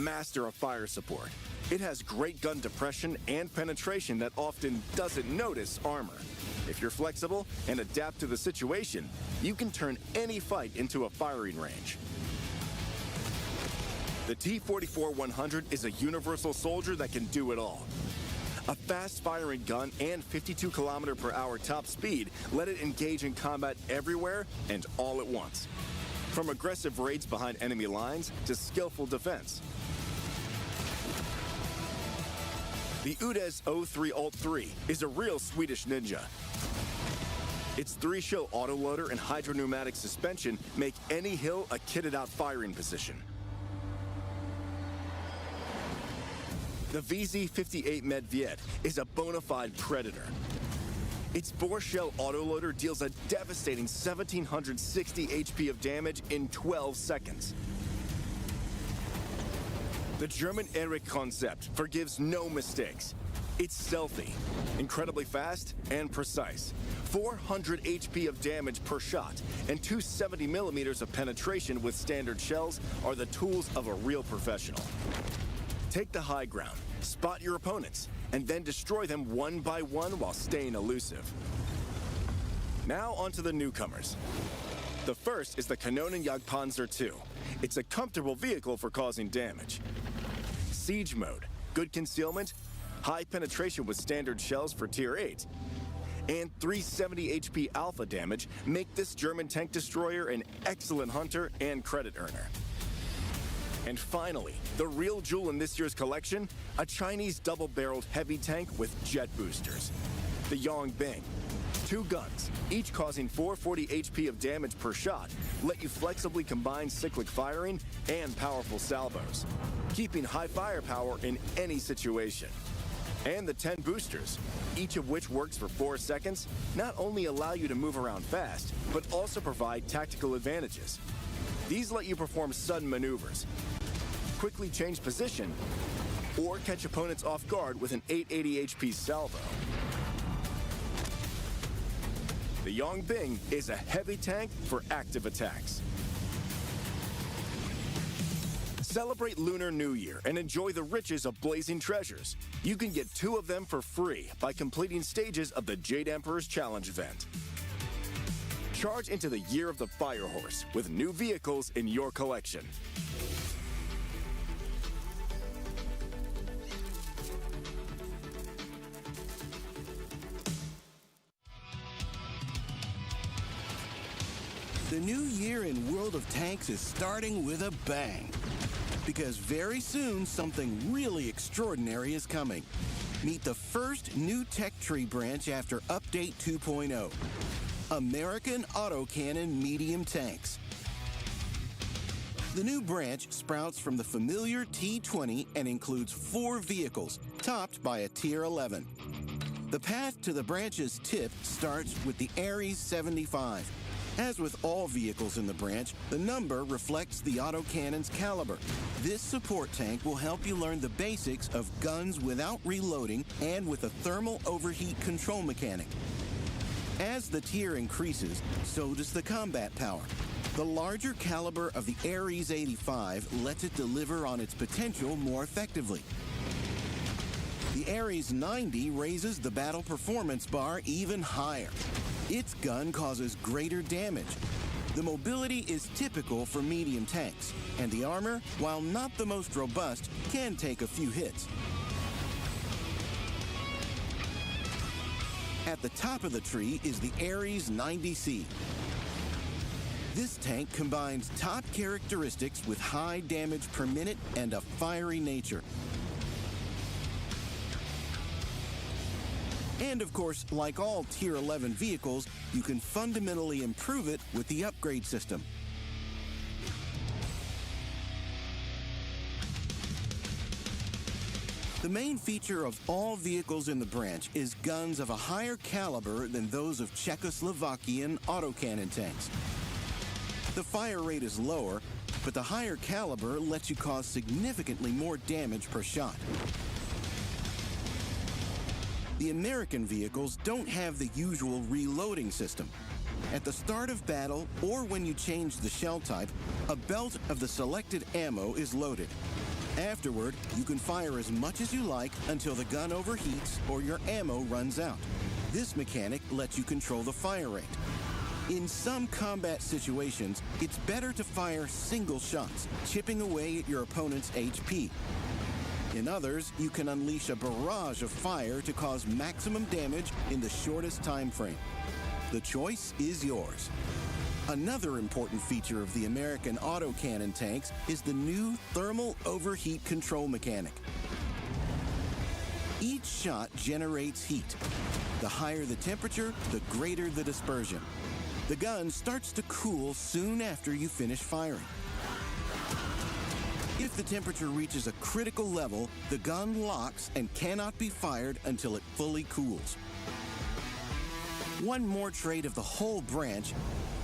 master of fire support. It has great gun depression and penetration that often doesn't notice armor. If you're flexible and adapt to the situation, you can turn any fight into a firing range. The T-44-100 is a universal soldier that can do it all. A fast-firing gun and 52 km/h top speed let it engage in combat everywhere and all at once. From aggressive raids behind enemy lines to skillful defense. The UDES 03 Alt 3 is a real Swedish ninja. Its 3-show autoloader and hydropneumatic suspension make any hill a kitted-out firing position. The VZ-58 Medved is a bona fide predator. Its 4-shell autoloader deals a devastating 1,760 HP of damage in 12 seconds. The German Erich concept forgives no mistakes. It's stealthy, incredibly fast, and precise. 400 HP of damage per shot and 270 millimeters of penetration with standard shells are the tools of a real professional. Take the high ground, spot your opponents, and then destroy them one by one while staying elusive. Now onto the newcomers. The first is the Kanonenjagdpanzer II. It's a comfortable vehicle for causing damage. Siege mode, good concealment, high penetration with standard shells for Tier 8, and 370 HP alpha damage make this German tank destroyer an excellent hunter and credit earner. And finally, the real jewel in this year's collection, a Chinese double-barreled heavy tank with jet boosters. The Yongbing. 2 guns, each causing 440 HP of damage per shot, let you flexibly combine cyclic firing and powerful salvos, keeping high firepower in any situation. And the 10 boosters, each of which works for 4 seconds, not only allow you to move around fast, but also provide tactical advantages. These let you perform sudden maneuvers, quickly change position, or catch opponents off guard with an 880 HP salvo. The Yongbing is a heavy tank for active attacks. Celebrate Lunar New Year and enjoy the riches of blazing treasures. You can get 2 of them for free by completing stages of the Jade Emperor's Challenge event. Charge into the Year of the Fire Horse with new vehicles in your collection. The new year in World of Tanks is starting with a bang. Because very soon, something really extraordinary is coming. Meet the first new tech tree branch after Update 2.0. American Autocannon Medium Tanks. The new branch sprouts from the familiar T20 and includes 4 vehicles, topped by a Tier 11. The path to the branch's tip starts with the Ares 75. As with all vehicles in the branch, the number reflects the autocannon's caliber. This support tank will help you learn the basics of guns without reloading and with a thermal overheat control mechanic. As the tier increases, so does the combat power. The larger caliber of the Ares 85 lets it deliver on its potential more effectively. The Ares 90 raises the battle performance bar even higher. Its gun causes greater damage. The mobility is typical for medium tanks, and the armor, while not the most robust, can take a few hits. At the top of the tree is the Ares 90C. This tank combines top characteristics with high damage per minute and a fiery nature. And of course, like all Tier 11 vehicles, you can fundamentally improve it with the upgrade system. The main feature of all vehicles in the branch is guns of a higher caliber than those of Czechoslovakian autocannon tanks. The fire rate is lower, but the higher caliber lets you cause significantly more damage per shot. The American vehicles don't have the usual reloading system. At the start of battle, or when you change the shell type, a belt of the selected ammo is loaded. Afterward, you can fire as much as you like until the gun overheats or your ammo runs out. This mechanic lets you control the fire rate. In some combat situations, it's better to fire single shots, chipping away at your opponent's HP. In others, you can unleash a barrage of fire to cause maximum damage in the shortest time frame. The choice is yours. Another important feature of the American autocannon tanks is the new thermal overheat control mechanic. Each shot generates heat. The higher the temperature, the greater the dispersion. The gun starts to cool soon after you finish firing. If the temperature reaches a critical level, the gun locks and cannot be fired until it fully cools. One more trait of the whole branch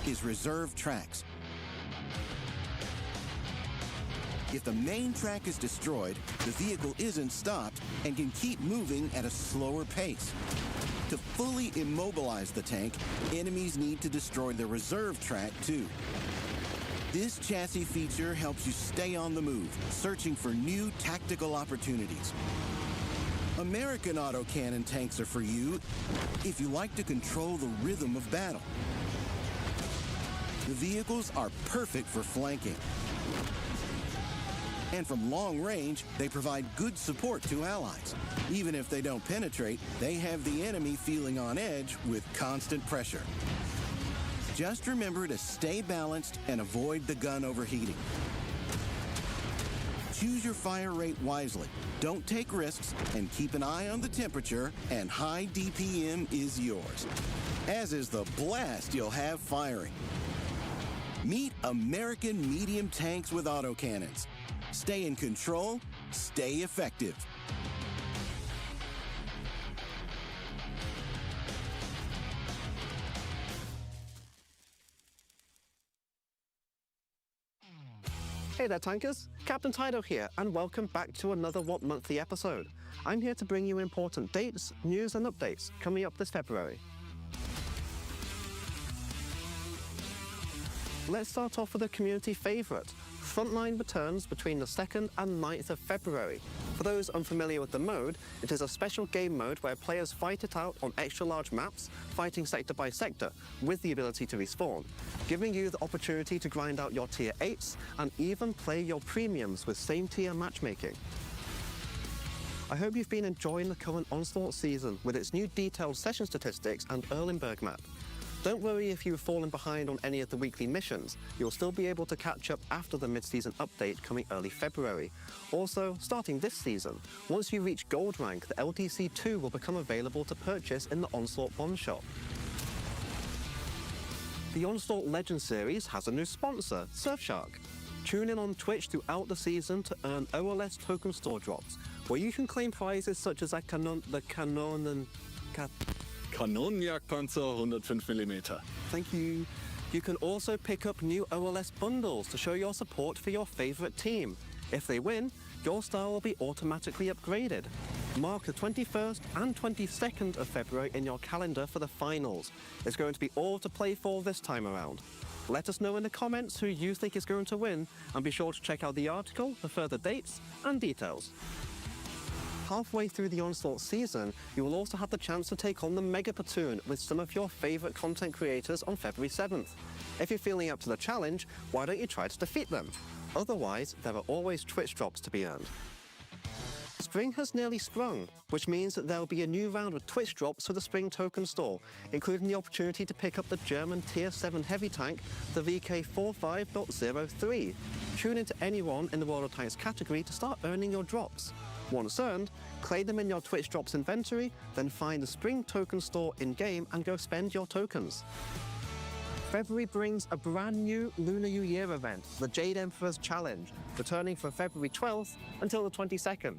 is reserve tracks. If the main track is destroyed, the vehicle isn't stopped and can keep moving at a slower pace. To fully immobilize the tank, enemies need to destroy the reserve track too. This chassis feature helps you stay on the move, searching for new tactical opportunities. American autocannon tanks are for you if you like to control the rhythm of battle. The vehicles are perfect for flanking. And from long range, they provide good support to allies. Even if they don't penetrate, they have the enemy feeling on edge with constant pressure. Just remember to stay balanced and avoid the gun overheating. Choose your fire rate wisely. Don't take risks and keep an eye on the temperature, and high DPM is yours. As is the blast you'll have firing. Meet American medium tanks with autocannons. Stay in control, stay effective. Hey there, tankers! Captain Tido here, and welcome back to another What Monthly episode. I'm here to bring you important dates, news, and updates coming up this February. Let's start off with a community favourite. Frontline returns between the 2nd and 9th of February. For those unfamiliar with the mode, it is a special game mode where players fight it out on extra large maps, fighting sector by sector, with the ability to respawn, giving you the opportunity to grind out your tier 8s and even play your premiums with same tier matchmaking. I hope you've been enjoying the current Onslaught season with its new detailed session statistics and Erlenberg map. Don't worry if you've fallen behind on any of the weekly missions, you'll still be able to catch up after the mid-season update coming early February. Also, starting this season, once you reach Gold rank, the LTC2 will become available to purchase in the Onslaught Bond Shop. The Onslaught Legend series has a new sponsor, Surfshark. Tune in on Twitch throughout the season to earn OLS token store drops, where you can claim prizes such as the Kanonen... Kanonenjagdpanzer 105mm. Thank you. You can also pick up new OLS bundles to show your support for your favourite team. If they win, your star will be automatically upgraded. Mark the 21st and 22nd of February in your calendar for the finals. It's going to be all to play for this time around. Let us know in the comments who you think is going to win, and be sure to check out the article for further dates and details. Halfway through the Onslaught season, you will also have the chance to take on the Mega Platoon with some of your favourite content creators on February 7th. If you're feeling up to the challenge, why don't you try to defeat them? Otherwise, there are always Twitch drops to be earned. Spring has nearly sprung, which means that there will be a new round of Twitch drops for the Spring Token Store, including the opportunity to pick up the German Tier 7 heavy tank, the VK45.03. Tune into anyone in the World of Tanks category to start earning your drops. Once earned, claim them in your Twitch drops inventory, then find the Spring Token Store in-game and go spend your tokens. February brings a brand new Lunar New Year event, the Jade Emperor's Challenge, returning from February 12th until the 22nd.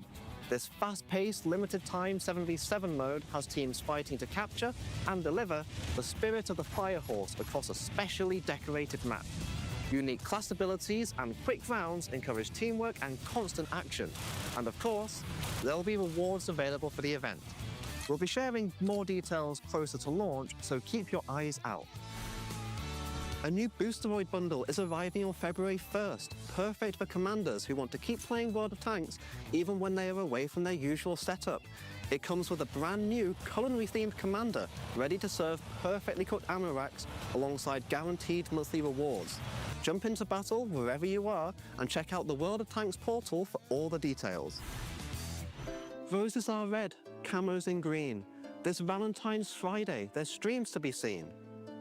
This fast-paced, limited-time 7v7 mode has teams fighting to capture and deliver the spirit of the Fire Horse across a specially decorated map. Unique class abilities and quick rounds encourage teamwork and constant action. And of course, there'll be rewards available for the event. We'll be sharing more details closer to launch, so keep your eyes out. A new Boosteroid bundle is arriving on February 1st, perfect for commanders who want to keep playing World of Tanks even when they are away from their usual setup. It comes with a brand new culinary-themed commander ready to serve perfectly cooked ammo racks alongside guaranteed monthly rewards. Jump into battle wherever you are and check out the World of Tanks portal for all the details. Roses are red, camos in green. This Valentine's Friday, there's streams to be seen.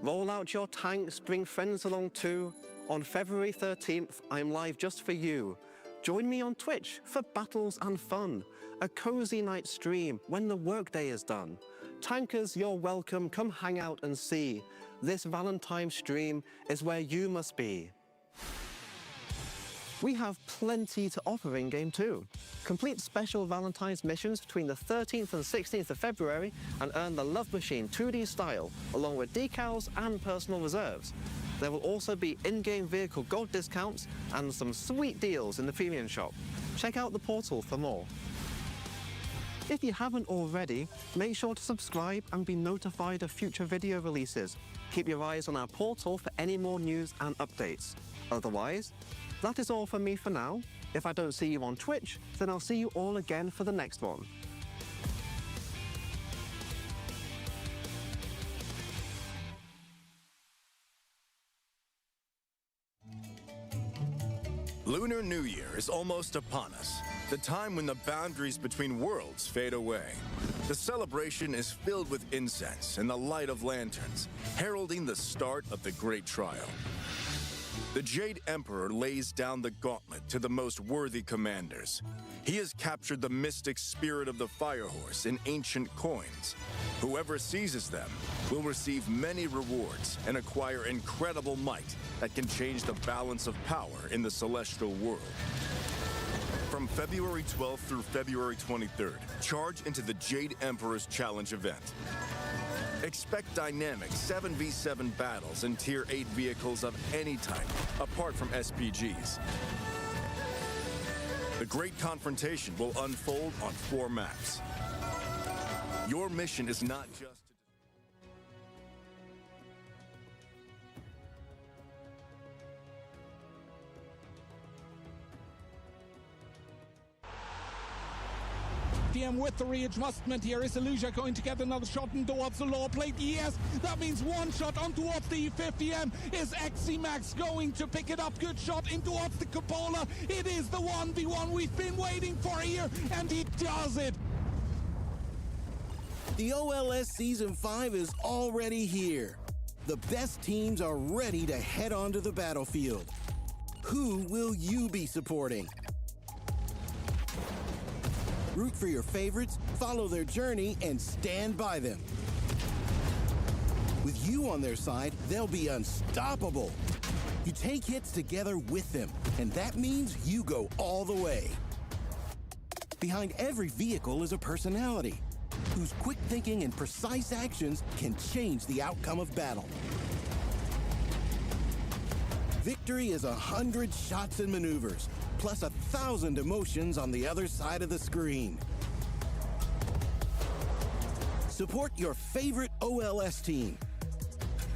Roll out your tanks, bring friends along too. On February 13th, I'm live just for you. Join me on Twitch for battles and fun. A cozy night stream when the workday is done. Tankers, you're welcome, come hang out and see. This Valentine's stream is where you must be. We have plenty to offer in-game too. Complete special Valentine's missions between the 13th and 16th of February and earn the Love Machine 2D style, along with decals and personal reserves. There will also be in-game vehicle gold discounts and some sweet deals in the premium shop. Check out the portal for more. If you haven't already, make sure to subscribe and be notified of future video releases. Keep your eyes on our portal for any more news and updates. Otherwise, that is all from me for now. If I don't see you on Twitch, then I'll see you all again for the next one. Lunar New Year is almost upon us, the time when the boundaries between worlds fade away. The celebration is filled with incense and the light of lanterns, heralding the start of the Great Trial. The Jade Emperor lays down the gauntlet to the most worthy commanders. He has captured the mystic spirit of the Firehorse in ancient coins. Whoever seizes them will receive many rewards and acquire incredible might that can change the balance of power in the celestial world. From February 12th through February 23rd, charge into the Jade Emperor's Challenge event. Expect dynamic 7v7 battles in Tier 8 vehicles of any type, apart from SPGs. The Great Confrontation will unfold on 4 maps. Your mission is not just to... With the readjustment here, is Illusia going to get another shot in towards the lower plate? Yes, that means one shot on towards the 50M. Is XCMax going to pick it up? Good shot in towards the Cupola. It is the 1v1 we've been waiting for here, and he does it. The OLS Season 5 is already here. The best teams are ready to head onto the battlefield. Who will you be supporting? Root for your favorites, follow their journey, and stand by them. With you on their side, they'll be unstoppable. You take hits together with them, and that means you go all the way. Behind every vehicle is a personality, whose quick thinking and precise actions can change the outcome of battle. Victory is 100 shots and maneuvers, plus 1,000 emotions on the other side of the screen. Support your favorite OLS team.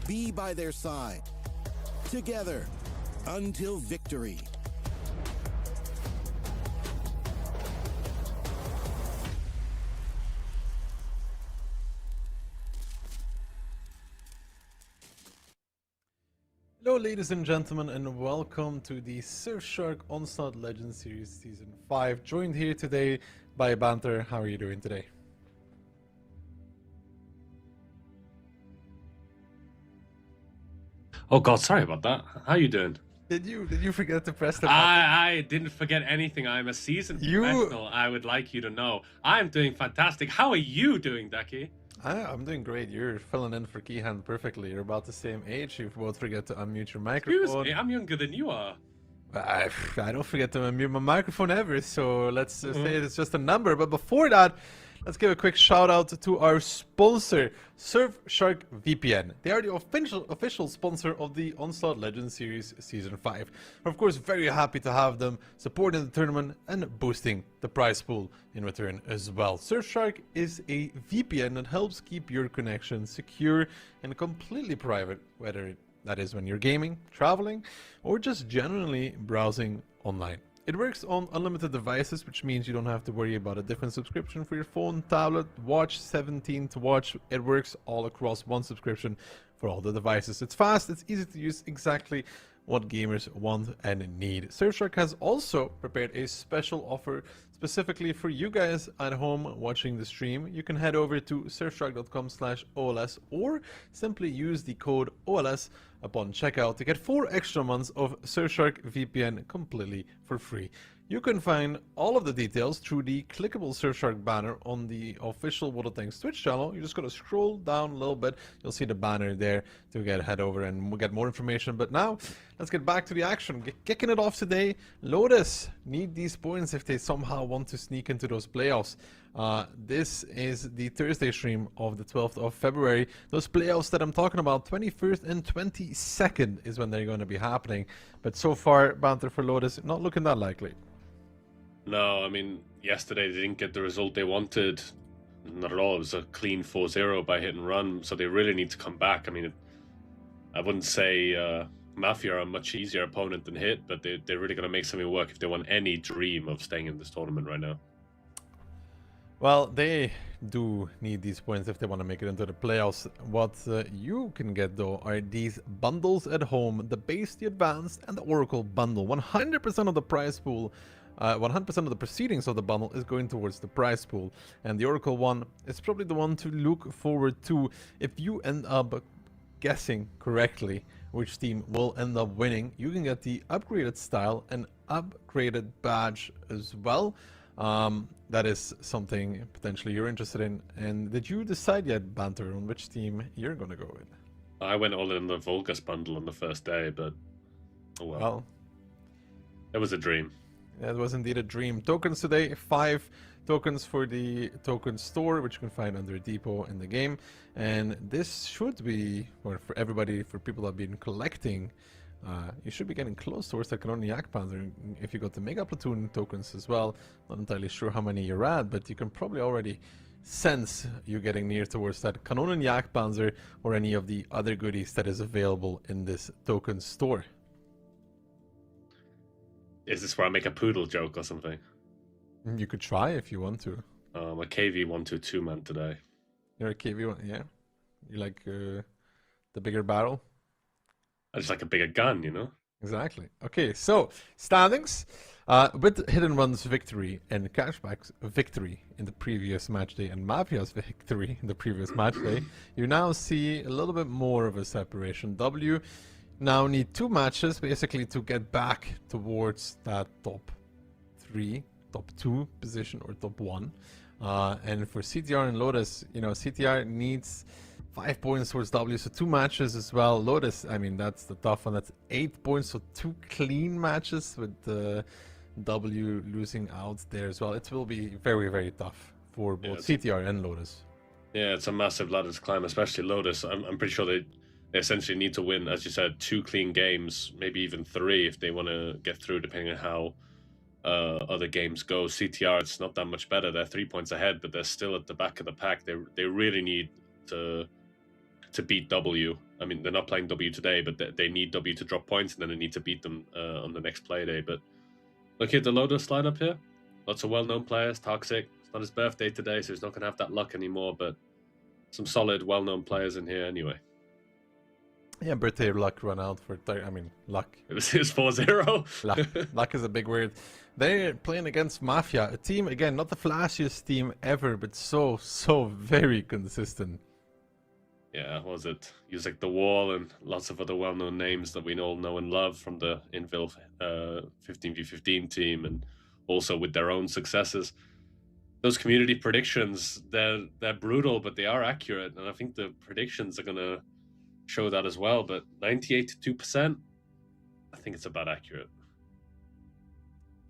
Be by their side. Together, until victory. Hello ladies and gentlemen, and welcome to the Surfshark Onslaught Legends Series Season 5. Joined here today by Banter. How are you doing today? Oh god, sorry about that. How you doing? Did you forget to press the button? I didn't forget anything. I'm a seasoned professional. I would like you to know. I'm doing fantastic. How are you doing, Ducky? I'm doing great. You're filling in for Keyhand perfectly. You're about the same age. You both forget to unmute your microphone. Excuse me, I'm younger than you are. I don't forget to unmute my microphone ever, so let's say it's just a number. But before that, let's give a quick shout out to our sponsor, Surfshark VPN. They are the official sponsor of the Onslaught Legends Series Season 5. We're of course very happy to have them supporting the tournament and boosting the prize pool in return as well. Surfshark is a VPN that helps keep your connection secure and completely private, whether That is when you're gaming, traveling, or just generally browsing online. It works on unlimited devices, which means you don't have to worry about a different subscription for your phone, tablet, watch, 17 to watch. It works all across one subscription for all the devices. It's fast, it's easy to use, exactly what gamers want and need. Surfshark has also prepared a special offer specifically for you guys at home watching the stream. You can head over to surfshark.com/OLS or simply use the code OLS upon checkout to get 4 extra months of Surfshark VPN completely for free. You can find all of the details through the clickable Surfshark banner on the official World of Tanks Twitch channel. You just gotta scroll down a little bit. You'll see the banner there to head over and we'll get more information. But now, let's get back to the action. Kicking it off today, Lotus need these points if they somehow want to sneak into those playoffs. This is the Thursday stream of the 12th of February. Those playoffs that I'm talking about, 21st and 22nd is when they're going to be happening. But so far, banter for Lotus, not looking that likely. No, I mean, yesterday they didn't get the result they wanted. Not at all. It was a clean 4-0 by hit and run, so they really need to come back. I mean, I wouldn't say Mafia are a much easier opponent than Hit, but they're really going to make something work if they want any dream of staying in this tournament right now. Well, they do need these points if they want to make it into the playoffs. What you can get, though, are these bundles at home, the base, the advanced, and the Oracle bundle. 100% of the prize pool 100% of the proceedings of the bundle is going towards the prize pool, and the Oracle one is probably the one to look forward to. If you end up guessing correctly which team will end up winning, you can get the upgraded style and upgraded badge as well. That is something potentially you're interested in. And did you decide yet, Banter, on which team you're going to go with? I went all in the Vulgus bundle on the first day, but oh well. It was a dream. It was indeed a dream. Tokens today, 5 tokens for the token store, which you can find under depot in the game. And this should be, or for everybody, for people that have been collecting, you should be getting close towards the Canoniac Panzer if you got the Mega Platoon tokens as well. Not entirely sure how many you're at, but you can probably already sense you getting near towards that Canoniac Panzer or any of the other goodies that is available in this token store. Is this where I make a poodle joke or something? You could try if you want to. I'm a KV-122 man today. You're a KV-1, yeah? You like the bigger barrel? I just like a bigger gun, you know? Exactly. Okay, so standings. With Hit and Run's victory and Cashback's victory in the previous match day and Mafia's victory in the previous match day, you now see a little bit more of a separation. W now need 2 matches basically to get back towards that top 3, top 2 position or top 1. And for CTR and Lotus, you know, CTR needs 5 points towards W, so 2 matches as well. Lotus, I mean, that's the tough one. That's 8 points, so 2 clean matches with W losing out there as well. It will be very, very tough for both CTR and Lotus. Yeah, it's a massive ladder to climb, especially Lotus. I'm pretty sure they essentially need to win, as you said, 2 clean games, maybe even 3 if they want to get through, depending on how other games go. CTR, it's not that much better. They're 3 points ahead, but they're still at the back of the pack. They really need to beat W. I mean, they're not playing W today, but they need W to drop points, and then they need to beat them on the next play day. But look at the Lotus lineup here. Lots of well-known players. Toxic. It's not his birthday today, so he's not going to have that luck anymore, but some solid, well-known players in here anyway. Yeah, birthday luck run out for, I mean, luck. It was 4-0. Luck is a big word. They're playing against Mafia, a team, again, not the flashiest team ever, but so very consistent. Yeah, what was it? He was like The Wall and lots of other well-known names that we all know and love from the Invil 15v15 team, and also with their own successes. Those community predictions, they're brutal, but they are accurate, and I think the predictions are going to show that as well. But 98%, I think it's about accurate.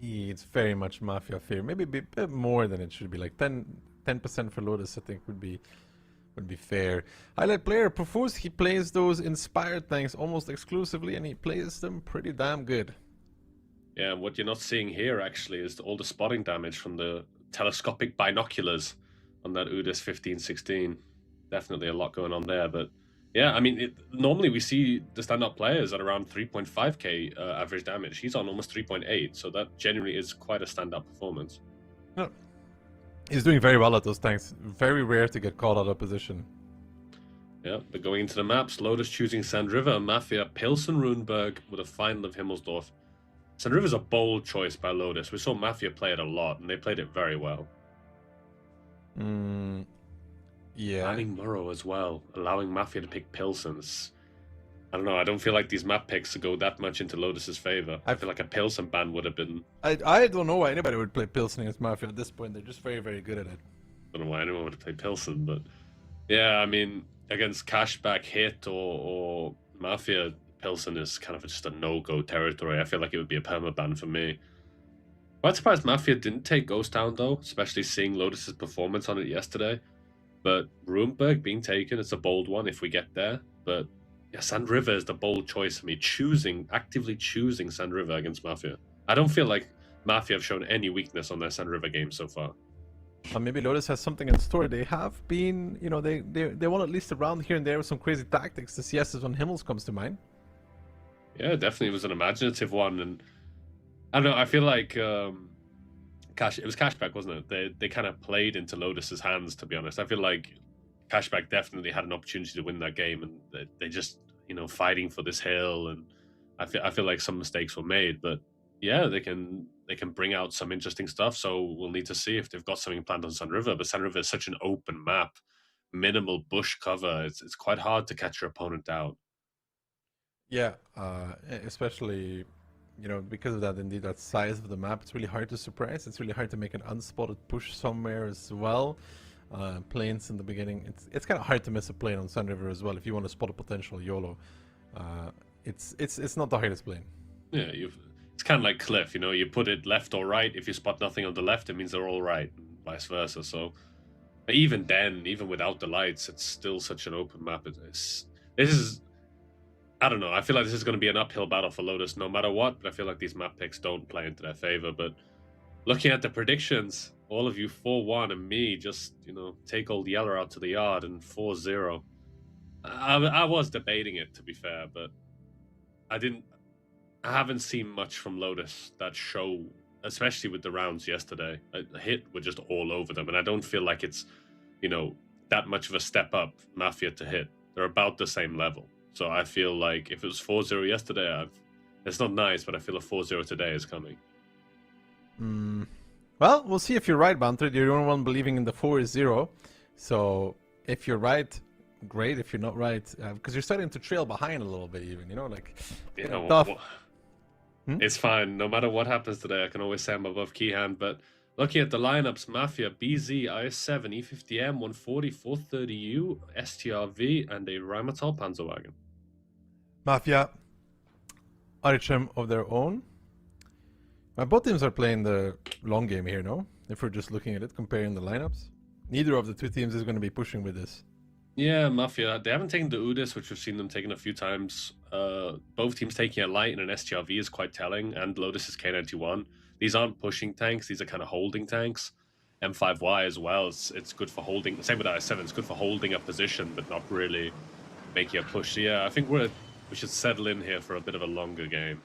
It's very much Mafia fear. Maybe a bit more than it should be. Like 10% for Lotus, I think, would be fair. Highlight player Profuse, he plays those inspired tanks almost exclusively, and he plays them pretty damn good. Yeah, and what you're not seeing here actually is all the spotting damage from the telescopic binoculars on that UDIS 1516. Definitely a lot going on there, but Yeah, I mean, normally we see the stand-up players at around 3.5k average damage. He's on almost 3.8, so that genuinely is quite a stand-up performance. No. He's doing very well at those tanks. Very rare to get caught out of position. Yeah, but going into the maps, Lotus choosing Sand River, Mafia, Pilsen, Runeberg with a final of Himmelsdorf. Sand River's a bold choice by Lotus. We saw Mafia play it a lot, and they played it very well. Yeah. Adding Murrow as well, allowing Mafia to pick Pilsens. I don't know, I don't feel like these map picks go that much into Lotus's favor. I feel like a Pilsen ban would have been... I don't know why anybody would play Pilsen against Mafia at this point. They're just very, very good at it. I don't know why anyone would play Pilsen, but... Yeah, I mean, against Cashback, Hit, or Mafia, Pilsen is kind of just a no-go territory. I feel like it would be a permaban for me. Quite surprised Mafia didn't take Ghost Town, though, especially seeing Lotus's performance on it yesterday. But Runeberg being taken, it's a bold one if we get there. But yeah, Sand River is the bold choice for me. Actively choosing Sand River against Mafia. I don't feel like Mafia have shown any weakness on their Sand River game so far. Maybe Lotus has something in store. They have been, you know, they won at least a round here and there with some crazy tactics. The CS's on Himmels comes to mind. Yeah, definitely was an imaginative one. And I don't know, I feel like... it was Cashback, wasn't it? They kind of played into Lotus's hands, to be honest. I feel like Cashback definitely had an opportunity to win that game, and they just, you know, fighting for this hill, and I feel like some mistakes were made, but yeah, they can bring out some interesting stuff. So we'll need to see if they've got something planned on Sand River. But Sand River is such an open map, minimal bush cover. It's quite hard to catch your opponent out. Yeah, especially, you know, because of that, indeed, that size of the map, it's really hard to surprise. It's really hard to make an unspotted push somewhere as well. Planes in the beginning, it's kind of hard to miss a plane on Sand River as well if you want to spot a potential YOLO. It's not the hardest plane. Yeah, it's kind of like Cliff, you know, you put it left or right. If you spot nothing on the left, it means they're all right, and vice versa. So even then, even without the lights, it's still such an open map. This is, I don't know, I feel like this is going to be an uphill battle for Lotus no matter what, but I feel like these map picks don't play into their favor. But looking at the predictions, all of you 4-1 and me just, you know, take old Yeller out to the yard and 4-0. I was debating it, to be fair, but I haven't seen much from Lotus that show, especially with the rounds yesterday. Hit were just all over them, and I don't feel like it's, you know, that much of a step up, Mafia to Hit. They're about the same level. So I feel like if it was 4-0 yesterday, it's not nice, but I feel a 4-0 today is coming. Well, we'll see if you're right, Banter. You're the only one believing in the 4-0. So if you're right, great. If you're not right, because you're starting to trail behind a little bit even, you know, like, You know, tough. It's fine. No matter what happens today, I can always say I'm above Keyhand. But looking at the lineups, Mafia, BZ, IS-7, E50M, 140, 430U, STRV, and a Rheinmetall Panzerwagen. Mafia, Archem of their own. Both teams are playing the long game here, no? If we're just looking at it, comparing the lineups. Neither of the two teams is going to be pushing with this. Yeah, Mafia. They haven't taken the Udis, which we've seen them taking a few times. Both teams taking a light and an STRV is quite telling, and Lotus is K91. These aren't pushing tanks, these are kind of holding tanks. M5Y as well, it's good for holding. Same with IS-7, it's good for holding a position, but not really making a push. So yeah, I think we should settle in here for a bit of a longer game.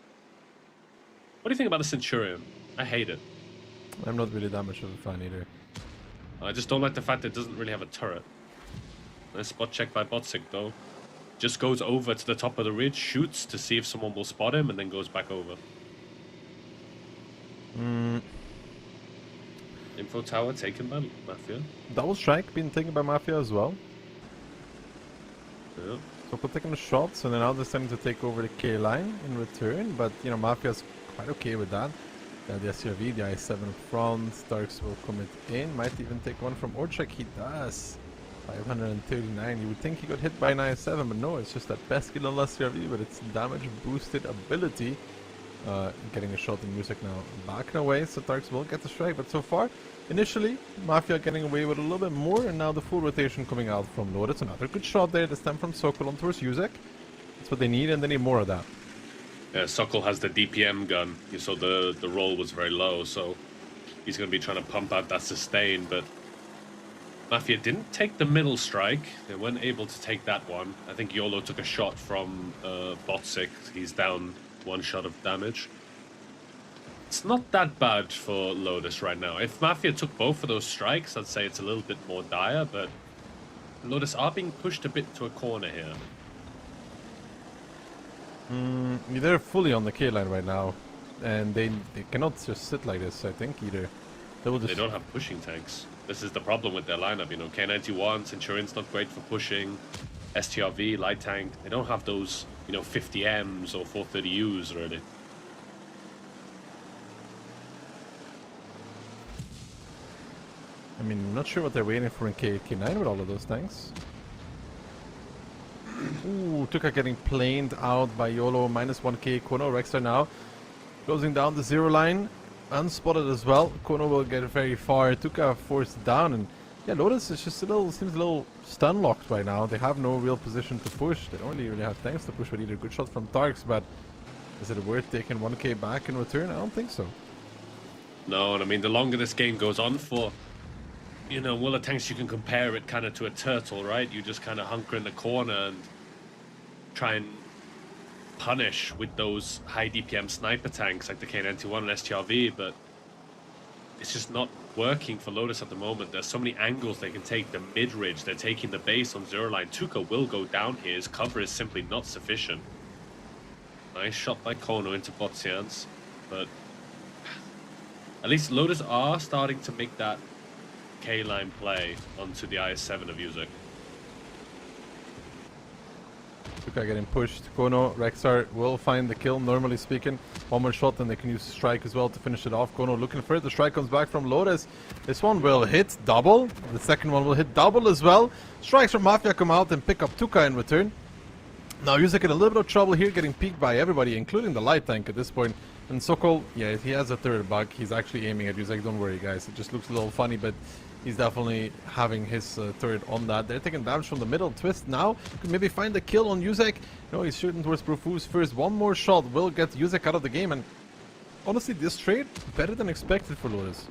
What do you think about the Centurion? I hate it. I'm not really that much of a fan either. I just don't like the fact that it doesn't really have a turret. Nice spot check by Botsig though. Just goes over to the top of the ridge, shoots to see if someone will spot him, and then goes back over. Info tower taken by Mafia. Double strike being taken by Mafia as well. Yeah. So we're taking a shot, so they're now deciding to take over the K line in return, but you know, Mafia's quite okay with that. The SRV, the I-7 front, Starks will commit in, might even take one from Orchak, he does. 539, you would think he got hit by an I-7, but no, it's just that pesky little SRV with its damage boosted ability. Getting a shot in music now, backing away, so Tarks will get the strike, but so far, initially, Mafia getting away with a little bit more, and now the full rotation coming out from Lotus. Another good shot there, this time from Sokol on towards Yuzek. That's what they need, and they need more of that. Yeah, Sokol has the DPM gun. You saw the roll was very low, so he's going to be trying to pump out that sustain, but Mafia didn't take the middle strike. They weren't able to take that one. I think YOLO took a shot from Botsic. He's down 1 shot of damage. It's not that bad for Lotus right now. If Mafia took both of those strikes, I'd say it's a little bit more dire, but Lotus are being pushed a bit to a corner here. They're fully on the K line right now, and they cannot just sit like this, I think, either. They don't have pushing tanks. This is the problem with their lineup, you know. K91, Centurion's not great for pushing. STRV, light tank, they don't have those, you know, 50Ms or 430Us really. I mean, I'm not sure what they're waiting for in K9 with all of those tanks. Ooh, Tuka getting planed out by YOLO, -1k. Kono, Rexar now closing down the 0 line. Unspotted as well. Kono will get very far. Tuka forced down, and yeah, Lotus is just seems a little stun locked right now. They have no real position to push. They don't really have tanks to push with either. Good shot from Tarks, but is it worth taking 1k back in return? I don't think so. No, and I mean, the longer this game goes on for, you know, World of Tanks, you can compare it kind of to a turtle, right? You just kind of hunker in the corner and try and punish with those high DPM sniper tanks like the K91 and STRV, but it's just not working for Lotus at the moment. There's so many angles they can take. The mid-ridge, they're taking the base on 0 line. Tuka will go down here. His cover is simply not sufficient. Nice shot by Kono into Botsians, but at least Lotus are starting to make that K-line play onto the IS-7 of Yuzek. Tuka getting pushed. Kono, Rexar will find the kill, normally speaking. One more shot, and they can use strike as well to finish it off. Kono looking for it. The strike comes back from Lotus. This one will hit double. The second one will hit double as well. Strikes from Mafia come out and pick up Tuka in return. Now Yuzek in a little bit of trouble here, getting peeked by everybody, including the light tank at this point. And Sokol, yeah, he has a third bug. He's actually aiming at Yuzek. Don't worry, guys. It just looks a little funny, but he's definitely having his turret on that. They're taking damage from the middle. Twist now could maybe find the kill on Yuzek. No, he's shooting towards Profuse first. One more shot will get Yuzek out of the game. And honestly, this trade, better than expected for Lotus.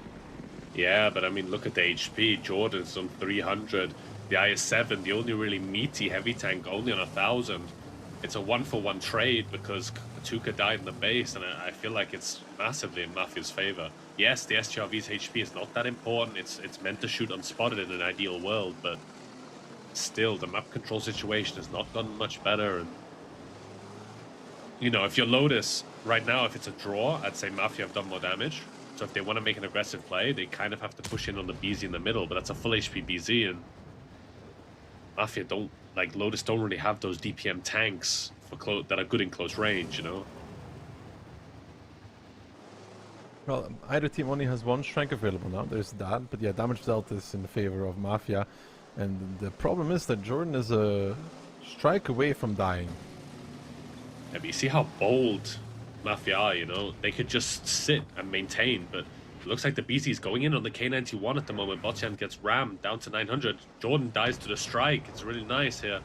Yeah, but I mean, look at the HP. Jordan's on 300. The IS-7, the only really meaty heavy tank, only on 1,000. It's a 1-for-1 trade because Tuka died in the base, and I feel like it's massively in Mafia's favor. Yes, the STRV's HP is not that important. It's meant to shoot unspotted in an ideal world, but still, the map control situation has not gotten much better. And you know, if you're Lotus right now, if it's a draw, I'd say Mafia have done more damage. So if they want to make an aggressive play, they kind of have to push in on the BZ in the middle, but that's a full HP BZ, and Mafia don't, like, Lotus don't really have those DPM tanks for that are good in close range, you know? Well, either team only has one strike available now. There's that, but yeah, damage dealt is in favor of Mafia. And the problem is that Jordan is a strike away from dying. Yeah, but you see how bold Mafia are, you know? They could just sit and maintain, but it looks like the BC is going in on the K91 at the moment. Botchan gets rammed down to 900. Jordan dies to the strike. It's really nice here.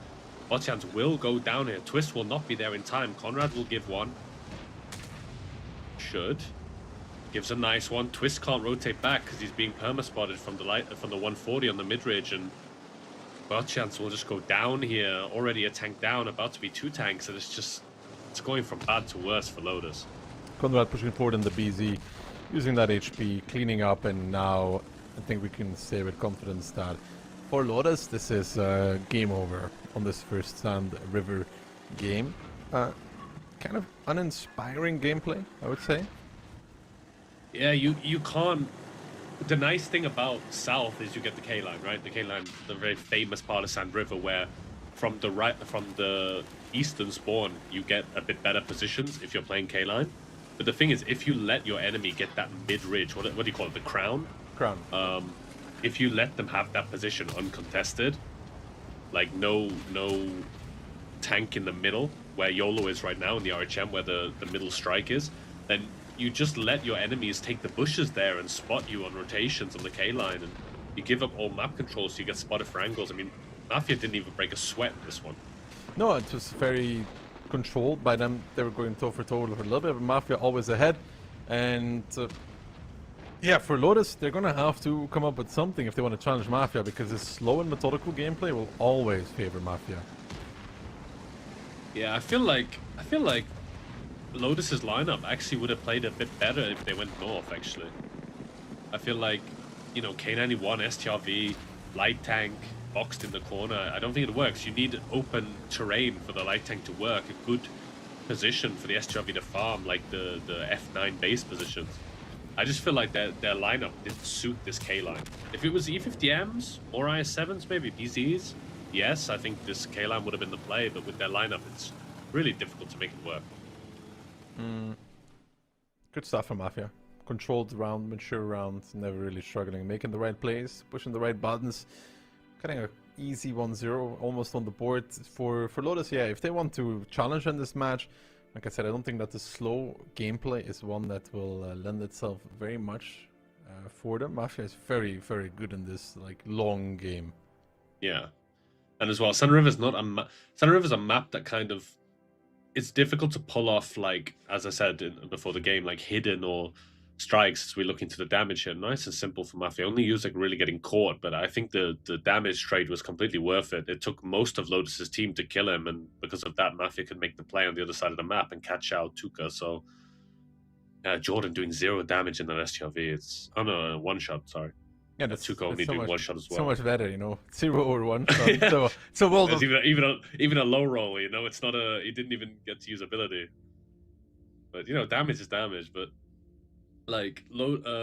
Botchans will go down here. Twist will not be there in time. Conrad will give one. Should. Gives a nice one. Twist can't rotate back because he's being perma-spotted from the 140 on the mid-ridge, and Botchans will just go down here. Already a tank down, about to be 2 tanks, and it's going from bad to worse for Lotus. Conrad pushing forward in the BZ, using that HP, cleaning up, and now I think we can say with confidence that for Lotus, this is game over on this first Sand River game. Kind of uninspiring gameplay, I would say. Yeah, you can't. The nice thing about South is you get the K-line, right? The K-line, the very famous part of Sand River, where from the eastern spawn you get a bit better positions if you're playing K-line. But the thing is, if you let your enemy get that mid-ridge, what do you call it, the crown? Crown. If you let them have that position uncontested, like no tank in the middle, where YOLO is right now in the RHM, where the middle strike is, then you just let your enemies take the bushes there and spot you on rotations on the K-line, and you give up all map control so you get spotted for angles. I mean, Mafia didn't even break a sweat in this one. No, it was very controlled by them. They were going toe for toe with a little bit, but Mafia always ahead. And Yeah, for Lotus, they're gonna have to come up with something if they want to challenge Mafia, because this slow and methodical gameplay will always favor Mafia. Yeah, I feel like Lotus's lineup actually would have played a bit better if they went north. Actually, I feel like, you know, K91, STRV, light tank boxed in the corner. I don't think it works. You need open terrain for the light tank to work. A good position for the STRV to farm, like the F9 base positions. I just feel like their lineup didn't suit this K line. If it was E50Ms or IS7s, maybe BZs, yes, I think this K line would have been the play. But with their lineup, it's really difficult to make it work. Good stuff from Mafia. Controlled round, mature round, never really struggling, making the right plays, pushing the right buttons, getting a easy 1-0 almost on the board for Lotus. Yeah, if they want to challenge in this match, like I said, I don't think that the slow gameplay is one that will lend itself very much for them. Mafia is very, very good in this like long game. Yeah, and as well, Sun River's not a Sun River's a map that kind of, it's difficult to pull off, like as I said before the game, like hidden or strikes as we look into the damage here. Nice and simple for Mafia. Only use like really getting caught, but I think the damage trade was completely worth it. It took most of Lotus's team to kill him, and because of that, Mafia could make the play on the other side of the map and catch out Tuka. So Jordan doing 0 damage in an STRV. It's one shot. Sorry. Yeah, that's Tuka only so doing much, 1 shot as well. So much better, you know, 0 or 1 shot. So well, it's even a low roll. You know, it's not a. He didn't even get to use ability. But you know, damage is damage. But like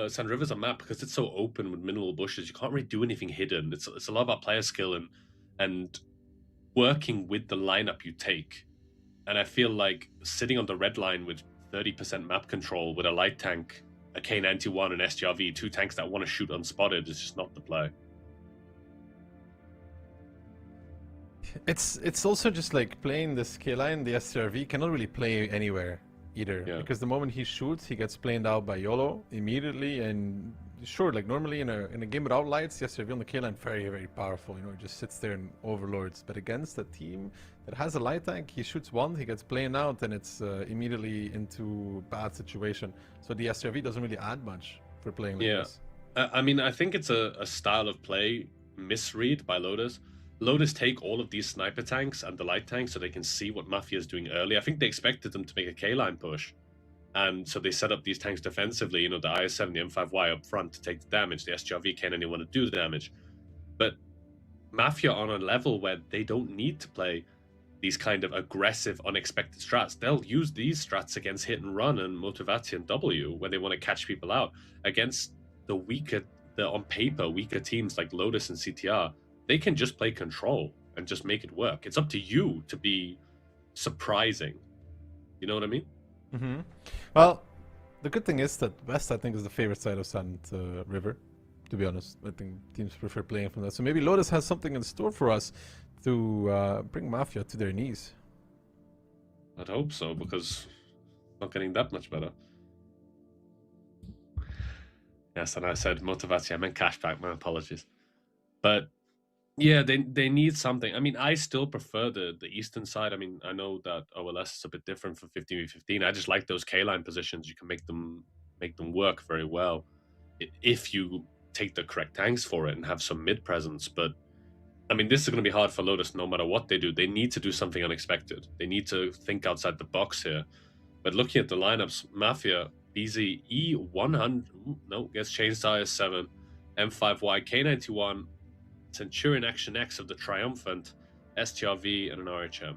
San River's a map, because it's so open with minimal bushes, you can't really do anything hidden. It's a lot about player skill and working with the lineup you take. And I feel like sitting on the red line with 30% map control with a light tank, a K91 and STRV, 2 tanks that want to shoot unspotted, is just not the play. It's also just like playing this K line, the STRV cannot really play anywhere either, because the moment he shoots, he gets planed out by YOLO immediately. And sure, like normally in a game without lights, the STRV on the K line very, very powerful, you know, it just sits there and overlords. But against a team that has a light tank, he shoots one, he gets planed out, and it's immediately into bad situation. So the STRV doesn't really add much for playing like this. I mean, I think it's a style of play misread by Lotus. Lotus take all of these sniper tanks and the light tanks so they can see what Mafia is doing early. I think they expected them to make a K-line push. And so they set up these tanks defensively, you know, the IS-7, the M5Y up front to take the damage. The SGRV can't anyone to do the damage. But Mafia are on a level where they don't need to play these kind of aggressive, unexpected strats. They'll use these strats against hit and run and Motivati and W when they want to catch people out. Against the weaker, on paper, weaker teams like Lotus and CTR, they can just play control and just make it work. It's up to you to be surprising. You know what I mean? Mm-hmm. Well, the good thing is that West, I think, is the favorite side of Sand River. To be honest, I think teams prefer playing from that. So maybe Lotus has something in store for us to bring Mafia to their knees. I'd hope so, because it's not getting that much better. Yes, and I said Motivati, I meant Cashback, my apologies. But yeah, they need something. I mean, I still prefer the eastern side. I mean, I know that OLS is a bit different from 15v15. I just like those K-line positions. You can make them work very well if you take the correct tanks for it and have some mid presence. But I mean, this is going to be hard for Lotus no matter what they do. They need to do something unexpected. They need to think outside the box here. But looking at the lineups, Mafia, BZ, E100, no, gets changed to IS7, M5Y, K91, Centurion Action X of the Triumphant, STRV, and an RHM.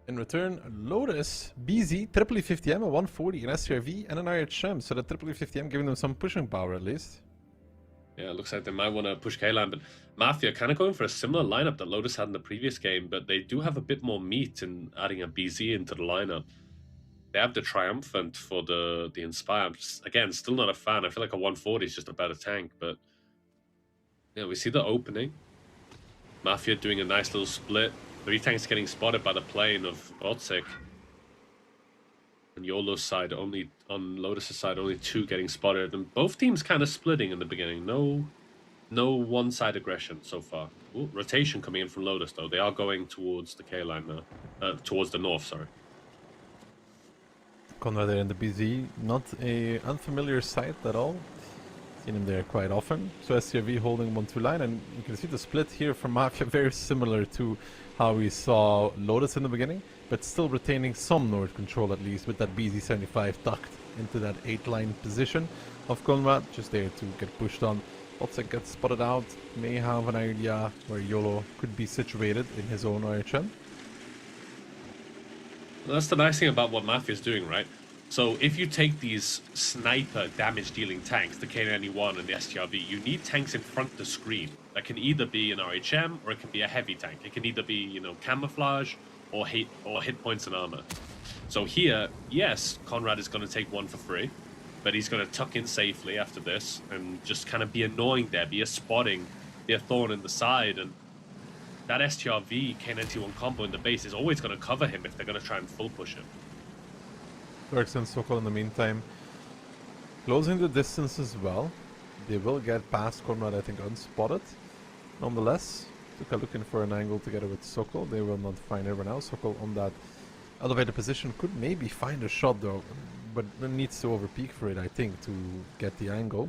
In return, Lotus, BZ, triple E50M, a 140, an STRV, and an RHM. So the triple E50M giving them some pushing power at least. Yeah, it looks like they might want to push K-Line, but Mafia kind of going for a similar lineup that Lotus had in the previous game, but they do have a bit more meat in adding a BZ into the lineup. They have the Triumphant for the Inspire. I'm just, again, still not a fan. I feel like a 140 is just a better tank, but yeah, we see the opening. Mafia doing a nice little split. 3 tanks getting spotted by the plane of Botsik. On YOLO's side, only on Lotus's side, only 2 getting spotted, and both teams kind of splitting in the beginning. No one-side aggression so far. Ooh, rotation coming in from Lotus though. They are going towards the K line now, towards the north. Sorry. Conrad in the BZ, not a unfamiliar sight at all. Seen him there quite often. So SCRV holding 1-2 line, and you can see the split here from Mafia very similar to how we saw Lotus in the beginning, but still retaining some North control at least, with that BZ75 tucked into that 8-line position of Conrad, just there to get pushed on. Botsek gets spotted out, may have an idea where YOLO could be situated in his own RHM. That's the nice thing about what Mafia is doing, right? So if you take these sniper damage-dealing tanks, the K91 and the STRV, you need tanks in front of the screen. That can either be an RHM or it can be a heavy tank. It can either be, you know, camouflage or hit points and armor. So here, yes, Conrad is going to take one for free, but he's going to tuck in safely after this and just kind of be annoying there, be a spotting, be a thorn in the side, and that STRV K91 combo in the base is always going to cover him if they're going to try and full push him. Turks and Sokol in the meantime closing the distance as well. They will get past Conrad, I think, unspotted. Nonetheless, Tuka looking for an angle together with Sokol. They will not find everyone else. Sokol on that elevated position could maybe find a shot though, but needs to overpeak for it, I think, to get the angle.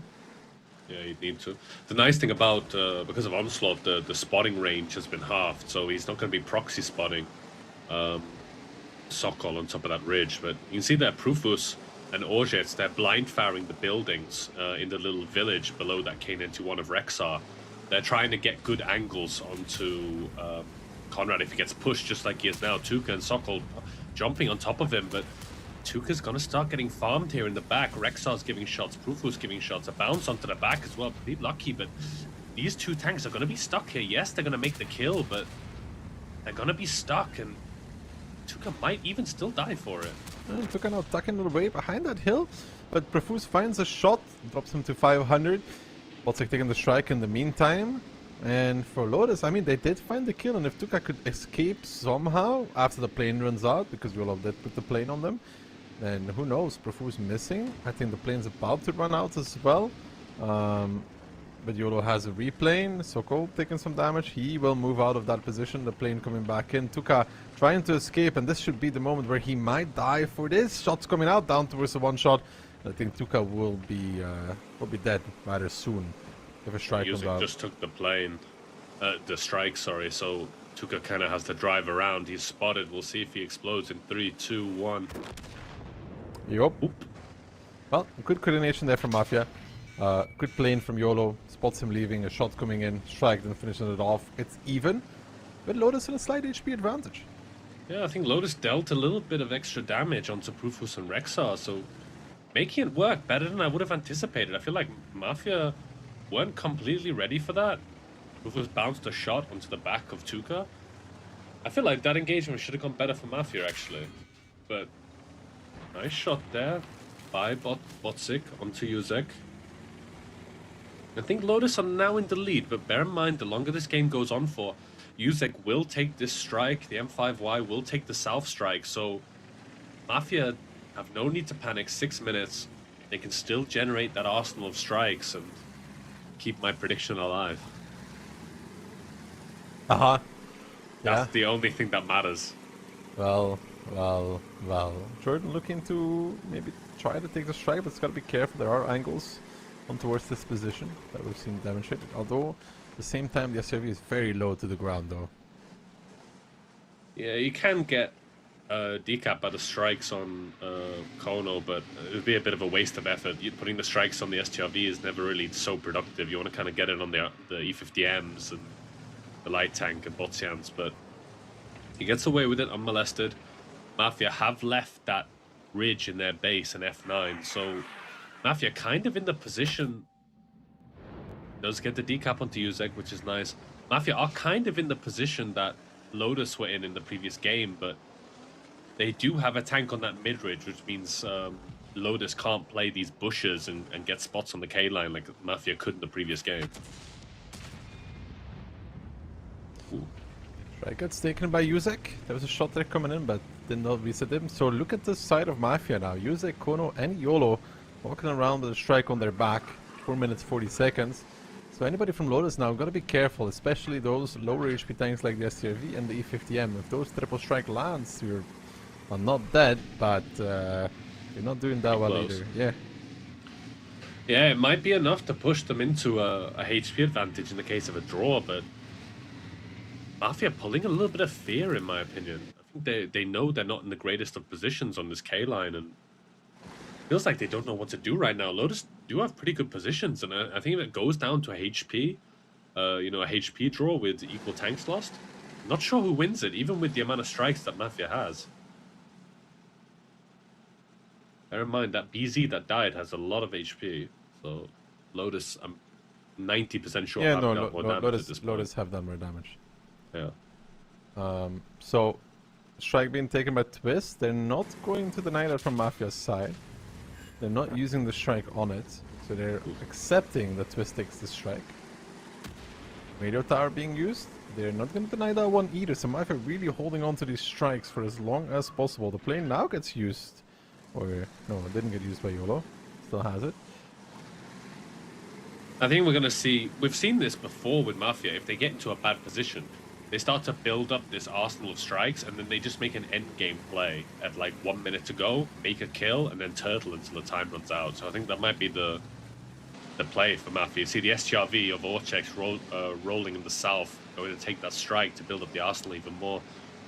Yeah, you need to. The nice thing about, because of Onslaught, the spotting range has been halved, so he's not going to be proxy spotting Sokol on top of that ridge. But you can see that Profus and Orjets, they're blind firing the buildings in the little village below that K91 of Rexar. They're trying to get good angles onto Conrad if he gets pushed, just like he is now. Tuka and Sokol jumping on top of him, but Tuka's going to start getting farmed here in the back. Rexar's giving shots, Profus giving shots, a bounce onto the back as well. Pretty lucky, but these two tanks are going to be stuck here. Yes, they're going to make the kill, but they're going to be stuck, and Tuka might even still die for it. Tuka now tucking away behind that hill, but Profus finds a shot, drops him to 500. Botsek taking the strike in the meantime. And for Lotus, I mean, they did find the kill, and if Tuka could escape somehow after the plane runs out, because Yolo did put the plane on them, then who knows, Profus missing. I think the plane's about to run out as well. But Yolo has a replane, Sokol taking some damage. He will move out of that position, the plane coming back in. Tuka trying to escape, and this should be the moment where he might die for this. Shots coming out, down towards the one shot. I think Tuka will be dead rather soon if a strike comes out. Just took the plane, the strike, sorry, so Tuka kind of has to drive around. He's spotted. We'll see if he explodes in 3, 2, 1. Yup. Oop. Well, good coordination there from Mafia. Good plane from YOLO. Spots him leaving, a shot coming in, strike, then finishing it off. It's even, but Lotus in a slight HP advantage. Yeah, I think Lotus dealt a little bit of extra damage onto Profus and Rexar, so making it work better than I would have anticipated. I feel like Mafia weren't completely ready for that. Profus bounced a shot onto the back of Tuka. I feel like that engagement should have gone better for Mafia, actually. But nice shot there by Botsek onto Yuzek. I think Lotus are now in the lead, but bear in mind, the longer this game goes on for, Yuzek will take this strike, the M5Y will take the south strike, so Mafia have no need to panic. 6 minutes, they can still generate that arsenal of strikes and keep my prediction alive. Uh-huh. That's the only thing that matters. Well. Jordan looking to maybe try to take the strike, but it's got to be careful. There are angles on towards this position that we've seen demonstrated. Although, at the same time, the SRV is very low to the ground, though. Yeah, you can get decap by the strikes on Kono, but it would be a bit of a waste of effort. Putting the strikes on the STRV is never really so productive. You want to kind of get it on the E50Ms and the light tank and Botsians, but he gets away with it unmolested. Mafia have left that ridge in their base in F9, so Mafia kind of in the position, does get the decap onto Yuzek, which is nice. Mafia are kind of in the position that Lotus were in the previous game, but they do have a tank on that mid-ridge, which means Lotus can't play these bushes and get spots on the K-line like Mafia could in the previous game. Ooh. Strike gets taken by Yuzek. There was a shot there coming in, but did not reset him. So look at the side of Mafia now. Yuzek, Kono, and YOLO walking around with a strike on their back. 4 minutes, 40 seconds. So anybody from Lotus now, gotta be careful, especially those lower HP tanks like the STRV and the E50M. If those triple strike lands, you're well, not dead, but you're not doing that well either. Yeah. Yeah, it might be enough to push them into a HP advantage in the case of a draw, but Mafia pulling a little bit of fear, in my opinion. I think they know they're not in the greatest of positions on this K line, and feels like they don't know what to do right now. Lotus do have pretty good positions, and I think if it goes down to a HP, you know, a HP draw with equal tanks lost, not sure who wins it, even with the amount of strikes that Mafia has. Bear in mind that BZ that died has a lot of HP, so Lotus, I'm 90% sure. Yeah, no, Lotus have done more damage. Yeah. So, strike being taken by Twist. They're not going to deny that from Mafia's side. They're not using the strike on it, so they're accepting that Twist takes the strike. Radio Tower being used. They're not going to deny that one either, so Mafia really holding on to these strikes for as long as possible. The plane now gets used. Or, no, it didn't get used by YOLO. Still has it. I think we're going to see... We've seen this before with Mafia. If they get into a bad position, they start to build up this arsenal of strikes, and then they just make an end-game play at like 1 minute to go, make a kill, and then turtle until the time runs out. So I think that might be the play for Mafia. See the STRV of Orchex rolling in the south, going to take that strike to build up the arsenal even more.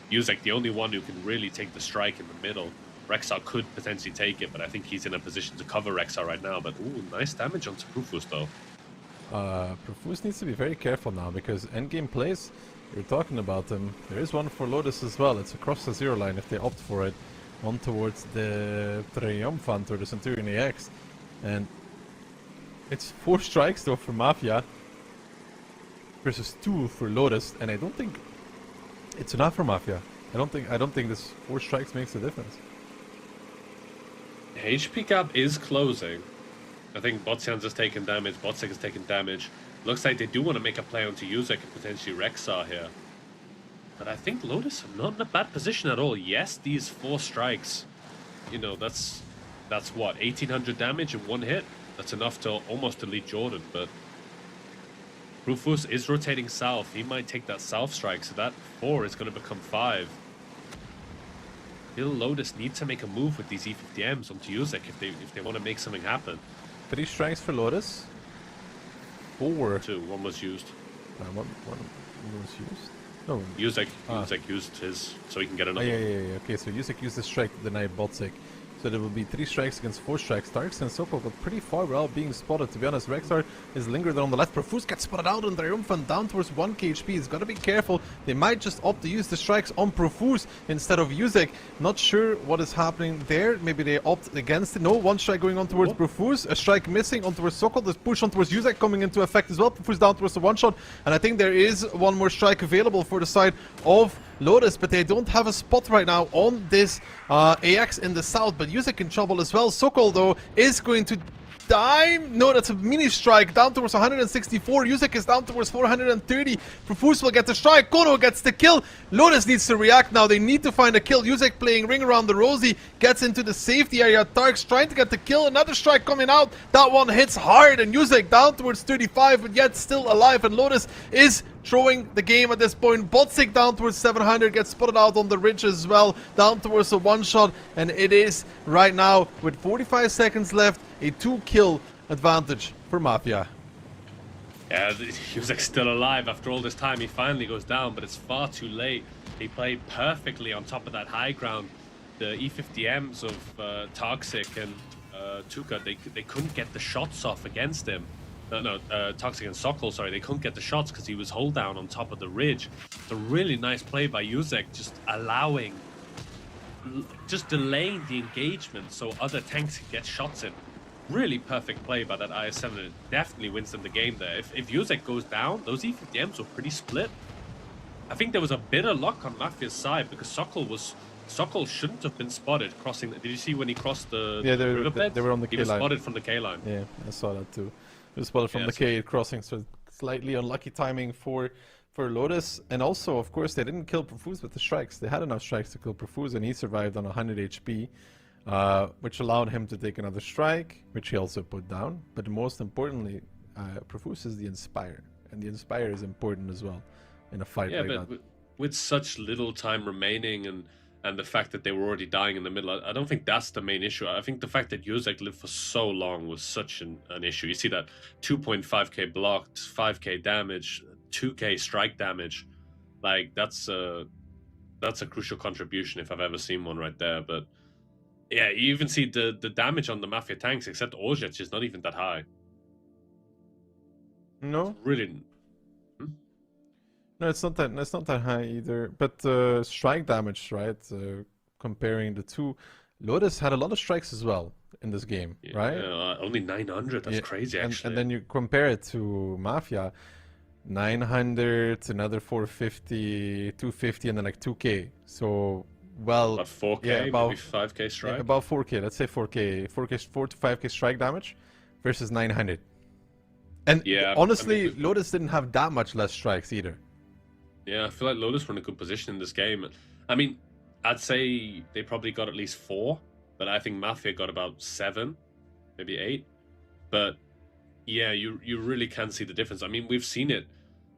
Yuzek, the only one who can really take the strike in the middle. Rexar could potentially take it, but I think he's in a position to cover Rexar right now. But ooh, nice damage onto Profus though. Profus needs to be very careful now, because endgame plays, you're talking about them. There is one for Lotus as well. It's across the zero line if they opt for it. One towards the Triumphant or the Centurion AX. And it's 4 strikes though for Mafia versus 2 for Lotus, and I don't think it's enough for Mafia. I don't think this 4 strikes makes a difference. HP gap is closing. I think Botsians has taken damage, Botsek has taken damage. Looks like they do want to make a play onto Yuzek and potentially Rexar here. But I think Lotus are not in a bad position at all. Yes, these 4 strikes, you know, that's what, 1800 damage in 1 hit? That's enough to almost delete Jordan, but Rufus is rotating south. He might take that south strike, so that 4 is going to become 5. Lotus needs to make a move with these E50Ms onto Yuzek if they want to make something happen. 3 strikes for Lotus. 4. 2. 1 was used. One was used. No. Yuzek used his so he can get another. Yeah. Okay, so Yuzek used the strike to deny Botsek. So there will be 3 strikes against 4 strikes. Tarks and Sokol got pretty far without being spotted. To be honest, Rexar is lingered on the left. Profus gets spotted out on Triumphant down towards 1 KHP. He's got to be careful. They might just opt to use the strikes on Profus instead of Yuzek. Not sure what is happening there. Maybe they opt against it. No, 1 strike going on towards Profus. A strike missing on towards Sokol. This push on towards Yuzek coming into effect as well. Profus down towards the 1-shot. And I think there is 1 more strike available for the side of Lotus, but they don't have a spot right now on this AX in the south. But Yuzek in trouble as well. Sokol, though, is going to die. No, that's a mini strike down towards 164. Yuzek is down towards 430. Profus will get the strike. Kono gets the kill. Lotus needs to react now. They need to find a kill. Yuzek playing ring around the rosy, gets into the safety area. Tarks trying to get the kill. Another strike coming out. That one hits hard, and Yuzek down towards 35, but yet still alive. And Lotus is throwing the game at this point. Botsik down towards 700, gets spotted out on the ridge as well, down towards the 1-shot, and it is right now, with 45 seconds left, a 2-kill advantage for Mafia. Yeah, Yuzek's still alive after all this time. He finally goes down, but it's far too late. He played perfectly on top of that high ground. The E50Ms of Toxic and Tuka, they couldn't get the shots off against him. Toxic and Sokol, sorry, they couldn't get the shots because he was hold down on top of the ridge. It's a really nice play by Yuzek, just delaying the engagement so other tanks can get shots in. Really perfect play by that IS-7. It definitely wins them the game there. If Yuzek goes down, those E50Ms were pretty split. I think there was a bit of luck on Mafia's side because Sokol shouldn't have been spotted crossing. Did you see when he crossed the riverbed? They were on the K line. He was spotted from the K line. Yeah, I saw that too. He was spotted from the K crossing, so slightly unlucky timing for Lotus. And also, of course, they didn't kill Profus with the strikes. They had enough strikes to kill Profus, and he survived on 100 HP, which allowed him to take another strike, which he also put down. But most importantly, Profus is the Inspire, and the Inspire is important as well in a fight like that. But with such little time remaining, and and the fact that they were already dying in the middle, I don't think that's the main issue. I think the fact that Yuzek lived for so long was such an issue. You see that 2.5k blocked, 5k damage, 2k strike damage. Like, that's a crucial contribution if I've ever seen one right there. But yeah, you even see the damage on the Mafia tanks, except Ozhets, is not even that high. No, It's really. no, it's not that high either. But strike damage, right? Comparing the two, Lotus had a lot of strikes as well in this game, right? Only 900. That's crazy, actually. And then you compare it to Mafia, 900, another 450, 250, and then like 2k. So, well, About 4k, yeah, about maybe 5k strike. yeah, about 4k. Let's say 4k, 4 to 5k strike damage versus 900. And Yeah, honestly, I mean, Lotus didn't have that much less strikes either. Yeah, I feel like Lotus were in a good position in this game. I mean, I'd say they probably got at least 4, but I think Mafia got about 7, maybe 8. But yeah, you really can see the difference. I mean, we've seen it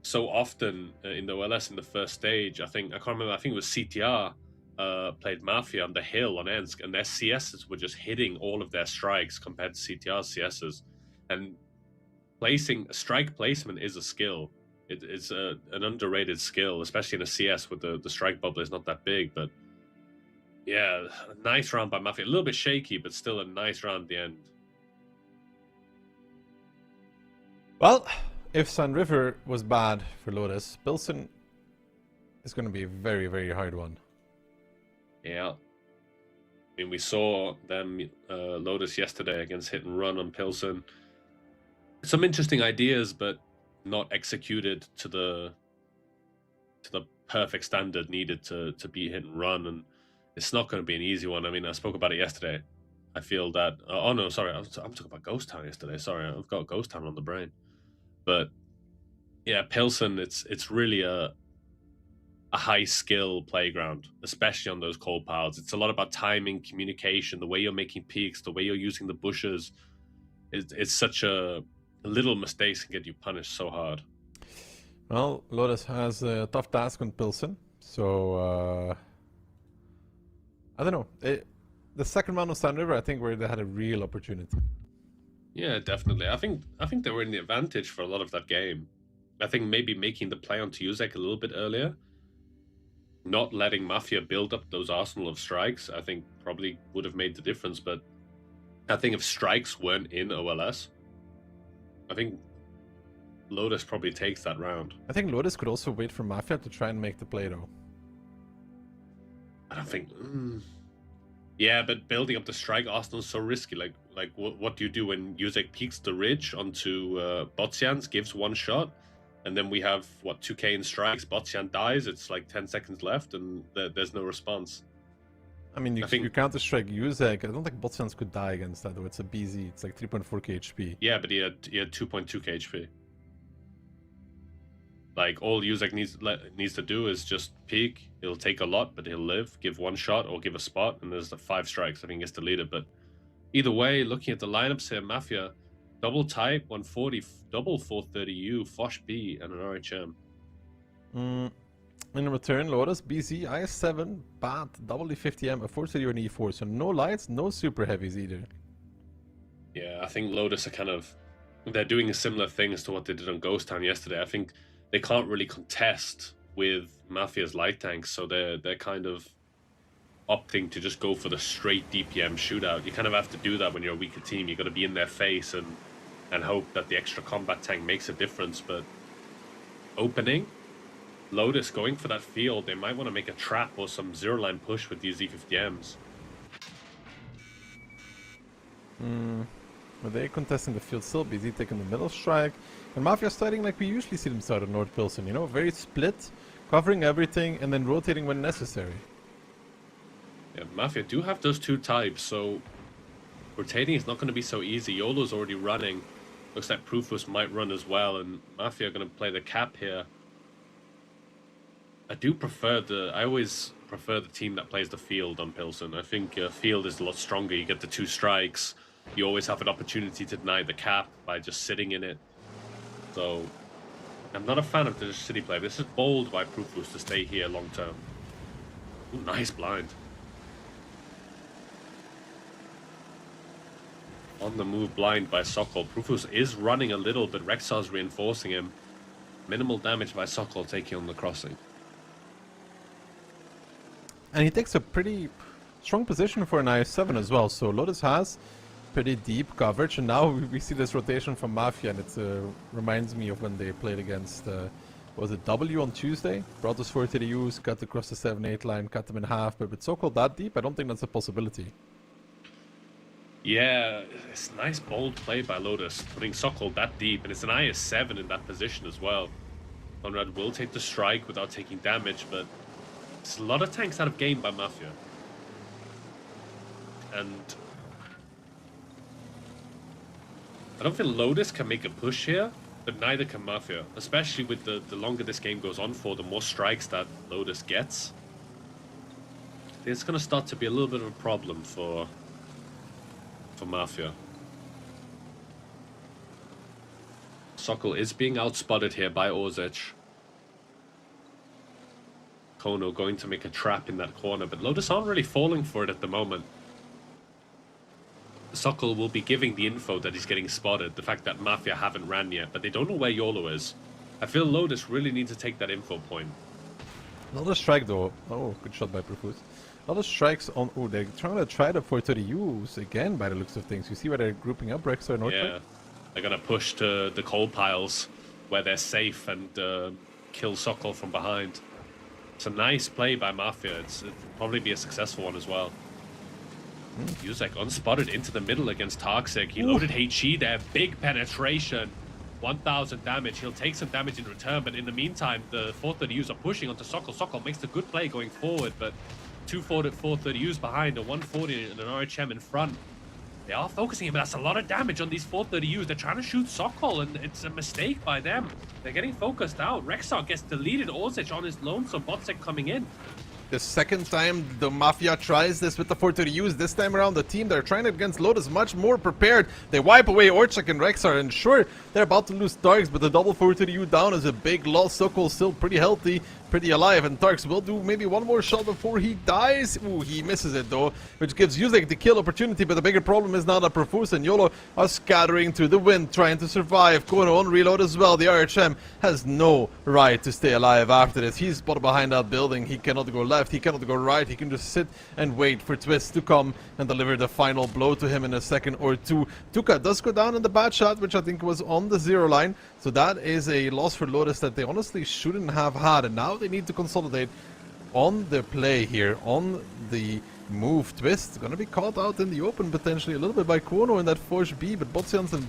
so often in the OLS in the first stage. I can't remember, I think it was CTR played Mafia on the hill on Ensk, and their CSs were just hitting all of their strikes compared to CTR's CSs. And strike placement is a skill. It's an underrated skill, especially in a CS with the strike bubble is not that big. But yeah, a nice round by Mafia. A little bit shaky, but still a nice round at the end. Well, if Sun River was bad for Lotus, Pilsen is going to be a very, very hard one. Yeah. I mean, we saw them, Lotus, yesterday against Hit and Run on Pilsen. Some interesting ideas, but not executed to the perfect standard needed to beat Hit and Run, and it's not going to be an easy one. I mean, I spoke about it yesterday. I feel that oh no, sorry, I'm talking about Ghost Town yesterday. Sorry, I've got Ghost Town on the brain. But yeah, Pilsen, it's really a high skill playground, especially on those cold piles. It's a lot about timing, communication, the way you're making peaks, the way you're using the bushes. It's such a little mistakes can get you punished so hard. Well, Lotus has a tough task on Pilsen, so I don't know. The second round of Sun River, I think, where they had a real opportunity. Yeah, definitely. I think they were in the advantage for a lot of that game. I think maybe making the play onto Yuzek a little bit earlier, not letting Mafia build up those arsenal of strikes, I think probably would have made the difference. But I think if strikes weren't in OLS, I think Lotus probably takes that round. I think Lotus could also wait for Mafia to try and make the play, though. I don't think... Yeah, but building up the strike arsenal is so risky. Like what do you do when Yuzek peeks the ridge onto Botsian's, gives one shot, and then we have, 2k in strikes, Botsian dies, it's like 10 seconds left, and there's no response. I mean, you counter-strike Yuzek. I don't think Botsians could die against that, though. It's a BZ. It's like 3.4k HP. Yeah, but he had 2.2k HP. Like, all Yuzek needs to do is just peek. He'll take a lot, but he'll live, give one shot, or give a spot, and there's the 5 strikes. I think he gets deleted. But either way, looking at the lineups here, Mafia, double type, 140, double 430U, Fosh B, and an RHM. In return, Lotus, BZ, IS7, BAT, WD50M, a 430 and E4. So no lights, no super heavies either. Yeah, I think Lotus are they're doing similar things to what they did on Ghost Town yesterday. I think they can't really contest with Mafia's light tanks, so they're kind of opting to just go for the straight DPM shootout. You kind of have to do that when you're a weaker team. You got to be in their face and hope that the extra combat tank makes a difference. But opening, Lotus going for that field, they might want to make a trap or some zero-line push with these Z50Ms. But they contesting the field still, BZ taking the middle strike. And Mafia starting like we usually see them start at North Pilsen, you know, very split, covering everything, and then rotating when necessary. Yeah, Mafia do have those 2 types, so rotating is not going to be so easy. YOLO's already running. Looks like Proofus might run as well, and Mafia are going to play the cap here. I always prefer the team that plays the field on Pilsen. I think field is a lot stronger. You get the 2 strikes. You always have an opportunity to deny the cap by just sitting in it. So, I'm not a fan of the city play. This is bold by Proofus to stay here long term. Ooh, nice blind. On the move blind by Sokol. Profus is running a little, but Rexar's reinforcing him. Minimal damage by Sokol taking on the crossing. And he takes a pretty strong position for an IS-7 as well. So Lotus has pretty deep coverage, and now we see this rotation from Mafia, and it reminds me of when they played against, was it W on Tuesday? Brought us 4 TDUs, cut across the 7-8 line, cut them in half, but with Sokol that deep, I don't think that's a possibility. Yeah, it's nice bold play by Lotus, putting Sokol that deep, and it's an IS-7 in that position as well. Conrad will take the strike without taking damage, but it's a lot of tanks out of game by Mafia. And I don't feel Lotus can make a push here, but neither can Mafia. Especially with the longer this game goes on for, the more strikes that Lotus gets. It's going to start to be a little bit of a problem for Mafia. Sokol is being outspotted here by Orzic. Kono going to make a trap in that corner, but Lotus aren't really falling for it at the moment. Sokol will be giving the info that he's getting spotted, the fact that Mafia haven't ran yet, but they don't know where YOLO is. I feel Lotus really needs to take that info point. Another strike though. Oh, good shot by Profus. Another strikes on... Oh, they're trying to try the 430Us again by the looks of things. You see where they're grouping up, Rexar and Northway? Yeah, they're gonna push to the coal piles where they're safe and kill Sokol from behind. It's a nice play by Mafia. It'll probably be a successful one as well. Yuzek unspotted into the middle against Toxic. He loaded HE there. Big penetration. 1,000 damage. He'll take some damage in return, but in the meantime, the 430Us are pushing onto Sokol. Sokol makes the good play going forward, but 2 430Us behind, a 140 and an RHM in front. They are focusing him, but that's a lot of damage on these 430Us. They're trying to shoot Sokol, and it's a mistake by them. They're getting focused out. Rexar gets deleted. Orzic on his lonesome. Botsek coming in. The second time the Mafia tries this with the 430Us, this time around the team they're trying it against Lotus much more prepared. They wipe away Orchak and Rexar, and sure, they're about to lose Tarks, but the double 430U down is a big loss. Sokol's still pretty healthy, pretty alive, and Tarks will do maybe one more shot before he dies. Ooh, he misses it though, which gives Yuzek the kill opportunity, but the bigger problem is now that Profus and YOLO are scattering to the wind, trying to survive. Kono on reload as well. The RHM has no right to stay alive after this. He's spotted behind that building. He cannot go left, he cannot go right, he can just sit and wait for Twist to come and deliver the final blow to him in a second or two. Tuka does go down in the bad shot, which I think was on the 0 line, so that is a loss for Lotus that they honestly shouldn't have had, and now they need to consolidate on the play here, on the move. Twist gonna be caught out in the open potentially a little bit by Kono in that Forge B, but Botsians and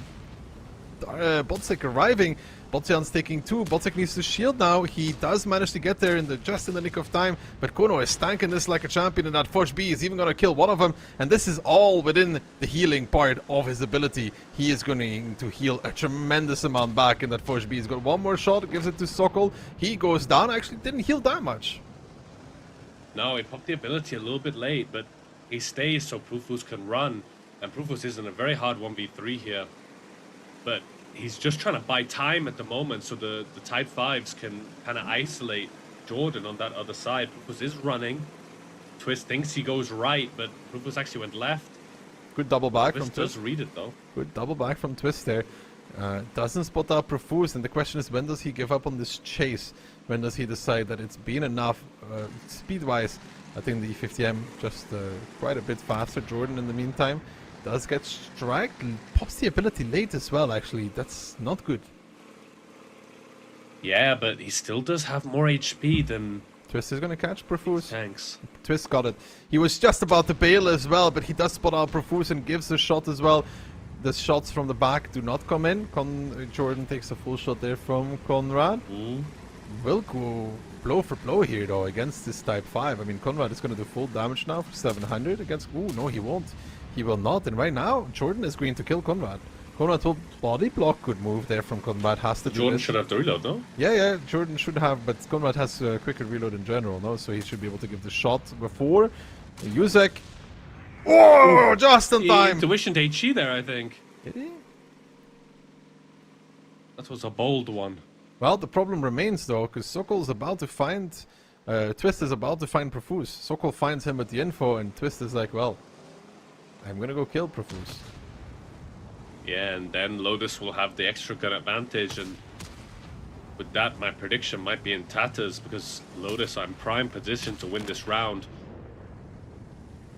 Botsek arriving. Botsian's taking 2. Botsek needs to shield now. He does manage to get there just in the nick of time, but Kono is tanking this like a champion, and that Forge B is even going to kill one of them, and this is all within the healing part of his ability. He is going to heal a tremendous amount back in that Forge B. He's got one more shot, gives it to Sokol. He goes down, actually didn't heal that much. No, he popped the ability a little bit late, but he stays so Profus can run, and Profus is in a very hard 1v3 here. But he's just trying to buy time at the moment so the Type 5s can kind of isolate Jordan on that other side. Profus is running. Twist thinks he goes right, but Profus actually went left. Good double back Twist from Twist. does read it though. Good double back from Twist there. Doesn't spot out Profus, and the question is, when does he give up on this chase? When does he decide that it's been enough? Speed-wise, I think the E50M just quite a bit faster. Jordan, in the meantime, does get struck, pops the ability late as well, actually. That's not good. Yeah, but he still does have more HP than Twist is going to catch Profus. Thanks. Twist got it. He was just about to bail as well, but he does spot out Profus and gives a shot as well. The shots from the back do not come in. Jordan takes a full shot there from Conrad. Will go blow for blow here though against this Type 5. I mean, Conrad is going to do full damage now for 700 against... Ooh, no, he won't. He will not, and right now, Jordan is going to kill Conrad. Conrad will body block. Good move there from Conrad. Has to do Jordan this. should have the reload, no? Yeah, Jordan should have, but Conrad has a quicker reload in general, no? So he should be able to give the shot before. Yuzek. Oh, just in time! He intuitioned HE there, I think. Did he? That was a bold one. Well, the problem remains though, because Sokol's about to find Twist is about to find Profuse. Sokol finds him with the info, and Twist is like, well, I'm gonna go kill Profuse. Yeah, and then Lotus will have the extra gun advantage, and with that, my prediction might be in tatters, because Lotus are in prime position to win this round.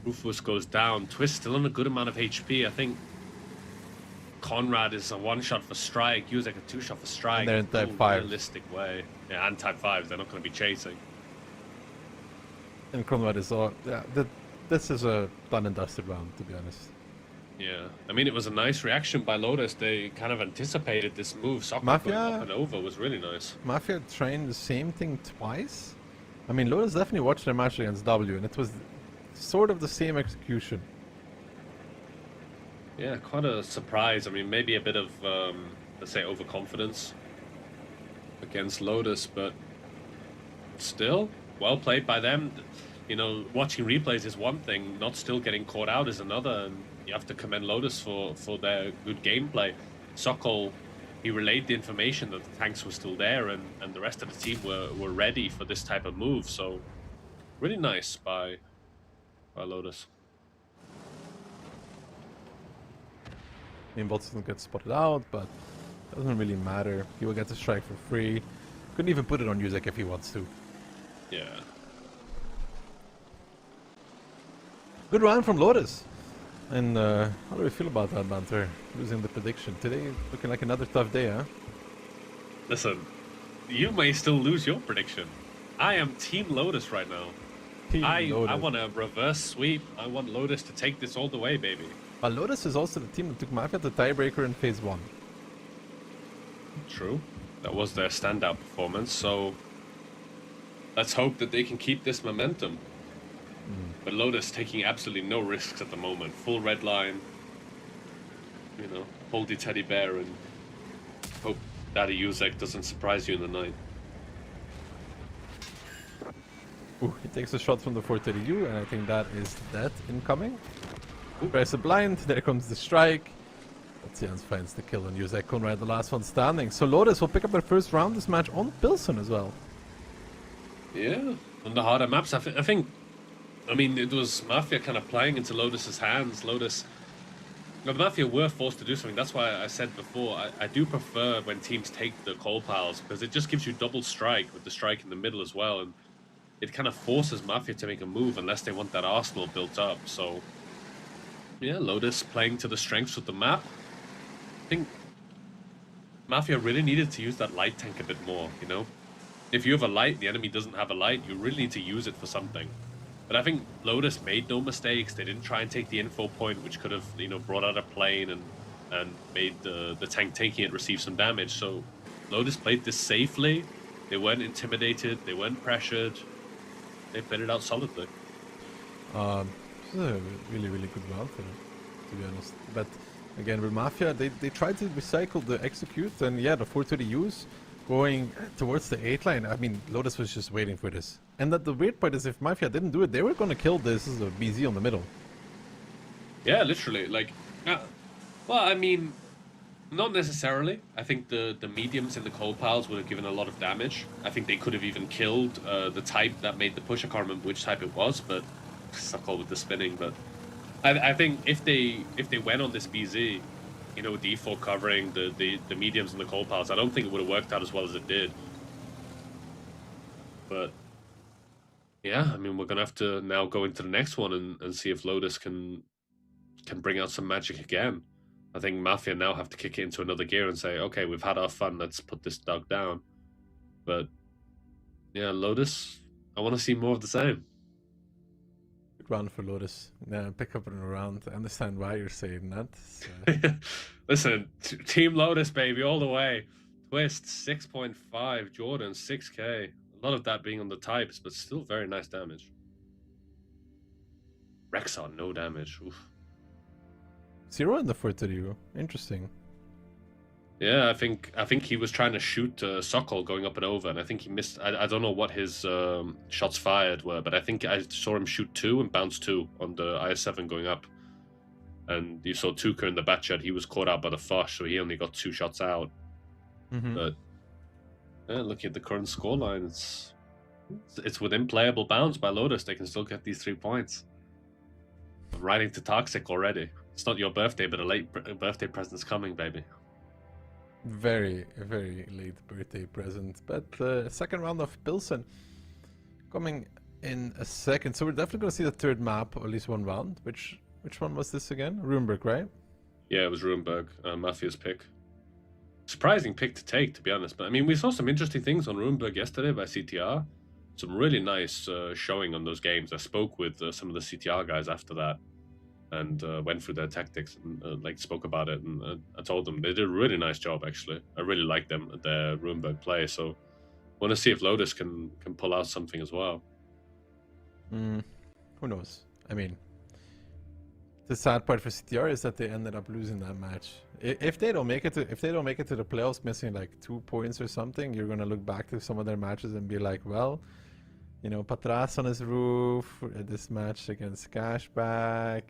Rufus goes down. Twist still on a good amount of HP. I think Conrad is a one-shot for strike. Use like a two-shot for strike. And they're in type 5. Realistic way. Yeah, and type 5s. They're not going to be chasing. And Conrad is all... Yeah, this is a done and dusted round, to be honest. Yeah. I mean, it was a nice reaction by Lotus. They kind of anticipated this move. Soccer Mafia... going up and over was really nice. Mafia trained the same thing twice. I mean, Lotus definitely watched their match against W, and it was sort of the same execution. Yeah, quite a surprise. I mean, maybe a bit of, let's say, overconfidence against Lotus, but still, well played by them. You know, watching replays is one thing, not still getting caught out is another, and you have to commend Lotus for their good gameplay. Sokol, he relayed the information that the tanks were still there, and the rest of the team were ready for this type of move, so really nice by Lotus. I mean, Bots doesn't get spotted out, but doesn't really matter. He will get the strike for free. Couldn't even put it on Yuzek if he wants to. Yeah. Good round from Lotus. And how do we feel about that, Banter? Losing the prediction. Today looking like another tough day, huh? Listen, you may still lose your prediction. I am Team Lotus right now. I want a reverse sweep. I want Lotus to take this all the way, baby. But Lotus is also the team that took Mafia to tiebreaker in phase 1. True. That was their standout performance, so let's hope that they can keep this momentum. But Lotus taking absolutely no risks at the moment. Full red line. You know, hold the teddy bear and hope Daddy Yuzek doesn't surprise you in the night. Ooh, he takes a shot from the 430U, and I think that is that incoming. Press a blind, there comes the strike. Tians finds the kill on Yuzek. Conrad, the last one standing. So Lotus will pick up their first round this match on Pilsen as well. Yeah, on the harder maps. I mean, it was Mafia kind of playing into Lotus's hands. Lotus, Mafia were forced to do something. That's why I said before, I do prefer when teams take the coal piles, because it just gives you double strike with the strike in the middle as well, and it kind of forces Mafia to make a move unless they want that arsenal built up. So yeah, Lotus playing to the strengths of the map. I think Mafia really needed to use that light tank a bit more, you know? If you have a light, the enemy doesn't have a light, you really need to use it for something. But I think Lotus made no mistakes. They didn't try and take the info point, which could have, you know, brought out a plane and made the tank taking it receive some damage. So Lotus played this safely. They weren't intimidated. They weren't pressured. They played it out solidly. This is a really, really good round for them, to be honest. But again, with Mafia, they tried to recycle the execute, and yeah, the 4 to the use going towards the 8 line. I mean, Lotus was just waiting for this. And that the weird part is, if Mafia didn't do it, they were going to kill this as a BZ on the middle. Yeah, literally. Like, well, I mean, not necessarily. I think the mediums in the coal piles would have given a lot of damage. I think they could have even killed the type that made the push. I can't remember which type it was, but Suckle with the spinning. But I think if they went on this BZ, you know, D4 covering the mediums and the coal piles, I don't think it would have worked out as well as it did. But yeah, I mean, we're gonna have to now go into the next one and see if Lotus can bring out some magic again. I think Mafia now have to kick it into another gear and say, okay, we've had our fun, let's put this dog down. But yeah, Lotus, I want to see more of the same. Good round for Lotus. Yeah, pick up in a round. I understand why you're saying that. So. Listen, Team Lotus, baby, all the way. Twist 6.5, Jordan 6k. A lot of that being on the types, but still very nice damage. Rexon, no damage. Oof. 0 in the 430. Interesting. Yeah, I think he was trying to shoot Sokol going up and over, and I think he missed. I don't know what his shots fired were, but I think I saw him shoot 2 and bounce 2 on the IS-7 going up. And you saw Tuka in the batchet. He was caught out by the Fosh, so he only got 2 shots out. But yeah, looking at the current scoreline, it's It's within playable bounds by Lotus. They can still get these 3 points. I'm writing to Toxic already. It's not your birthday, but a late birthday present's coming, baby. Very, very late birthday present. But second round of Pilsen coming in a second. So we're definitely going to see the third map, or at least one round. Which one was this again? Ruinberg, right? Yeah, it was Ruinberg, Mafia's pick. Surprising pick to take, to be honest. But I mean, we saw some interesting things on Ruinberg yesterday by CTR. Some really nice showing on those games. I spoke with some of the CTR guys after that, and went through their tactics and like spoke about it. And I told them they did a really nice job. Actually, I really like them at their Ruinberg play. So, want to see if Lotus can pull out something as well. Who knows? I mean, the sad part for CTR is that they ended up losing that match. If they don't make it to the playoffs, missing like 2 points or something, you're gonna look back to some of their matches and be like, well, you know, Patras on his roof, this match against Cashback,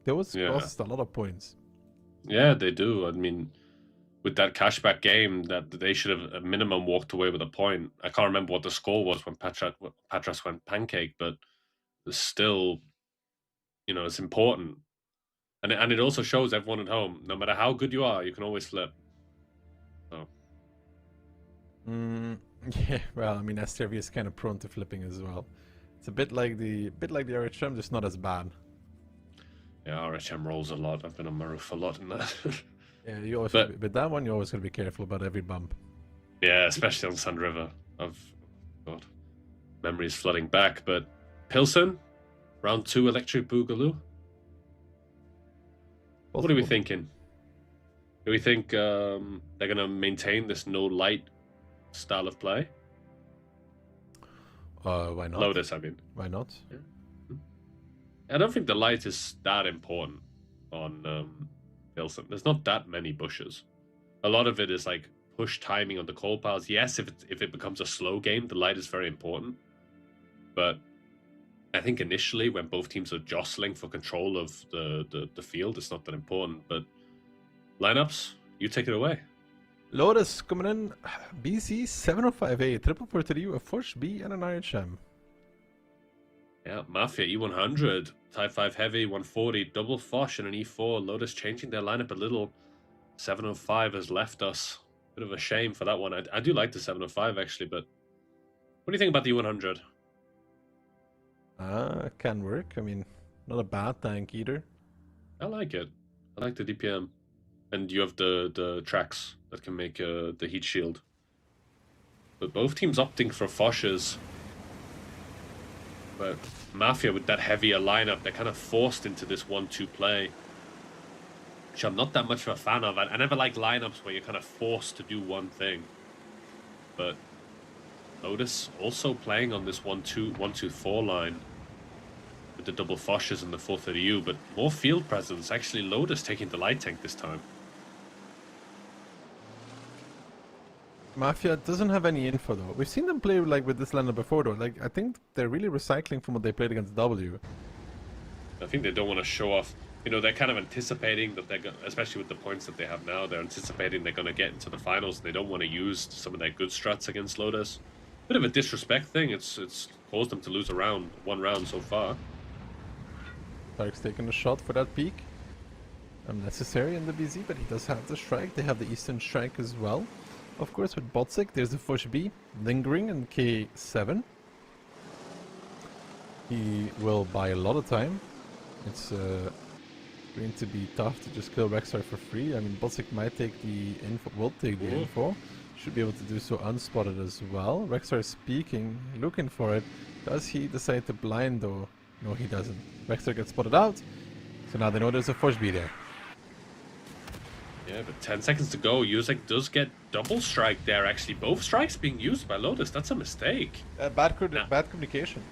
those cost a lot of points. Yeah, they do. I mean, with that Cashback game, that they should have at minimum walked away with a point. I can't remember what the score was when Patras went pancake, but it's still, you know, it's important. And it also shows everyone at home, no matter how good you are, you can always flip. So. Yeah, well, I mean, STRV is kind of prone to flipping as well. It's a bit like the RHM, just not as bad. Yeah, RHM rolls a lot. I've been on my roof a lot in that. Yeah, you always with that one, you always gotta be careful about every bump. Yeah, especially on Sand River. God, memories flooding back. But Pilsen, round 2 Electric Boogaloo. What are we thinking? Do we think they're going to maintain this no light style of play? Why not? Lotus, I mean. Why not? Yeah. I don't think the light is that important on Pilsen. There's not that many bushes. A lot of it is like push timing on the coal piles. Yes, if it becomes a slow game, the light is very important. But I think initially, when both teams are jostling for control of the field, it's not that important. But lineups, you take it away. Lotus coming in, BC 705A, 443, a Forge B, and an RHM. Yeah, Mafia E100, Type 5 Heavy, 140, double Foch and an E4. Lotus changing their lineup a little. 705 has left us. Bit of a shame for that one. I do like the 705 actually, but what do you think about the E100? Can work. I mean, not a bad tank either. I like it. I like the DPM. And you have the tracks that can make the heat shield. But both teams opting for Foches. But Mafia, with that heavier lineup, they're kind of forced into this 1-2 play, which I'm not that much of a fan of. I never like lineups where you're kind of forced to do one thing. But Lotus also playing on this 1-2-4 line with the double Foches and the 430U, but more field presence. Actually, Lotus taking the light tank this time. Mafia doesn't have any info though. We've seen them play like with this lineup before though. Like I think they're really recycling from what they played against W. I think they don't want to show off. You know, they're kind of anticipating that they're going, especially with the points that they have now, they're anticipating they're going to get into the finals. And they don't want to use some of their good strats against Lotus. Bit of a disrespect thing. It's caused them to lose one round so far. Stark's taking a shot for that peak. Unnecessary in the BZ, but he does have the strike. They have the Eastern strike as well. Of course, with Botsik, there's the Fush B, lingering in K7. He will buy a lot of time. It's going to be tough to just kill Rexar for free. I mean, Botsik might take the info, will take the info. Should be able to do so unspotted as well. Rexar is peeking, looking for it. Does he decide to blind though? No, he doesn't. Rexar gets spotted out. So now they know there's a Fush B there. Yeah, but 10 seconds to go. Yuzek does get double strike there, actually. Both strikes being used by Lotus. That's a mistake. Bad communication.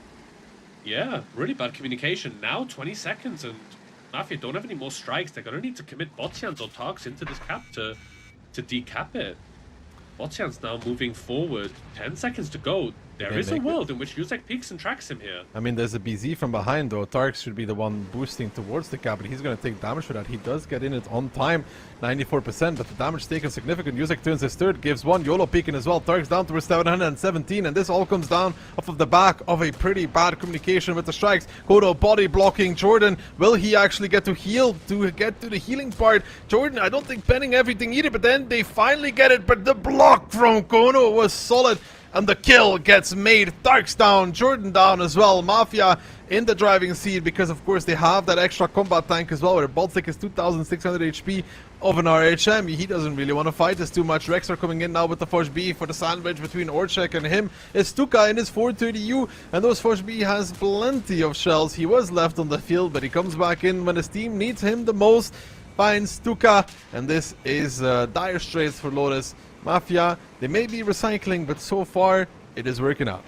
Yeah, really bad communication. Now 20 seconds and Mafia don't have any more strikes. They're going to need to commit Botsians or Tarks into this cap to decap it. Botsians now moving forward. 10 seconds to go. There is a world in which Yuzek peeks and tracks him here. I mean, there's a BZ from behind, though. Tarks should be the one boosting towards the cap, but he's going to take damage for that. He does get in it on time, 94%, but the damage taken significant. Yuzek turns his third, gives one. YOLO peeking as well. Tarks down to 717, and this all comes down off of the back of a pretty bad communication with the strikes. Kodo body blocking Jordan. Will he actually get to heal, to get to the healing part? Jordan, I don't think penning everything either, but then they finally get it, but the block from Kono was solid. And the kill gets made. Tarks down, Jordan down as well. Mafia in the driving seat because, of course, they have that extra combat tank as well. Where Baltic is 2,600 HP of an RHM. He doesn't really want to fight this too much. Rex are coming in now with the Forge B for the sandwich between Orchek and him. It's Stuka in his 430U. And those Forge B has plenty of shells. He was left on the field, but he comes back in when his team needs him the most. Finds Stuka. And this is dire straits for Lotus. Mafia, they may be recycling, but so far, it is working out.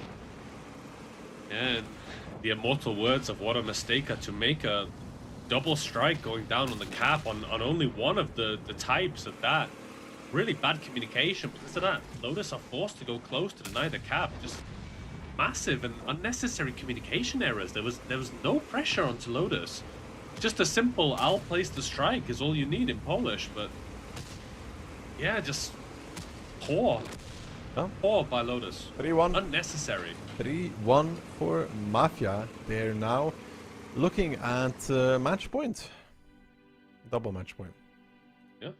And the immortal words of what a mistake to make a double strike going down on the cap on only one of the types of that. Really bad communication because of that. Lotus are forced to go close to deny the cap. Just massive and unnecessary communication errors. There was no pressure onto Lotus. Just a simple "I'll place the strike" is all you need in Polish, but yeah, just poor. Oh. Poor by Lotus. 3-1. Unnecessary. 3-1 for Mafia. They're now looking at match point. Double match point. Yeah.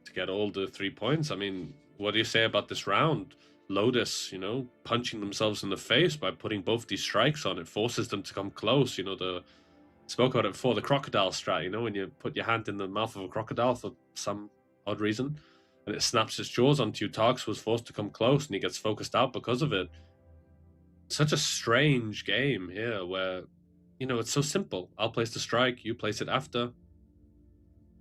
To get all the 3 points. I mean, what do you say about this round? Lotus, you know, punching themselves in the face by putting both these strikes on. It forces them to come close. You know, spoke about it before, the crocodile strat, you know, when you put your hand in the mouth of a crocodile for some odd reason. And it snaps its jaws onto you. Tarks was forced to come close and he gets focused out because of it. Such a strange game here where, you know, it's so simple. I'll place the strike, you place it after.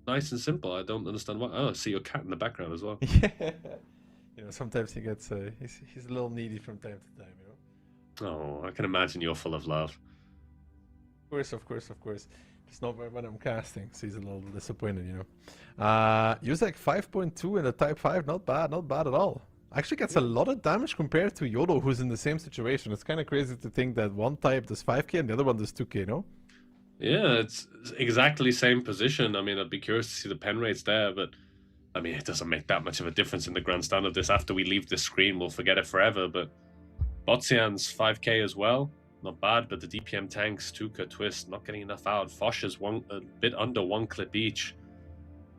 Nice and simple. I don't understand why. Oh, I see your cat in the background as well. Yeah. You know, sometimes he gets, he's a little needy from time to time, you know. Oh, I can imagine you're full of love. Of course. It's not when I'm casting, so he's a little disappointed, you know. Yuzek 5.2 in the Type 5, not bad at all. Actually gets a lot of damage compared to Yodo, who's in the same situation. It's kind of crazy to think that one type does 5k and the other one does 2k, no? Yeah, it's exactly same position. I mean, I'd be curious to see the pen rates there, but I mean, it doesn't make that much of a difference in the grand stand of this. After we leave this screen, we'll forget it forever, but Botsian's 5k as well. Not bad, but the DPM tanks, Tuka, Twist, not getting enough out. Fosh is a bit under 1 clip each.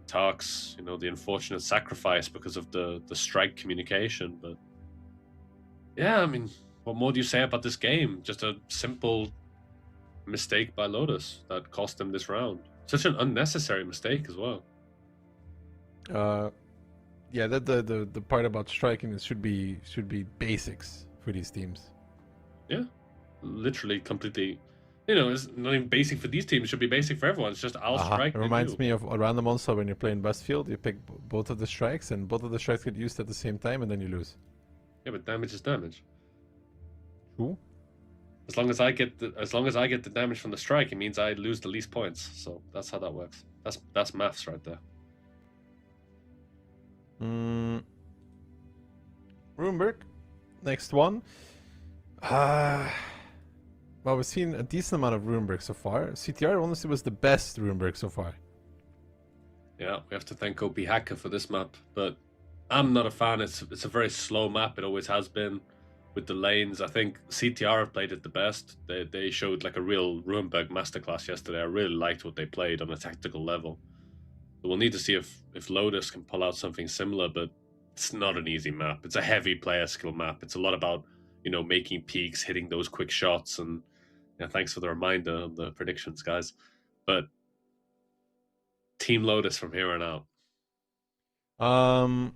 Tarks, you know, the unfortunate sacrifice because of the strike communication. But yeah, I mean, what more do you say about this game? Just a simple mistake by Lotus that cost them this round. Such an unnecessary mistake as well. Yeah, that the part about striking is should be basics for these teams. Yeah. Literally completely, you know, it's not even basic for these teams. It should be basic for everyone. It's just I'll strike. It reminds me of a random Onslaught when you're playing Westfield. You pick both of the strikes, and both of the strikes get used at the same time, and then you lose. Yeah, but damage is damage. True. As long as I get the damage from the strike, it means I lose the least points. So that's how that works. That's maths right there. Runeberg, next one. Well, we've seen a decent amount of Runeberg so far. CTR honestly was the best Runeberg so far. Yeah, we have to thank OP Hacker for this map, but I'm not a fan. It's a very slow map. It always has been with the lanes. I think CTR have played it the best. They showed like a real Runeberg masterclass yesterday. I really liked what they played on a tactical level. So we'll need to see if Lotus can pull out something similar, but it's not an easy map. It's a heavy player skill map. It's a lot about, you know, making peaks, hitting those quick shots, and yeah, thanks for the reminder of the predictions, guys. But Team Lotus from here on out.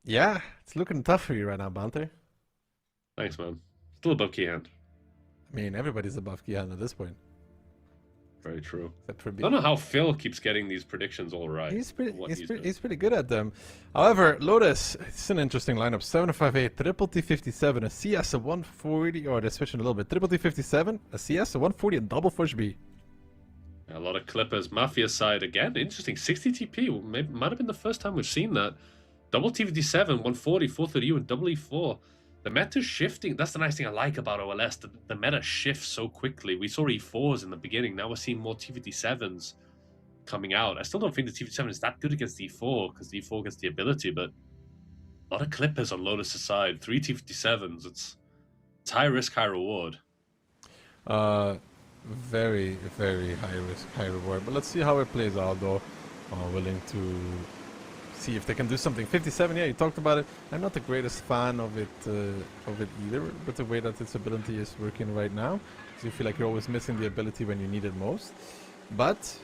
Yeah, it's looking tough for you right now, Banter. Thanks, man. Still above Keyhand. I mean, everybody's above Keyhand at this point. Very true. Except for I don't know how Phil keeps getting these predictions all right. He's pretty good at them. However, Lotus, it's an interesting lineup. 758, triple T57, a CS, a 140, or they're switching a little bit. Triple T57, a CS, a 140, and double Forge B. A lot of Clippers. Mafia side again. Interesting. 60 TP. Might have been the first time we've seen that. Double T57, 140, 430U, and double E4. The meta's shifting. That's the nice thing I like about OLS. The meta shifts so quickly. We saw E4s in the beginning. Now we're seeing more TVD7s coming out. I still don't think the TVD7 is that good against E4 because E4 gets the ability, but a lot of clippers on Lotus' side. 3 TVD7s. It's high risk, high reward. Very, very high risk, high reward. But let's see how it plays out, though. Willing to see if they can do something. 57, yeah, you talked about it. I'm not the greatest fan of it either, but the way that its ability is working right now, so you feel like you're always missing the ability when you need it most. But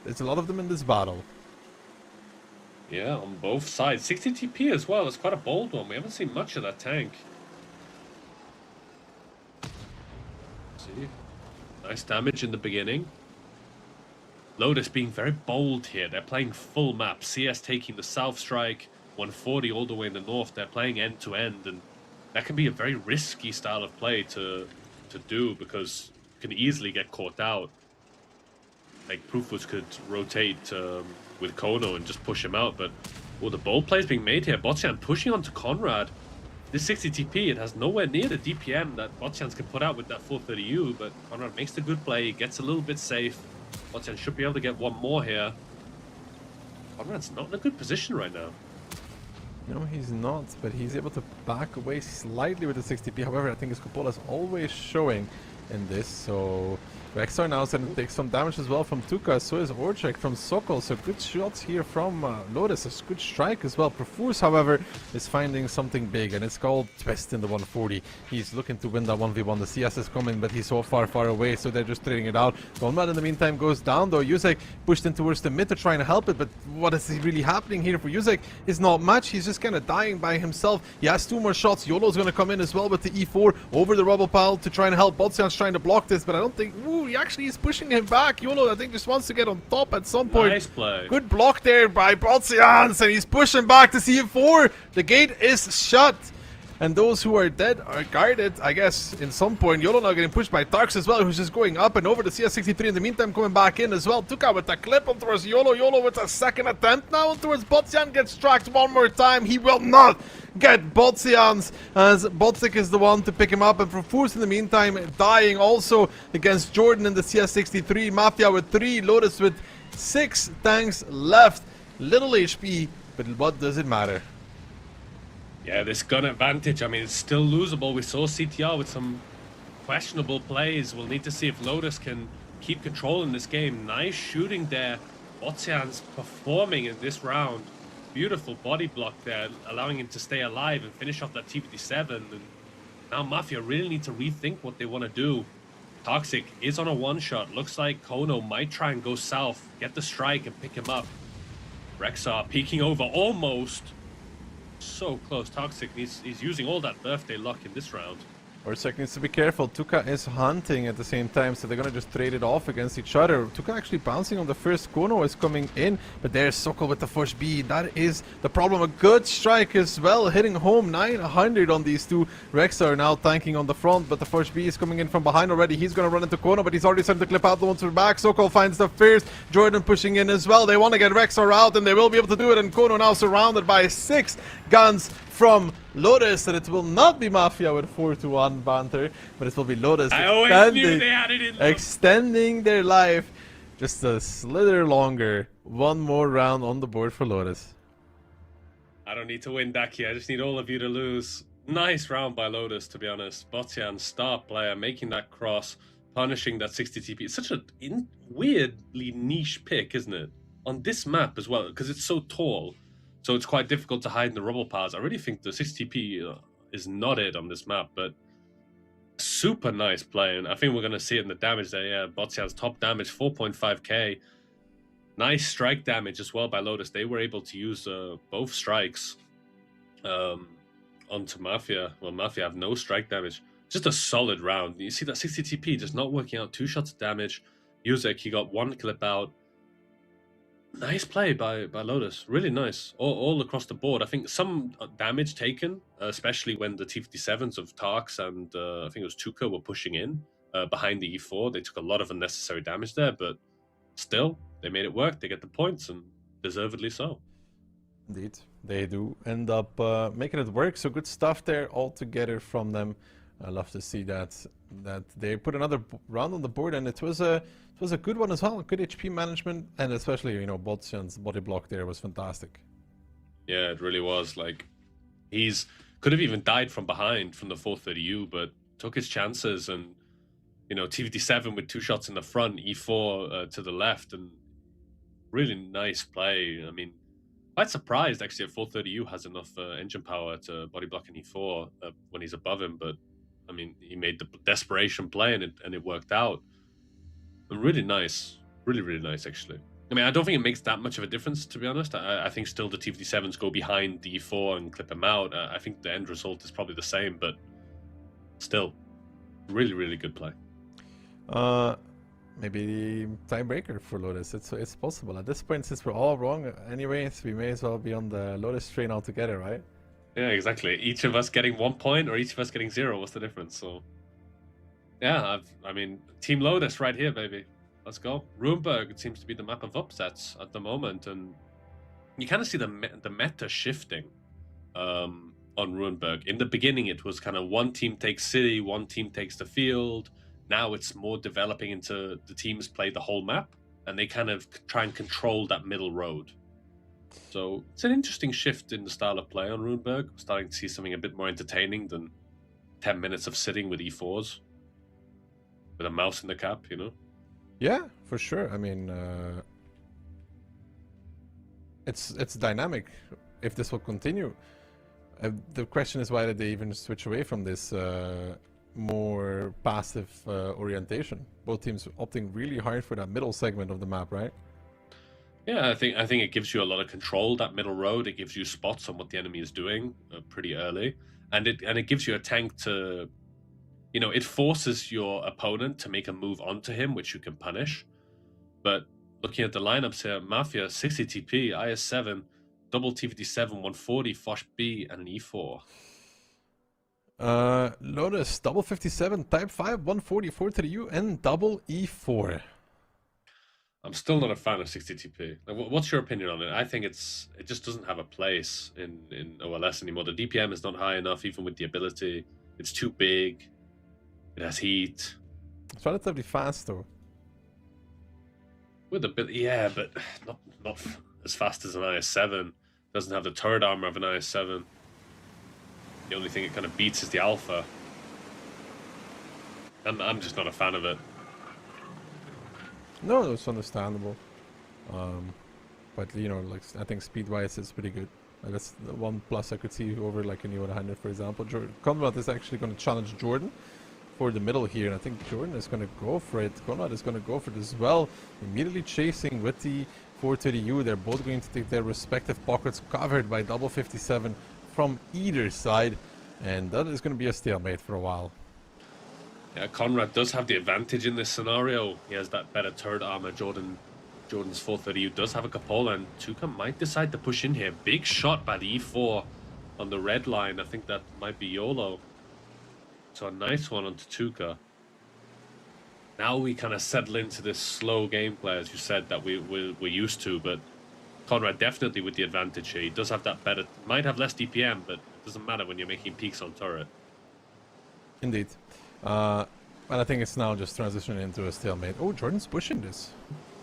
there's a lot of them in this battle. Yeah, on both sides. 60 TP as well. It's quite a bold one. We haven't seen much of that tank. See? Nice damage in the beginning. Lotus being very bold here. They're playing full map. CS taking the South Strike, 140 all the way in the north. They're playing end to end, and that can be a very risky style of play to do because you can easily get caught out. Like Proofus could rotate with Kono and just push him out, but the bold play is being made here. Botian pushing onto Conrad. This 60 TP, it has nowhere near the DPM that Botians can put out with that 430U, but Conrad makes the good play, gets a little bit safe. Botian should be able to get one more here. Conrad's not in a good position right now. No, he's not, but he's able to back away slightly with the 60p. However, I think his cupola is always showing in this, so Rexar now is going to take some damage as well from Tuka, so is Orchek from Sokol, so good shots here from Lotus, a good strike as well. Profuse, however, is finding something big, and it's called Twist in the 140. He's looking to win that 1v1, the CS is coming, but he's so far away, so they're just trading it out. Conrad in the meantime goes down, though. Yusek pushed in towards the mid to try and help it, but what is really happening here for Yusek is not much. He's just kind of dying by himself. He has 2 more shots. YOLO's going to come in as well with the E4 over the rubble pile to try and help. Botsian's trying to block this, but I don't think... Ooh, he actually is pushing him back. YOLO, I think, just wants to get on top at some point. Nice play. Good block there by Botsians, and he's pushing back to C4. The gate is shut, and those who are dead are guarded, I guess, in some point. YOLO now getting pushed by Tarks as well, who's just going up and over the CS63 in the meantime, coming back in as well. Tuka with a clip on towards YOLO. YOLO with a second attempt now on towards Botsian. Gets tracked one more time. He will not get Botsians, as Botsik is the one to pick him up, and Profuse in the meantime dying also against Jordan in the CS63. Mafia with 3, Lotus with 6 tanks left. Little HP, but what does it matter? Yeah, this gun advantage, I mean, it's still losable. We saw CTR with some questionable plays. We'll need to see if Lotus can keep control in this game. Nice shooting there. Botsian's performing in this round. Beautiful body block there, allowing him to stay alive and finish off that TVD7. And now Mafia really need to rethink what they want to do. Toxic is on a one-shot. Looks like Kono might try and go south, get the strike and pick him up. Rexar peeking over almost. So close. Toxic, he's using all that birthday luck in this round. Orchek needs to be careful. Tuka is hunting at the same time, so they're gonna just trade it off against each other. Tuka actually bouncing on the first. Kono is coming in, but there's Sokol with the push B. That is the problem. A good strike as well, hitting home 900 on these two. Rexar now tanking on the front, but the push B is coming in from behind already. He's gonna run into Kono, but he's already starting to clip out the ones from the back. Sokol finds the first. Jordan pushing in as well. They want to get Rexar out, and they will be able to do it. And Kono now surrounded by 6 guns from Lotus, and it will not be Mafia with 4-1 banter, but it will be Lotus I always knew they had it in them. extending their life just a slither longer. One more round on the board for Lotus. I don't need to win Daki, I just need all of you to lose. Nice round by Lotus, to be honest. Botian, star player, making that cross, punishing that 60 TP. It's such a weirdly niche pick, isn't it? On this map as well, because it's so tall. So it's quite difficult to hide in the rubble piles. I really think the 60p is not it on this map, but super nice play. And I think we're going to see it in the damage there. Yeah, Botsian's top damage, 4.5k. Nice strike damage as well by Lotus. They were able to use both strikes onto Mafia. Well, Mafia have no strike damage. Just a solid round. You see that 60 TP just not working out. 2 shots of damage. Yusek, he got 1 clip out. Nice play by Lotus. Really nice. All across the board. I think some damage taken, especially when the T57s of Tarks and I think it was Tuka were pushing in behind the E4. They took a lot of unnecessary damage there, but still, they made it work. They get the points, and deservedly so. Indeed. they do end up making it work. So good stuff there all together from them. I love to see that they put another round on the board, and it was a good one as well. Good HP management, and especially, you know, Botsian's body block there was fantastic. Yeah, it really was. Like, he's could have even died from behind from the 430U, but took his chances, and you know, T57 with 2 shots in the front, E4 to the left, and really nice play. I mean, quite surprised actually if 430U has enough engine power to body block an E4 when he's above him, but I mean, he made the desperation play, and it worked out. And really nice, really nice actually. I mean, I don't think it makes that much of a difference, to be honest. I think still the T57s go behind the E4 and clip him out. I think the end result is probably the same, but still, really good play. Maybe tiebreaker for Lotus. It's possible at this point, since we're all wrong. Anyways, we may as well be on the Lotus train altogether, right? Yeah, exactly. Each of us getting 1 point, or each of us getting 0. What's the difference? So, yeah, I mean, Team Lotus right here, baby. Let's go. Runeberg seems to be the map of upsets at the moment, and you kind of see the meta shifting on Runeberg. In the beginning, it was kind of one team takes city, one team takes the field. Now it's more developing into the teams play the whole map, and they kind of try and control that middle road. So it's an interesting shift in the style of play on Runeberg. We're starting to see something a bit more entertaining than 10 minutes of sitting with E4s with a mouse in the cap, you know? Yeah, for sure. I mean, it's dynamic if this will continue. The question is, why did they even switch away from this more passive orientation? Both teams opting really hard for that middle segment of the map, right? Yeah, I think it gives you a lot of control, that middle road. It gives you spots on what the enemy is doing pretty early, and it gives you a tank to, you know, it forces your opponent to make a move onto him, which you can punish. But looking at the lineups here, Mafia 60 TP, IS7, double T57, 140, Fosh B, and an E4. Lotus, double 57, type 5, 144 to the U, and double E4. I'm still not a fan of 60 TP. Like, what's your opinion on it? I think it just doesn't have a place in OLS anymore. The DPM is not high enough, even with the ability. It's too big. It has heat. It's relatively fast though. With a bit, yeah, but not as fast as an IS7. Doesn't have the turret armor of an IS7. The only thing it kind of beats is the alpha. I'm just not a fan of it. No, it's understandable. But you know, like, I think speed-wise it's pretty good. That's the one plus I could see over like a Neo 100, for example. Conrad is actually going to challenge Jordan for the middle here, and I think Jordan is going to go for it. Conrad is going to go for it as well. Immediately chasing with the 430U. They're both going to take their respective pockets, covered by double 57 from either side, and that is going to be a stalemate for a while. Yeah, Conrad does have the advantage in this scenario. He has that better turret armor. Jordan's 430U does have a cupola, and Tuka might decide to push in here. Big shot by the E4 on the red line. I think that might be YOLO. So a nice one onto Tuka. Now we kind of settle into this slow gameplay, as you said, that we're used to, but Conrad definitely with the advantage here. He does have that better, might have less DPM, but it doesn't matter when you're making peaks on turret. Indeed. And I think it's now just transitioning into a stalemate. Oh, Jordan's pushing this.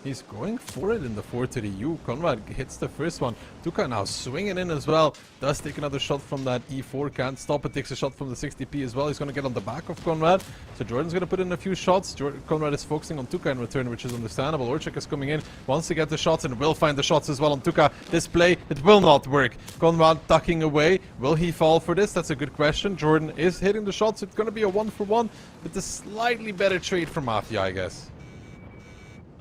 He's going for it in the 4 to the U. Conrad hits the first one. Tuka now swinging in as well. Does take another shot from that E4. Can't stop it. Takes a shot from the 60p as well. He's going to get on the back of Conrad. So Jordan's going to put in a few shots. Conrad is focusing on Tuka in return, which is understandable. Orchak is coming in. Wants to get the shots and will find the shots as well on Tuka. This play, it will not work. Conrad tucking away. Will he fall for this? That's a good question. Jordan is hitting the shots. It's going to be a 1-for-1 with a slightly better trade for Mafia, I guess.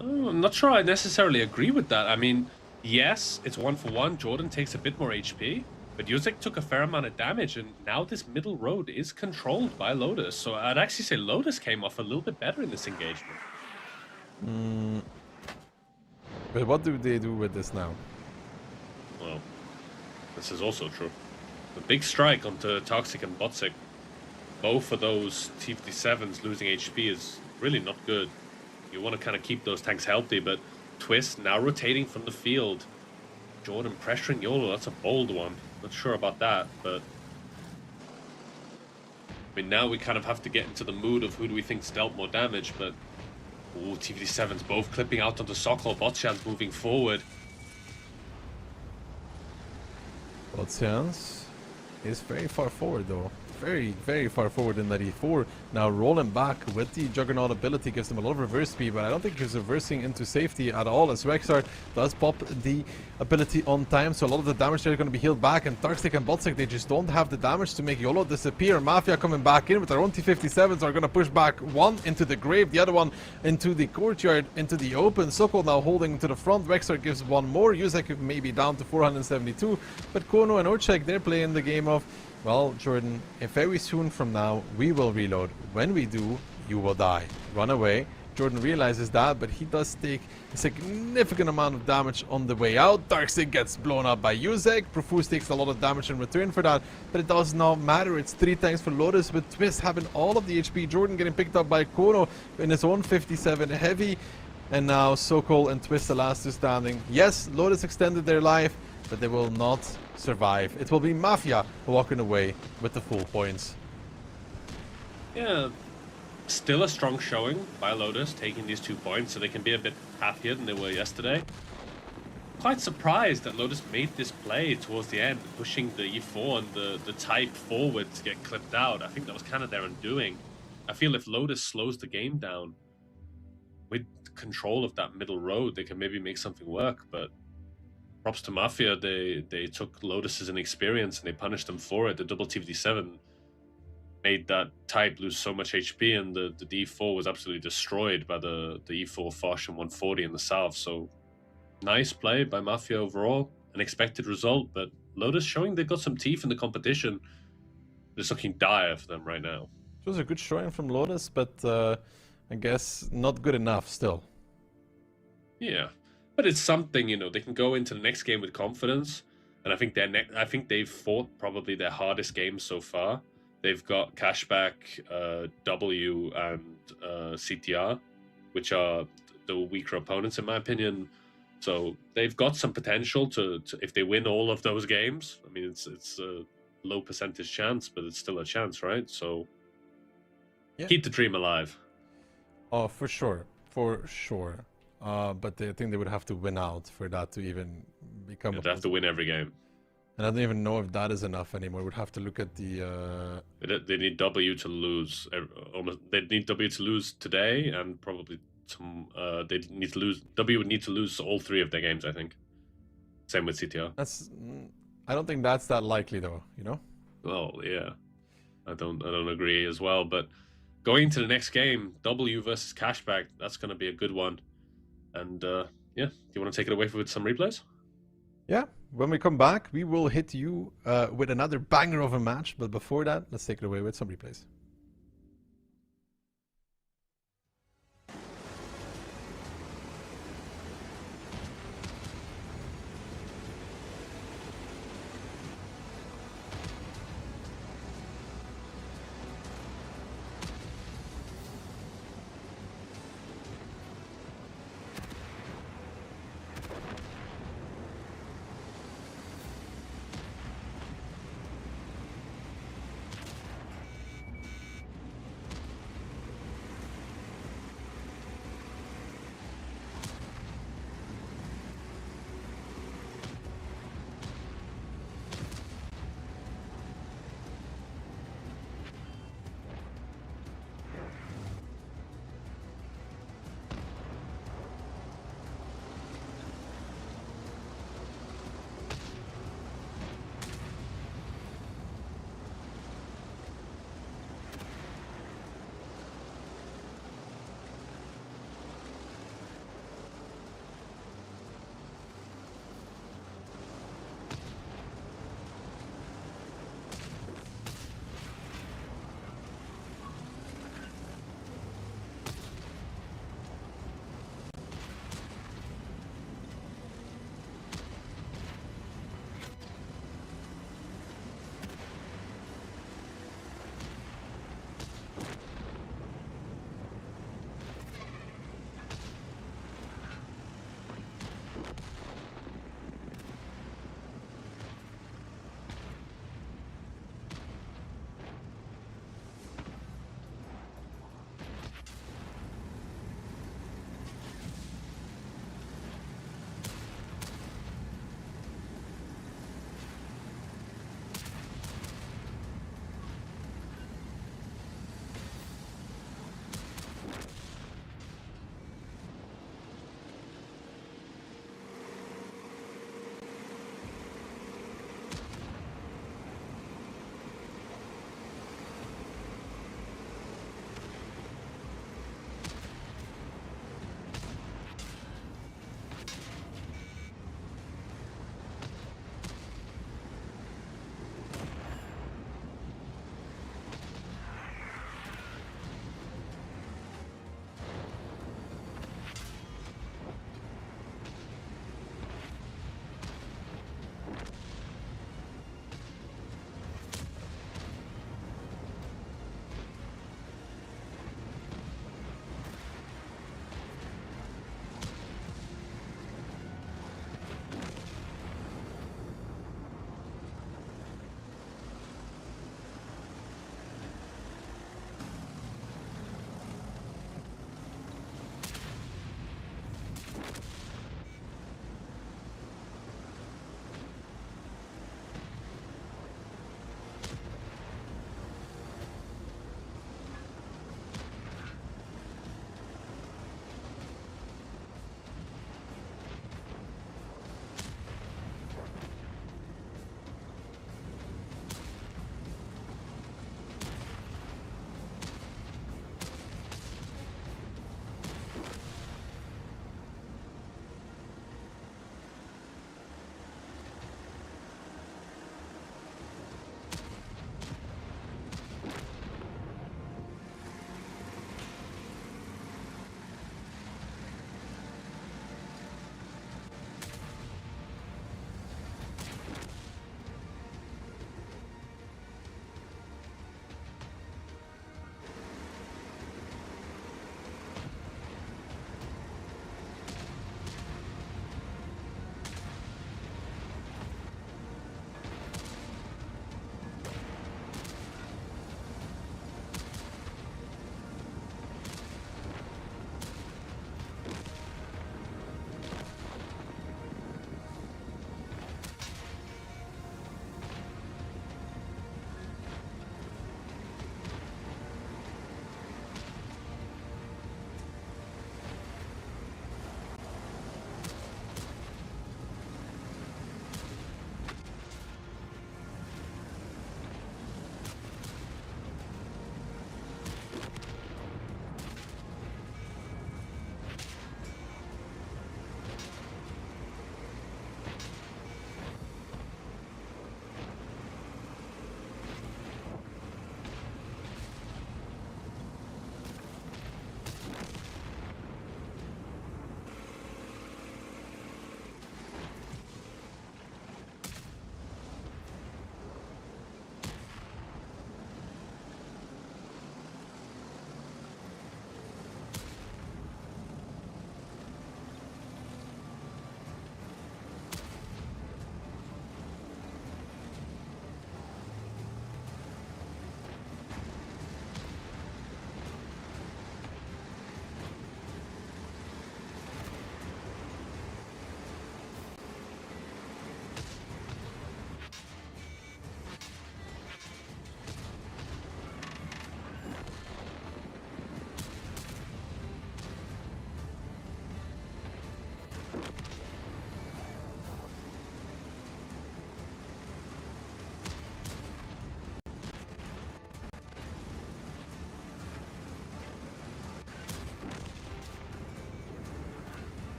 Oh, I'm not sure I necessarily agree with that. I mean, yes, it's 1-for-1. Jordan takes a bit more HP, but Yuzek took a fair amount of damage, and now this middle road is controlled by Lotus. So I'd actually say Lotus came off a little bit better in this engagement. But what do they do with this now? Well, this is also true. The big strike onto Toxic and Botsic. Both of those T57s losing HP is really not good. You want to kind of keep those tanks healthy, but Twist now rotating from the field. Jordan pressuring YOLO, that's a bold one. Not sure about that, but I mean, now we kind of have to get into the mood of who do we think's dealt more damage, but ooh, TVD7's both clipping out onto Sokol. Botchan's moving forward. Botchan's is very far forward though. Very, very far forward in that E4. Now rolling back with the Juggernaut ability gives him a lot of reverse speed, but I don't think he's reversing into safety at all, as Rexar does pop the ability on time, so a lot of the damage there is going to be healed back, and Darkstick and Botstick, they just don't have the damage to make YOLO disappear. Mafia coming back in with their own T57s are going to push back one into the grave, the other one into the courtyard, into the open. Sokol now holding to the front. Rexar gives one more. Yuzek may be down to 472, but Kono and Ochek, they're playing the game of, well, Jordan, if very soon from now we will reload. When we do, you will die. Run away. Jordan realizes that, but he does take a significant amount of damage on the way out. Darkstick gets blown up by Yuzek. Profuse takes a lot of damage in return for that, but it does not matter. It's 3 tanks for Lotus, with Twist having all of the HP. Jordan getting picked up by Kono in his own 57 heavy. And now Sokol and Twist, the last 2 standing. Yes, Lotus extended their life, but they will not survive. It will be Mafia walking away with the full points. Yeah, still a strong showing by Lotus, taking these 2 points, so they can be a bit happier than they were yesterday. Quite surprised that Lotus made this play towards the end, pushing the E4 and the type forward to get clipped out. I think that was kind of their undoing. I feel if Lotus slows the game down with control of that middle road, they can maybe make something work, but props to Mafia, they took Lotus's inexperience and they punished them for it. The double TVD7 made that type lose so much HP, and the D4 was absolutely destroyed by the E4 Foch and 140 in the south. So nice play by Mafia overall. An expected result, but Lotus showing they've got some teeth in the competition. It's looking dire for them right now. It was a good showing from Lotus, but I guess not good enough still. Yeah. But it's something, you know, they can go into the next game with confidence, and I think they've fought probably their hardest game so far. They've got Cashback, W, and CTR, which are the weaker opponents in my opinion. So they've got some potential to if they win all of those games. I mean, it's a low percentage chance, but it's still a chance, right? So yeah. Keep the dream alive. Oh, for sure, for sure. But I think they would have to win out for that to even become. They have to win every game. And I don't even know if that is enough anymore. We'd have to look at the. They need W to lose. They need W to lose today, and probably they need to lose. W would need to lose all 3 of their games, I think. Same with CTR. I don't think that's that likely, though. You know. Well, yeah, I don't agree as well. But going to the next game, W versus Cashback, that's going to be a good one. And yeah, do you want to take it away with some replays? Yeah, when we come back, we will hit you with another banger of a match. But before that, let's take it away with some replays.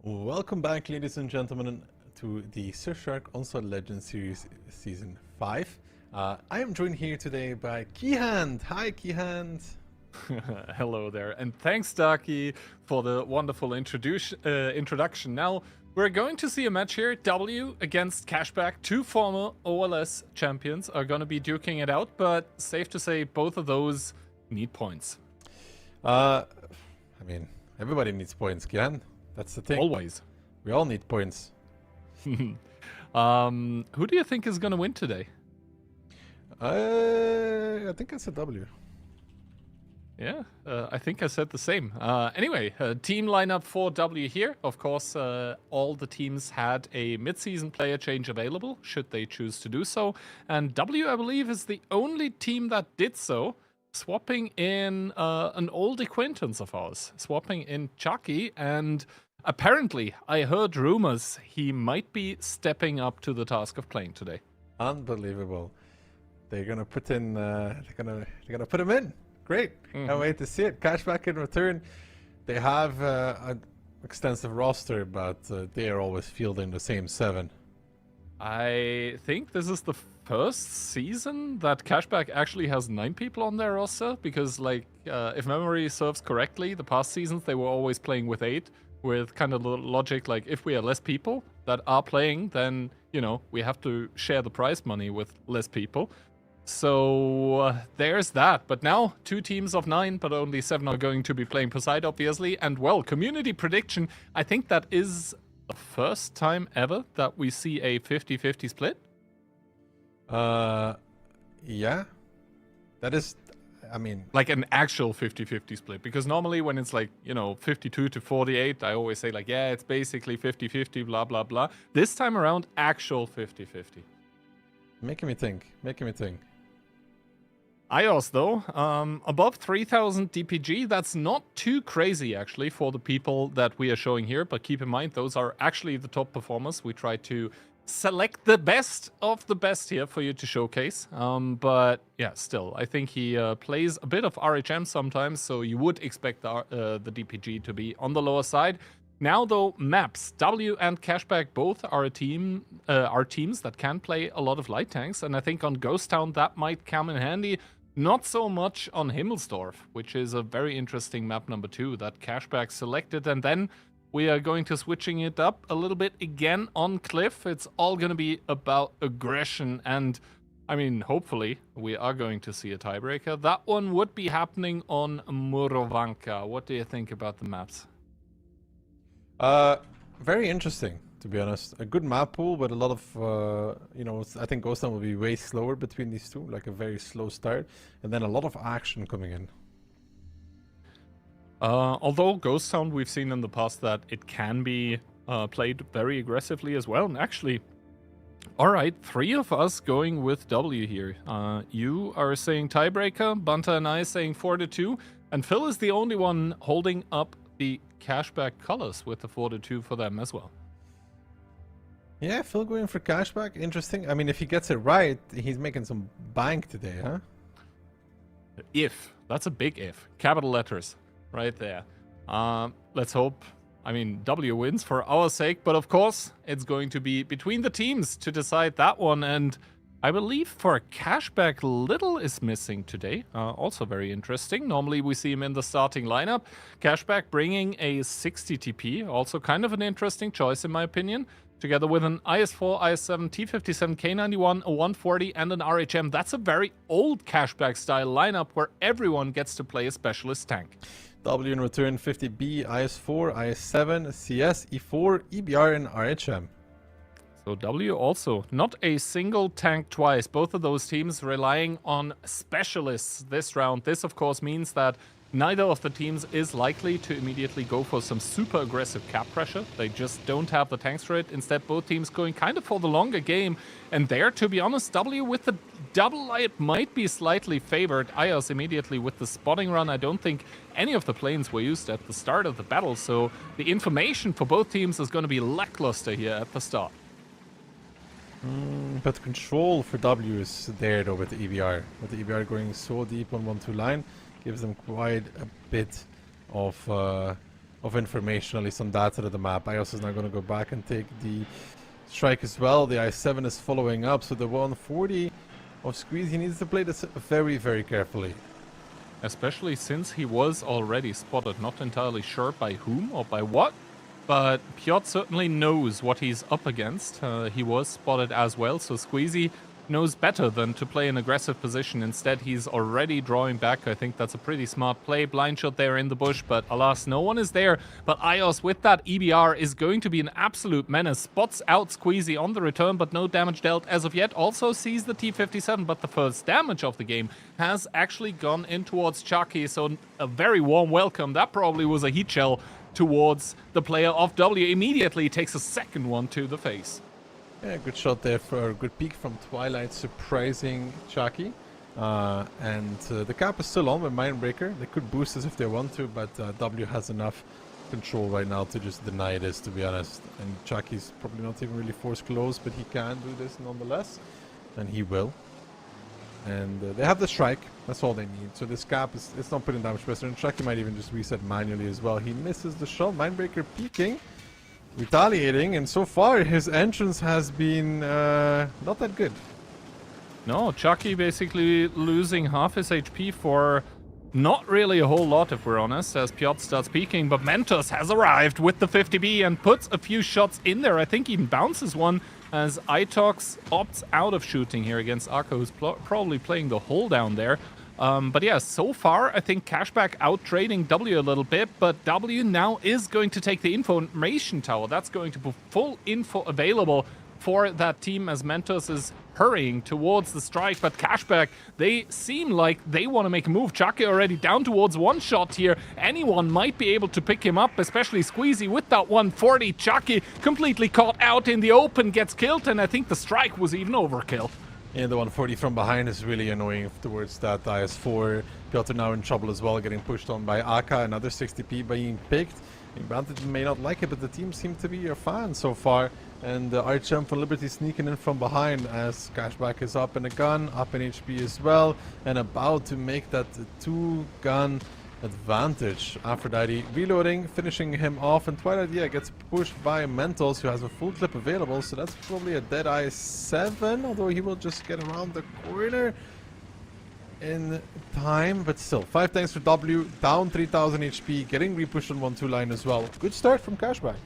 Welcome back, ladies and gentlemen, to the Surfshark Onslaught Legends Series Season 5. I am joined here today by Keyhand. Hi, Keyhand. Hello there, and thanks, Daki, for the wonderful introduction. Now, we're going to see a match here. W against Cashback. Two former OLS champions are going to be duking it out, but safe to say both of those need points. I mean, everybody needs points, Keyhand. That's the thing. Always. We all need points. Who do you think is going to win today? I think I said W. Yeah, I think I said the same. Anyway, team lineup for W here. Of course, all the teams had a mid-season player change available, should they choose to do so. And W, I believe, is the only team that did so, swapping in an old acquaintance of ours, swapping in Chucky. And apparently, I heard rumors he might be stepping up to the task of playing today. Unbelievable. They're gonna put in. They're gonna put him in. Great. Can't wait to see it. Cashback in return. They have an extensive roster, but they are always fielding the same 7. I think this is the first season that Cashback actually has 9 people on their roster, because, like, if memory serves correctly, the past seasons they were always playing with 8, with kind of the logic, like, if we are less people that are playing, then, you know, we have to share the prize money with less people. So there's that. But now 2 teams of 9, but only 7 are going to be playing per side, obviously. And, well, community prediction, I think that is the first time ever that we see a 50-50 split. Yeah. That is, I mean... Like an actual 50-50 split. Because normally when it's like, you know, 52-48, I always say like, yeah, it's basically 50-50, blah, blah, blah. This time around, actual 50-50. Making me think. IOS, though, above 3,000 DPG, that's not too crazy, actually, for the people that we are showing here. But keep in mind, those are actually the top performers. We try to select the best of the best here for you to showcase. But, yeah, still, I think he plays a bit of RHM sometimes, so you would expect the DPG to be on the lower side. Now, though, maps. W and Cashback both are teams that can play a lot of light tanks, and I think on Ghost Town that might come in handy. Not so much on Himmelsdorf, which is a very interesting map number 2 that Cashback selected. And then we are going to switching it up a little bit again on Cliff. It's all going to be about aggression. And I mean, hopefully, we are going to see a tiebreaker. That one would be happening on Murovanka. What do you think about the maps? Very interesting, to be honest. A good map pool, but a lot of, you know, I think Ghost Town will be way slower between these two, like a very slow start, and then a lot of action coming in. Although Ghost Town, we've seen in the past that it can be played very aggressively as well. And actually, all right, 3 of us going with W here. You are saying tiebreaker, Banta and I saying 4-2, and Phil is the only one holding up the Cashback colors with the 4-2 for them as well. Yeah, Phil going for Cashback, interesting. I mean, if he gets it right, he's making some bank today, huh? If. That's a big if. Capital letters right there. Let's hope, I mean, W wins for our sake, but of course, it's going to be between the teams to decide that one, and I believe for Cashback, Little is missing today. Also very interesting. Normally we see him in the starting lineup. Cashback bringing a 60 TP, also kind of an interesting choice in my opinion. Together with an IS-4, IS-7, T-57, K91, a 140 and an RHM. That's a very old Cashback style lineup where everyone gets to play a specialist tank. W in return 50B, IS-4, IS-7, CS, E4, EBR and RHM. So W also not a single tank twice. Both of those teams relying on specialists this round. This of course means that neither of the teams is likely to immediately go for some super aggressive cap pressure. They just don't have the tanks for it. Instead, both teams going kind of for the longer game. And there, to be honest, W with the double light might be slightly favored. IOS immediately with the spotting run. I don't think any of the planes were used at the start of the battle. So the information for both teams is going to be lackluster here at the start. But control for W is there though with the EBR. With the EBR going so deep on 1-2 line, gives them quite a bit of information, at least on that side of the map. IOS is now going to go back and take the strike as well. The I-7 is following up, so the 140 of Squeeze, he needs to play this very, very carefully. Especially since he was already spotted, not entirely sure by whom or by what. But Piotr certainly knows what he's up against. He was spotted as well, so Squeezy knows better than to play an aggressive position. Instead, he's already drawing back. I think that's a pretty smart play. Blind shot there in the bush, but alas, no one is there. But IOS with that EBR is going to be an absolute menace. Spots out Squeezy on the return, but no damage dealt as of yet. Also sees the T-57, but the first damage of the game has actually gone in towards Chucky, so a very warm welcome. That probably was a heat shell towards the player of W. Immediately takes a second one to the face. Yeah, good shot there for a good peek from Twilight, surprising Chucky. And the cap is still on with Mindbreaker. They could boost this if they want to, but W has enough control right now to just deny this, to be honest. And Chucky's probably not even really force close, but he can do this nonetheless. And he will. And they have the strike. That's all they need. So this cap is it's not putting damage pressure. And Chucky might even just reset manually as well. He misses the shot. Mindbreaker peeking. Retaliating, and so far his entrance has been not that good. No, Chucky basically losing half his HP for not really a whole lot, if we're honest, as Piotr starts peeking. But Mentos has arrived with the 50B and puts a few shots in there. I think even bounces one as Itox opts out of shooting here against Arco, who's probably playing the hold down there. But yeah, so far, I think Cashback out-trading W a little bit, but W now is going to take the information tower. That's going to be full info available for that team as Mentos is hurrying towards the strike. But Cashback, they seem like they want to make a move. Chucky already down towards one shot here. Anyone might be able to pick him up, especially Squeezy with that 140. Chucky completely caught out in the open, gets killed, and I think the strike was even overkill. Yeah, the 140 from behind is really annoying towards that IS-4. Piotr now in trouble as well, getting pushed on by Aka, another 60p being picked. Bandit may not like it, but the team seem to be a fan so far. And RHM for Liberty sneaking in from behind as Cashback is up in a gun, up in HP as well, and about to make that 2-gun advantage. Aphrodite reloading, finishing him off, and Twilight, yeah, gets pushed by Mentos, who has a full clip available, so that's probably a dead I-7, although he will just get around the corner in time, but still. 5 tanks for W, down 3000 HP, getting repushed on 1-2 line as well. Good start from Cashback.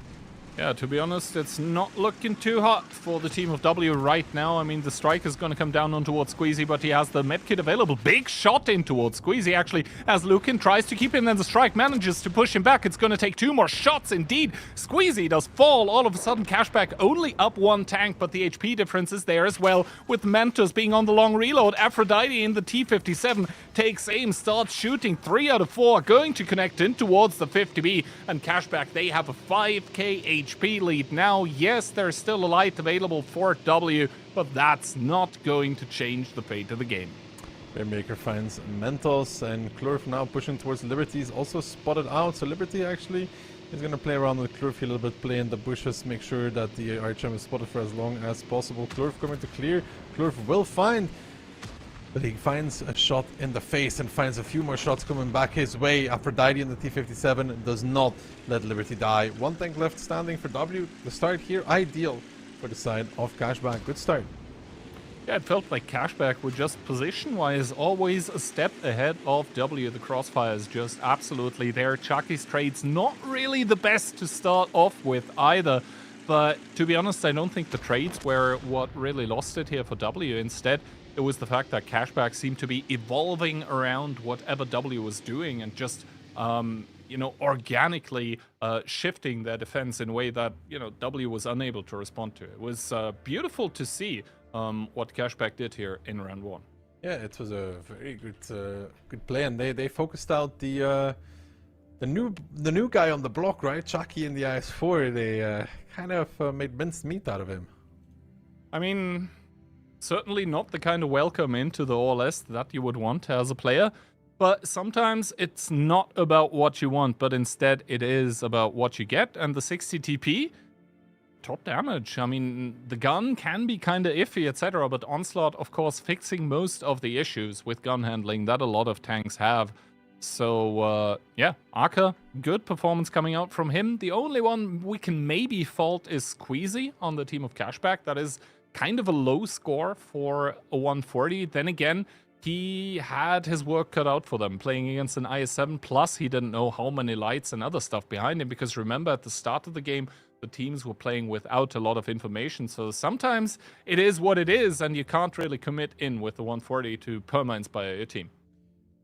Yeah, to be honest, it's not looking too hot for the team of W right now. I mean, the strike is going to come down on towards Squeezy, but he has the medkit available. Big shot in towards Squeezy, actually, as Lukin tries to keep him, and the strike manages to push him back. It's going to take 2 more shots, indeed. Squeezy does fall. All of a sudden, Cashback only up 1 tank, but the HP difference is there as well, with Mentos being on the long reload. Aphrodite in the T-57 takes aim, starts shooting. 3 out of 4 going to connect in towards the 50B, and Cashback, they have a 5k HP lead now. Yes, there's still a light available for W, but that's not going to change the fate of the game. Rainmaker finds Mentos, and Klurf now pushing towards Liberty is also spotted out. So Liberty actually is going to play around with Klurf a little bit, play in the bushes, make sure that the RHM is spotted for as long as possible. Klurf coming to clear. Klurf will find, but he finds a shot in the face and finds a few more shots coming back his way. Aphrodite in the T-57 does not let Liberty die. 1 tank left standing for W. The start here ideal for the side of Cashback. Good start. Yeah, it felt like Cashback were just position-wise always a step ahead of W. The crossfire is just absolutely there. Chucky's trade's not really the best to start off with either. But to be honest, I don't think the trades were what really lost it here for W. Instead, it was the fact that Cashback seemed to be evolving around whatever W was doing and just, organically shifting their defense in a way that, W was unable to respond to. It was beautiful to see what Cashback did here in round 1. Yeah, it was a very good play, and they focused out the new guy on the block, right? Chucky in the IS-4. They kind of made minced meat out of him. I mean, certainly not the kind of welcome into the OLS that you would want as a player, but sometimes it's not about what you want, but instead it is about what you get, and the 60 TP, top damage. I mean, the gun can be kind of iffy, etc., but Onslaught, of course, fixing most of the issues with gun handling that a lot of tanks have. So, yeah, Aka, good performance coming out from him. The only one we can maybe fault is Squeezy on the team of Cashback. That is kind of a low score for a 140. Then again, he had his work cut out for them playing against an IS-7, plus he didn't know how many lights and other stuff behind him, because remember, at the start of the game, the teams were playing without a lot of information. So sometimes it is what it is, and you can't really commit in with the 140 to perma-inspire your team.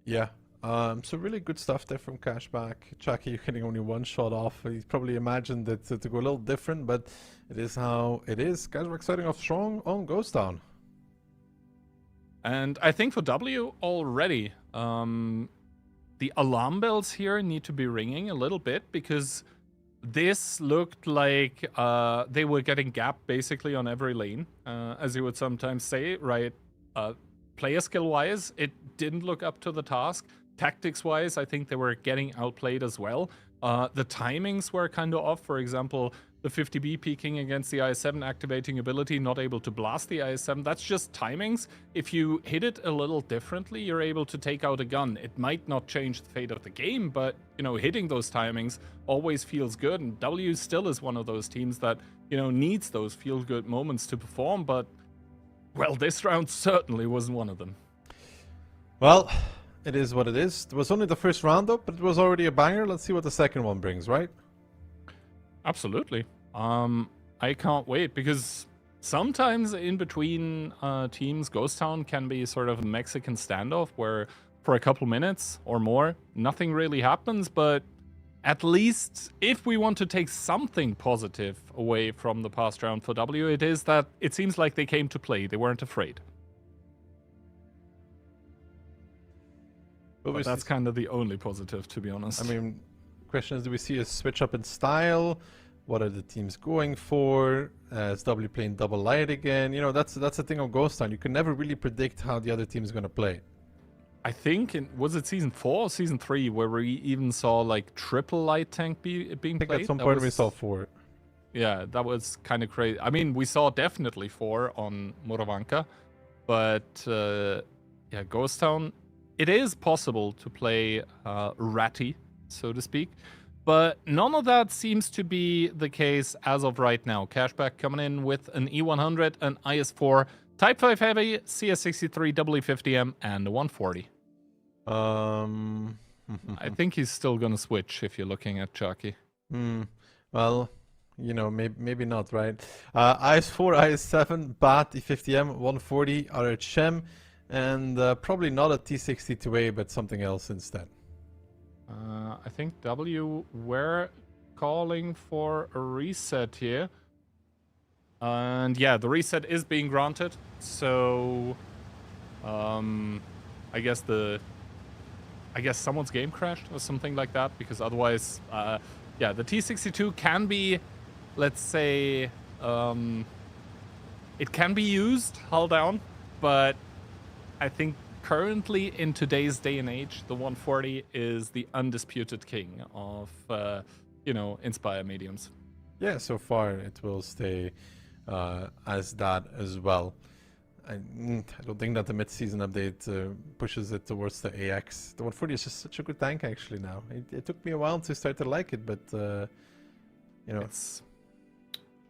Yeah. So really good stuff there from Cashback. Chucky getting only 1 shot off. He probably imagined it to go a little different, but it is how it is. Cashback starting off strong on Ghost Town. And I think for W already, the alarm bells here need to be ringing a little bit, because this looked like they were getting gapped basically on every lane, as you would sometimes say, right? Player skill-wise, it didn't look up to the task. Tactics-wise, I think they were getting outplayed as well. The timings were kind of off. For example, the 50B peeking against the IS-7 activating ability, not able to blast the IS-7. That's just timings. If you hit it a little differently, you're able to take out a gun. It might not change the fate of the game, but, hitting those timings always feels good. And W still is one of those teams that, needs those feel-good moments to perform. But, well, this round certainly wasn't one of them. Well, it is what it is. It was only the first round up, but it was already a banger. Let's see what the second one brings, right? Absolutely. I can't wait, because sometimes in between teams, Ghost Town can be sort of a Mexican standoff where for a couple minutes or more, nothing really happens. But at least if we want to take something positive away from the past round for W, it is that it seems like they came to play. They weren't afraid. But that's kind of the only positive, to be honest. I mean, question is, do we see a switch up in style? What are the teams going for? Is W playing double light again? That's the thing of Ghost Town. You can never really predict how the other team is going to play. I think, was it Season 4 or Season 3 where we even saw, like, triple light tank being played? I think at some point we saw 4. Yeah, that was kind of crazy. I mean, we saw definitely 4 on Moravanka, but, yeah, Ghost Town, it is possible to play ratty, so to speak. But none of that seems to be the case as of right now. Cashback coming in with an E100, an IS-4, Type 5 Heavy, CS63, WE50M, and a 140. I I think he's still going to switch if you're looking at Chucky. Well, you know, maybe not, right? IS4, IS7, BAT, E50M, 140, RHM, and probably not a T62A, but something else instead. I think W were calling for a reset here. And yeah, the reset is being granted. So, I guess someone's game crashed or something like that, because otherwise, yeah, the T62 can be, let's say, it can be used, hull down, but I think currently in today's day and age, the 140 is the undisputed king of, you know, Inspire mediums. Yeah, so far it will stay as that as well. I don't think that the mid-season update pushes it towards the AX. The 140 is just such a good tank actually now. It took me a while to start to like it, but you know, it's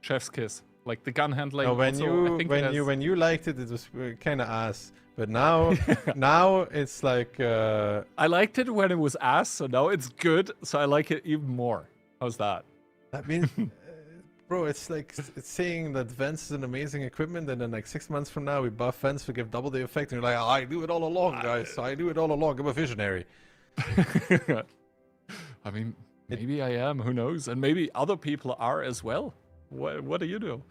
chef's kiss. Like the gun handling. No, when you liked it, it was kind of ass. But now, now it's like. I liked it when it was ass, so now it's good. So I like it even more. How's that? That means. Bro, it's like it's saying that Vance is an amazing equipment, and then like 6 months from now we buff Vance, we give double the effect, and you're like, oh, I do it all along, guys. I do it all along. I'm a visionary. I mean, maybe I am. Who knows? And maybe other people are as well. What do you do?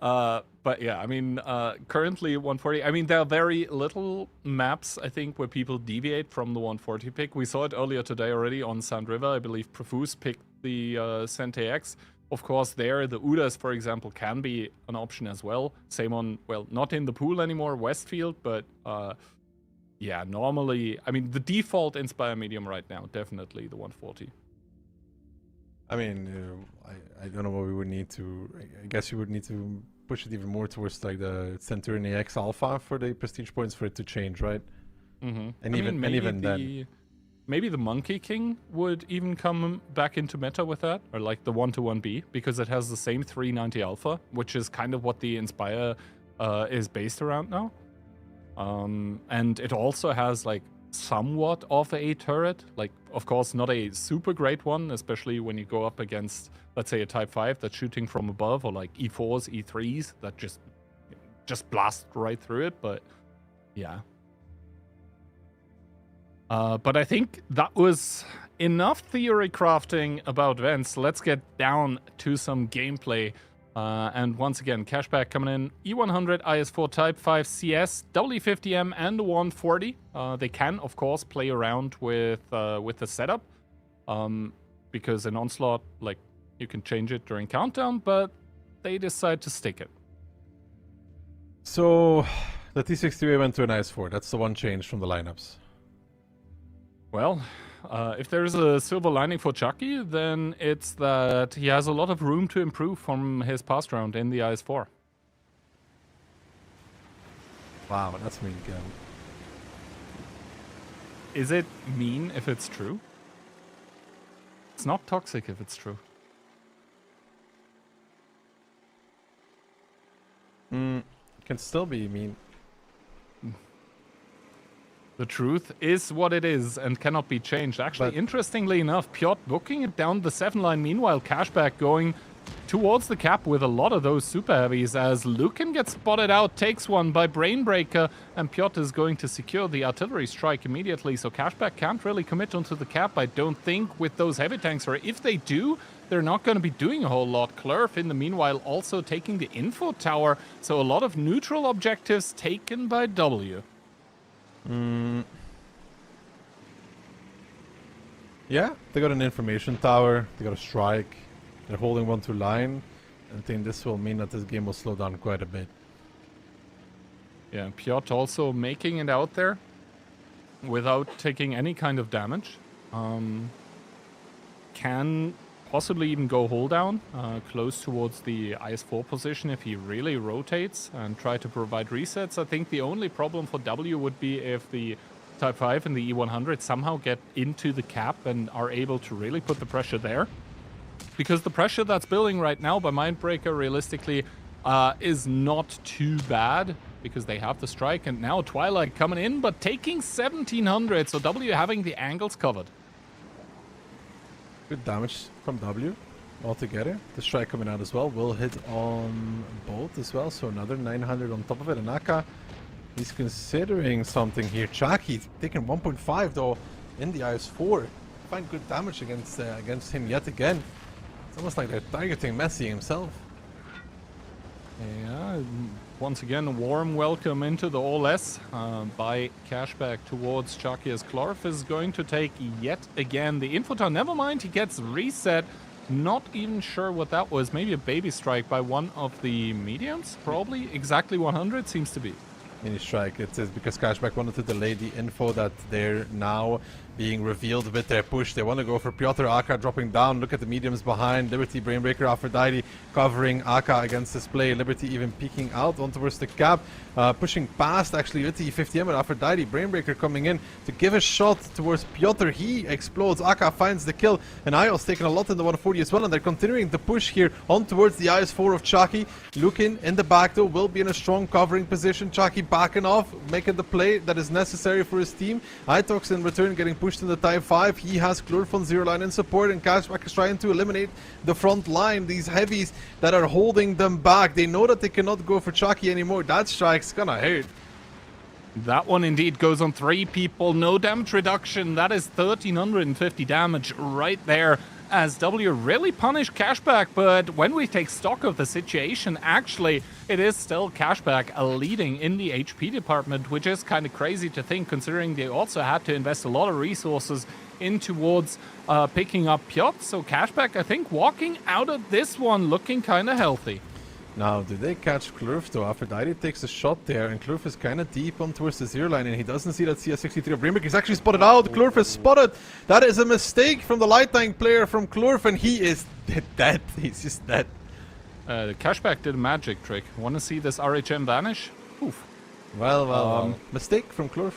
But yeah, I mean, currently 140. I mean, there are very little maps, I think, where people deviate from the 140 pick. We saw it earlier today already on Sand River. I believe Profuse picked the Cent-AX. Of course, there, the Udas, for example, can be an option as well. Same on, well, not in the pool anymore, Westfield, but yeah, normally, I mean, the default Inspire medium right now, definitely the 140. I mean, I don't know what we would need to. I guess you would need to push it even more towards like the Centurion AX Alpha for the prestige points for it to change, right? Mm-hmm. And even then, maybe the Monkey King would even come back into meta with that, or like the 1-1B, because it has the same 390 Alpha, which is kind of what the Inspire is based around now. And it also has like somewhat of a turret, like of course not a super great one, especially when you go up against, let's say, a Type 5 that's shooting from above, or like E4s, E3s that just blast right through it. But yeah, but I think that was enough theory crafting about Vents. Let's get down to some gameplay. And once again, Cashback coming in, E100, IS4 Type 5 CS, W50M, and the 140. They can, of course, play around with the setup, because in Onslaught, like, you can change it during countdown, but they decide to stick it. So the T63 went to an IS4. That's the one change from the lineups. Well, if there's a silver lining for Chucky, then it's that he has a lot of room to improve from his past round in the IS4. Wow, that's mean again. Is it mean if it's true? It's not toxic if it's true. Can still be mean. The truth is what it is and cannot be changed. Actually, interestingly enough, Piotr booking it down the 7 line. Meanwhile, Cashback going towards the cap with a lot of those super heavies as Lucan gets spotted out, takes one by Brainbreaker, and Piotr is going to secure the artillery strike immediately. So Cashback can't really commit onto the cap, I don't think, with those heavy tanks. Or if they do, they're not going to be doing a whole lot. Clerf, in the meanwhile, also taking the info tower. So a lot of neutral objectives taken by W. Yeah, they got an information tower, they got a strike, they're holding 1-2 line. I think this will mean that this game will slow down quite a bit. Yeah, Piotr also making it out there without taking any kind of damage. Can possibly even go hold down, close towards the IS4 position if he really rotates and try to provide resets. I think the only problem for W would be if the Type 5 and the E100 somehow get into the cap and are able to really put the pressure there. Because the pressure that's building right now by Mindbreaker, realistically, is not too bad, because they have the strike, and now Twilight coming in, but taking 1700, so W having the angles covered. Good damage from W altogether. The strike coming out as well will hit on both as well. So another 900 on top of it. And Aka, he's considering something here. Chaki taking 1.5 though in the IS-4. Find good damage against him yet again. It's almost like they're targeting Messi himself. Yeah, once again, a warm welcome into the OLS by Cashback towards Chucky, as Clarf is going to take yet again the info tower. Never mind, he gets reset. Not even sure what that was. Maybe a baby strike by one of the mediums? Probably exactly 100 seems to be. Mini strike. It is because Cashback wanted to delay the info that they're now being revealed with their push. They want to go for Piotr, Aka dropping down. Look at the mediums behind. Liberty, Brainbreaker, Aphrodite covering Aka against this play. Liberty even peeking out on towards the cap. Pushing past actually with the 50M and Aphrodite. Brainbreaker coming in to give a shot towards Piotr. He explodes. Aka finds the kill. And Ios taking a lot in the 140 as well. And they're continuing to push here on towards the IS-4 of Chucky. Lukin in the back though will be in a strong covering position. Chucky backing off, making the play that is necessary for his team. Itox in return getting pushed in the Type 5. He has Klurf on 0 line in support, and Cashback is trying to eliminate the front line. These heavies that are holding them back. They know that they cannot go for Chucky anymore. That strike's gonna hurt. That one indeed goes on 3 people. No damage reduction. That is 1350 damage right there, as W really punished Cashback. But when we take stock of the situation, actually, it is still Cashback leading in the HP department, which is kind of crazy to think, considering they also had to invest a lot of resources in towards picking up Piotr. So Cashback, I think, walking out of this one looking kind of healthy. Now, do they catch Klurf though? Aphrodite takes a shot there, and Klurf is kind of deep on towards the 0 line, and he doesn't see that CS63 of Brainbreaker. He's actually spotted out. Klurf is spotted. That is a mistake from the light tank player from Klurf, and he is dead. He's just dead. Cashback did a magic trick. Want to see this RHM vanish? Oof. Well. Mistake from Klurf.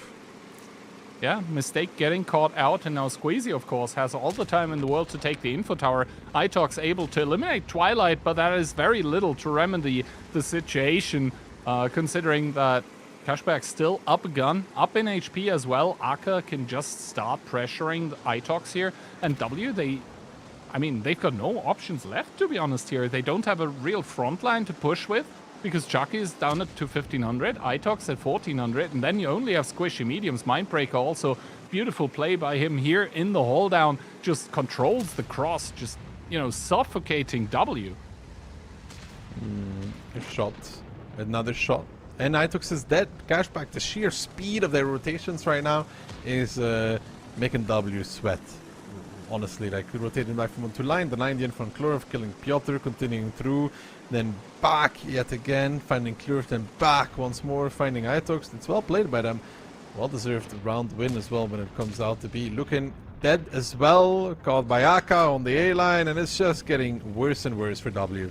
Yeah, mistake getting caught out, and now Squeezy, of course, has all the time in the world to take the info tower. Itox able to eliminate Twilight, but that is very little to remedy the situation, considering that Cashback's still up a gun, up in HP as well. Aka can just start pressuring the Itox here, and W, they've got no options left, to be honest here. They don't have a real front line to push with, because Chucky is down at 1500, Itox at 1400, and then you only have squishy mediums. Mindbreaker also, beautiful play by him here in the hold down, just controls the cross, just, suffocating W. A shot, another shot, and Itox is dead. Cashback, the sheer speed of their rotations right now is making W sweat. Honestly, like rotating back from 1-2 line, the 90 from Klurf, killing Piotr, continuing through, then back yet again, finding Klurf, then back once more, finding Itox. It's well played by them. Well-deserved round win as well when it comes out to be. Looking dead as well, caught by Aka on the A-line, and it's just getting worse and worse for W.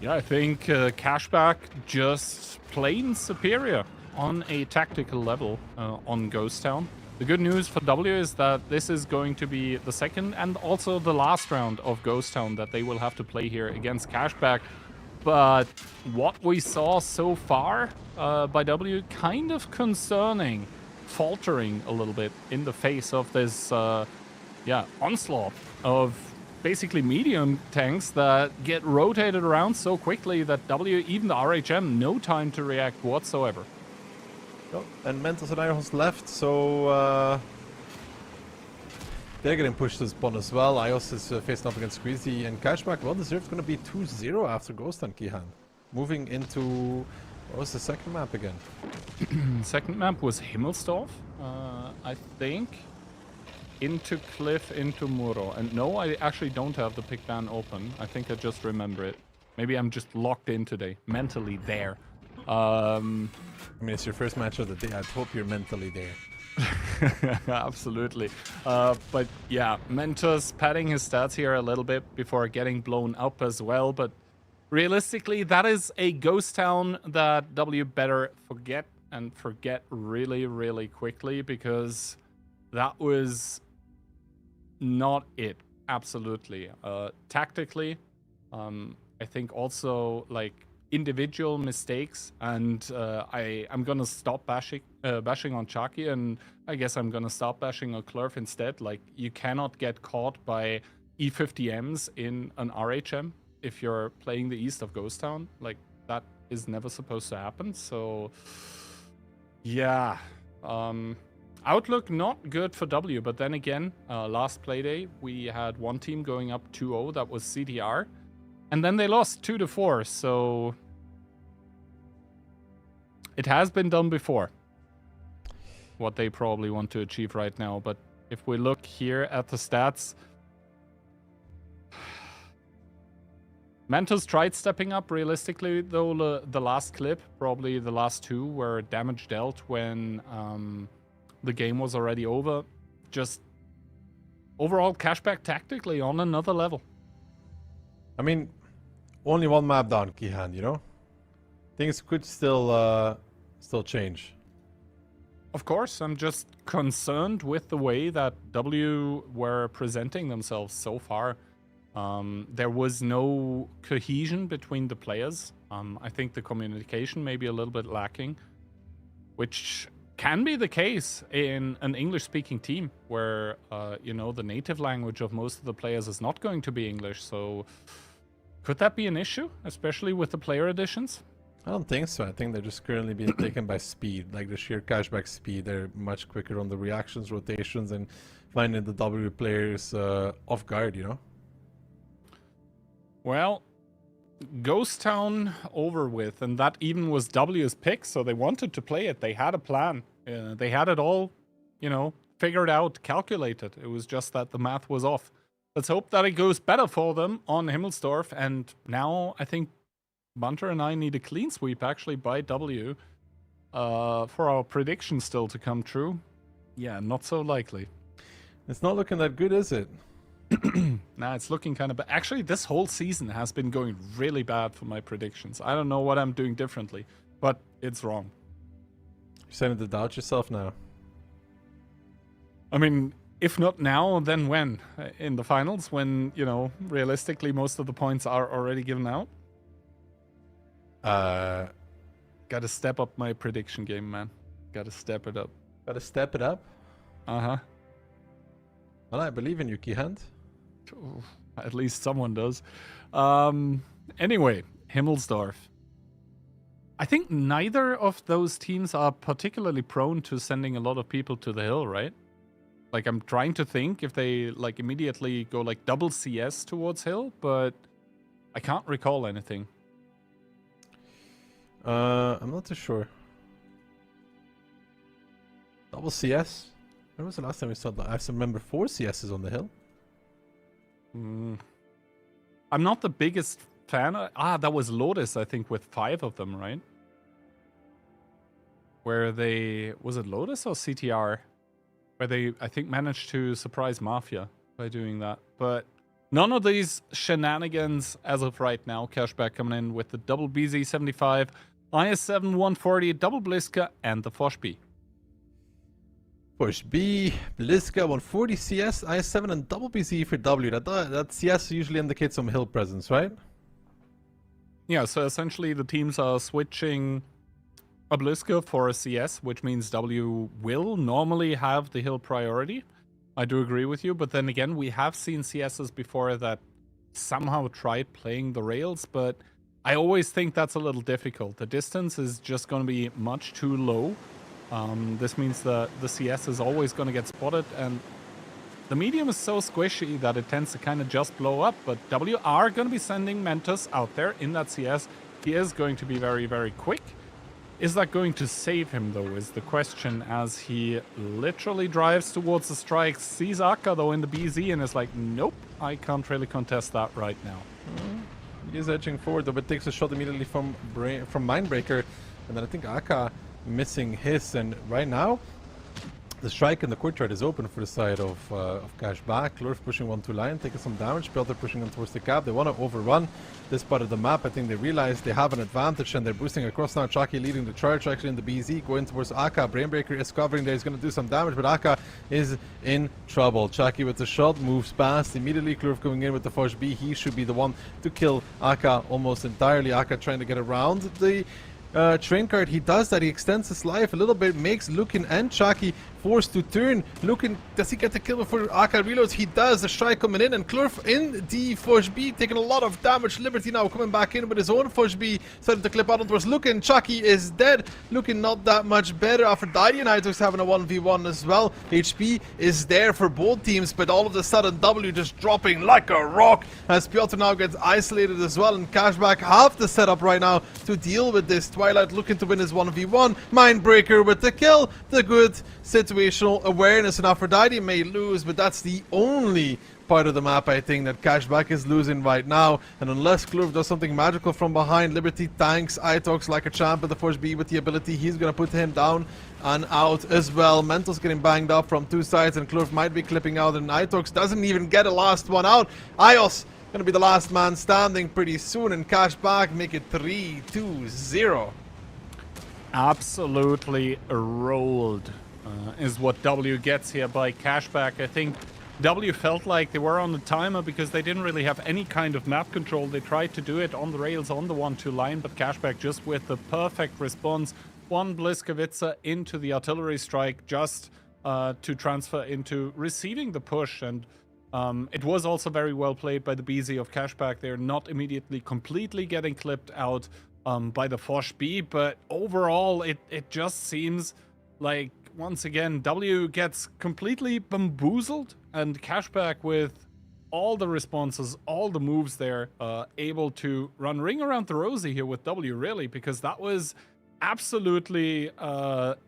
Yeah, I think Cashback just plain superior on a tactical level on Ghost Town. The good news for W is that this is going to be the second and also the last round of Ghost Town that they will have to play here against Cashback. But what we saw so far by W, kind of concerning, faltering a little bit in the face of this onslaught of basically medium tanks that get rotated around so quickly that W, even the RHM, no time to react whatsoever. Oh, and Mentos and Ios left, so they're getting pushed to spawn as well. Ios is facing up against Squeezy, and Cashback, well deserved, going to be 2-0 after Ghost and Kihan. Moving into, what was the second map again? Second map was Himmelsdorf, I think. Into Cliff, into Muro. And no, I actually don't have the pick ban open. I think I just remember it. Maybe I'm just locked in today, mentally there. I mean, it's your first match of the day. I hope you're mentally there. Absolutely. But yeah, Mentos padding his stats here a little bit before getting blown up as well. But realistically, that is a Ghost Town that W better forget, and forget really, really quickly, because that was not it. Absolutely. Tactically, I think also, like, individual mistakes, and I'm gonna stop bashing on Chucky, and I guess I'm gonna stop bashing on Clerf instead. Like, you cannot get caught by E50Ms in an RHM if you're playing the east of Ghost Town. Like, that is never supposed to happen. So yeah, outlook not good for W, but then again, last playday we had one team going up 2-0, that was CTR, and then they lost 2-4, so it has been done before, what they probably want to achieve right now. But if we look here at the stats, Mentos tried stepping up. Realistically, though, the last clip, probably the last two, were damage dealt when the game was already over. Just overall, Cashback tactically on another level. I mean, only one map down, Kihan, you know? Things could still change. Of course, I'm just concerned with the way that W were presenting themselves so far. There was no cohesion between the players. I think the communication may be a little bit lacking, which can be the case in an English-speaking team where, you know, the native language of most of the players is not going to be English. So could that be an issue, especially with the player additions? I don't think so. I think they're just currently being taken by speed, like the sheer Cashback speed. They're much quicker on the reactions, rotations, and finding the W players off guard, you know? Well, Ghost Town over with, and that even was W's pick, so they wanted to play it. They had a plan. They had it all, you know, figured out, calculated. It was just that the math was off. Let's hope that it goes better for them on Himmelsdorf, and now I think Bunter and I need a clean sweep, actually, by W for our prediction still to come true. Yeah, not so likely. It's not looking that good, is it? Nah, it's looking kind of bad. Actually, this whole season has been going really bad for my predictions. I don't know what I'm doing differently, but it's wrong. You're starting to doubt yourself now. I mean, if not now, then when? In the finals, when, you know, realistically most of the points are already given out? Gotta step up my prediction game, man. Gotta step it up. Gotta step it up? Uh-huh. Well, I believe in you, Keyhand. At least someone does. Anyway, Himmelsdorf. I think neither of those teams are particularly prone to sending a lot of people to the hill, right? Like, I'm trying to think if they, like, immediately go, like, double CS towards hill, but I can't recall anything. I'm not too sure. Double CS? When was the last time we saw that? I remember 4 CSs on the hill. I'm not the biggest fan. That was Lotus, I think, with 5 of them, right? Where they... Was it Lotus or CTR? Where they, I think, managed to surprise Mafia by doing that. But none of these shenanigans as of right now. Cashback coming in with the double BZ75, IS7 140, double Bliska, and the Fosh B. Push B, Bliska, 140 CS, IS7, and double BC for W. That CS usually indicates some hill presence, right? Yeah, so essentially the teams are switching a Bliska for a CS, which means W will normally have the hill priority. I do agree with you, but then again, we have seen CSs before that somehow tried playing the rails, but I always think that's a little difficult. The distance is just going to be much too low. This means that the CS is always going to get spotted, and the medium is so squishy that it tends to kind of just blow up, but W are going to be sending Mentos out there in that CS. He is going to be very, very quick. Is that going to save him, though, is the question, as he literally drives towards the strike, sees Akka, though, in the BZ, and is like, nope, I can't really contest that right now. He is edging forward, though, but takes a shot immediately from Mindbreaker, and then I think Akka missing his, and right now The strike in the courtyard is open for the side of Cashback. Lurf pushing 1-2 line, taking some damage. Belter pushing on towards the cap. They want to overrun this part of the map. I think they realize they have an advantage and they're boosting across now. Chucky leading the charge actually in the BZ, going towards Aka. Brainbreaker is covering there. He's going to do some damage, but Aka is in trouble. Chucky with the shot, moves past immediately. Klurf going in with the Fosh B. He should be the one to kill Aka almost entirely. Aka trying to get around the train card. He does that. He extends his life a little bit, makes Lukin and Chucky forced to turn. Lukin, does he get the kill before Aka reloads? He does. The strike coming in, and Klurf in the Fosh B, taking a lot of damage. Liberty now coming back in with his own Fosh B, starting to clip out towards Lukin. Chucky is dead. Lukin not that much better. Aphrodite and Itox having a 1v1 as well. HP is there for both teams, but all of a sudden W just dropping like a rock as Piotr now gets isolated as well, and Cashback have the setup right now to deal with this. Twilight looking to win his 1v1. Mindbreaker with the kill. The good situational awareness, and Aphrodite may lose, but that's the only part of the map I think that Cashback is losing right now. And unless Klurf does something magical from behind, Liberty tanks Itox like a champ with the Force B with the ability. He's gonna put him down and out as well. Mental's getting banged up from two sides, and Klurf might be clipping out, and Itox doesn't even get a last one out. Ios gonna be the last man standing pretty soon, and Cashback make it 3-2-0. Absolutely rolled is what W gets here by Cashback. I think W felt like they were on the timer because they didn't really have any kind of map control. They tried to do it on the rails on the 1-2 line, but Cashback just with the perfect response. One Bliskavitza into the artillery strike just to transfer into receiving the push, and it was also very well played by the BZ of Cashback. They're not immediately completely getting clipped out by the Fosh B, but overall it just seems like once again W gets completely bamboozled, and Cashback with all the responses, all the moves there, able to run ring around the rosy here with W, really, because that was absolutely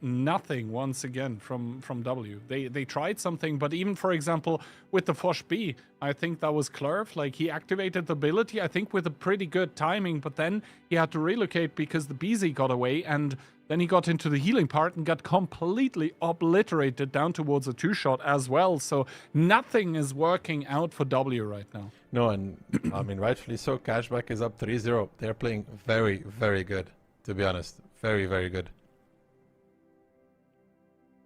nothing once again from W. They tried something, but even, for example, with the Fosh B, I think that was Klurf. Like, he activated the ability, I think, with a pretty good timing, but then he had to relocate because the BZ got away, and then he got into the healing part and got completely obliterated down towards a two-shot as well. So nothing is working out for W right now. No, and I mean, rightfully so. Cashback is up 3-0. They're playing very, very good, to be honest. Very, very good.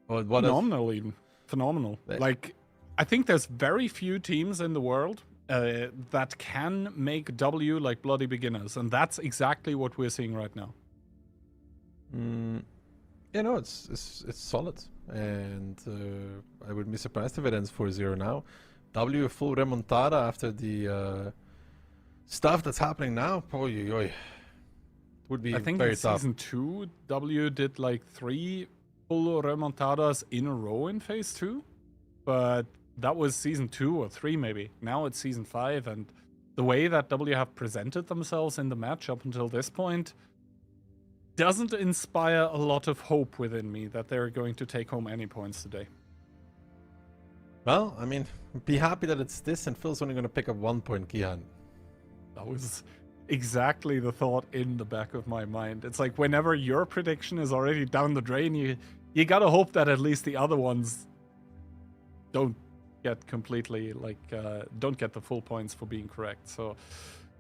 Well, phenomenal, even. Phenomenal. Like, I think there's very few teams in the world that can make W like bloody beginners, and that's exactly what we're seeing right now. Yeah, no, it's solid, and I wouldn't be surprised if it ends 4-0 now. W full remontada after the stuff that's happening now. Would be I think very in tough. Season 2, W did like 3 full remontadas in a row in Phase 2, but that was Season 2 or 3 maybe. Now it's Season 5, and the way that W have presented themselves in the match up until this point doesn't inspire a lot of hope within me that they're going to take home any points today. Well, I mean, be happy that it's this, and Phil's only going to pick up 1 point, Kihan. That was exactly the thought in the back of my mind. It's like whenever your prediction is already down the drain, you gotta hope that at least the other ones don't get completely, like, don't get the full points for being correct. So,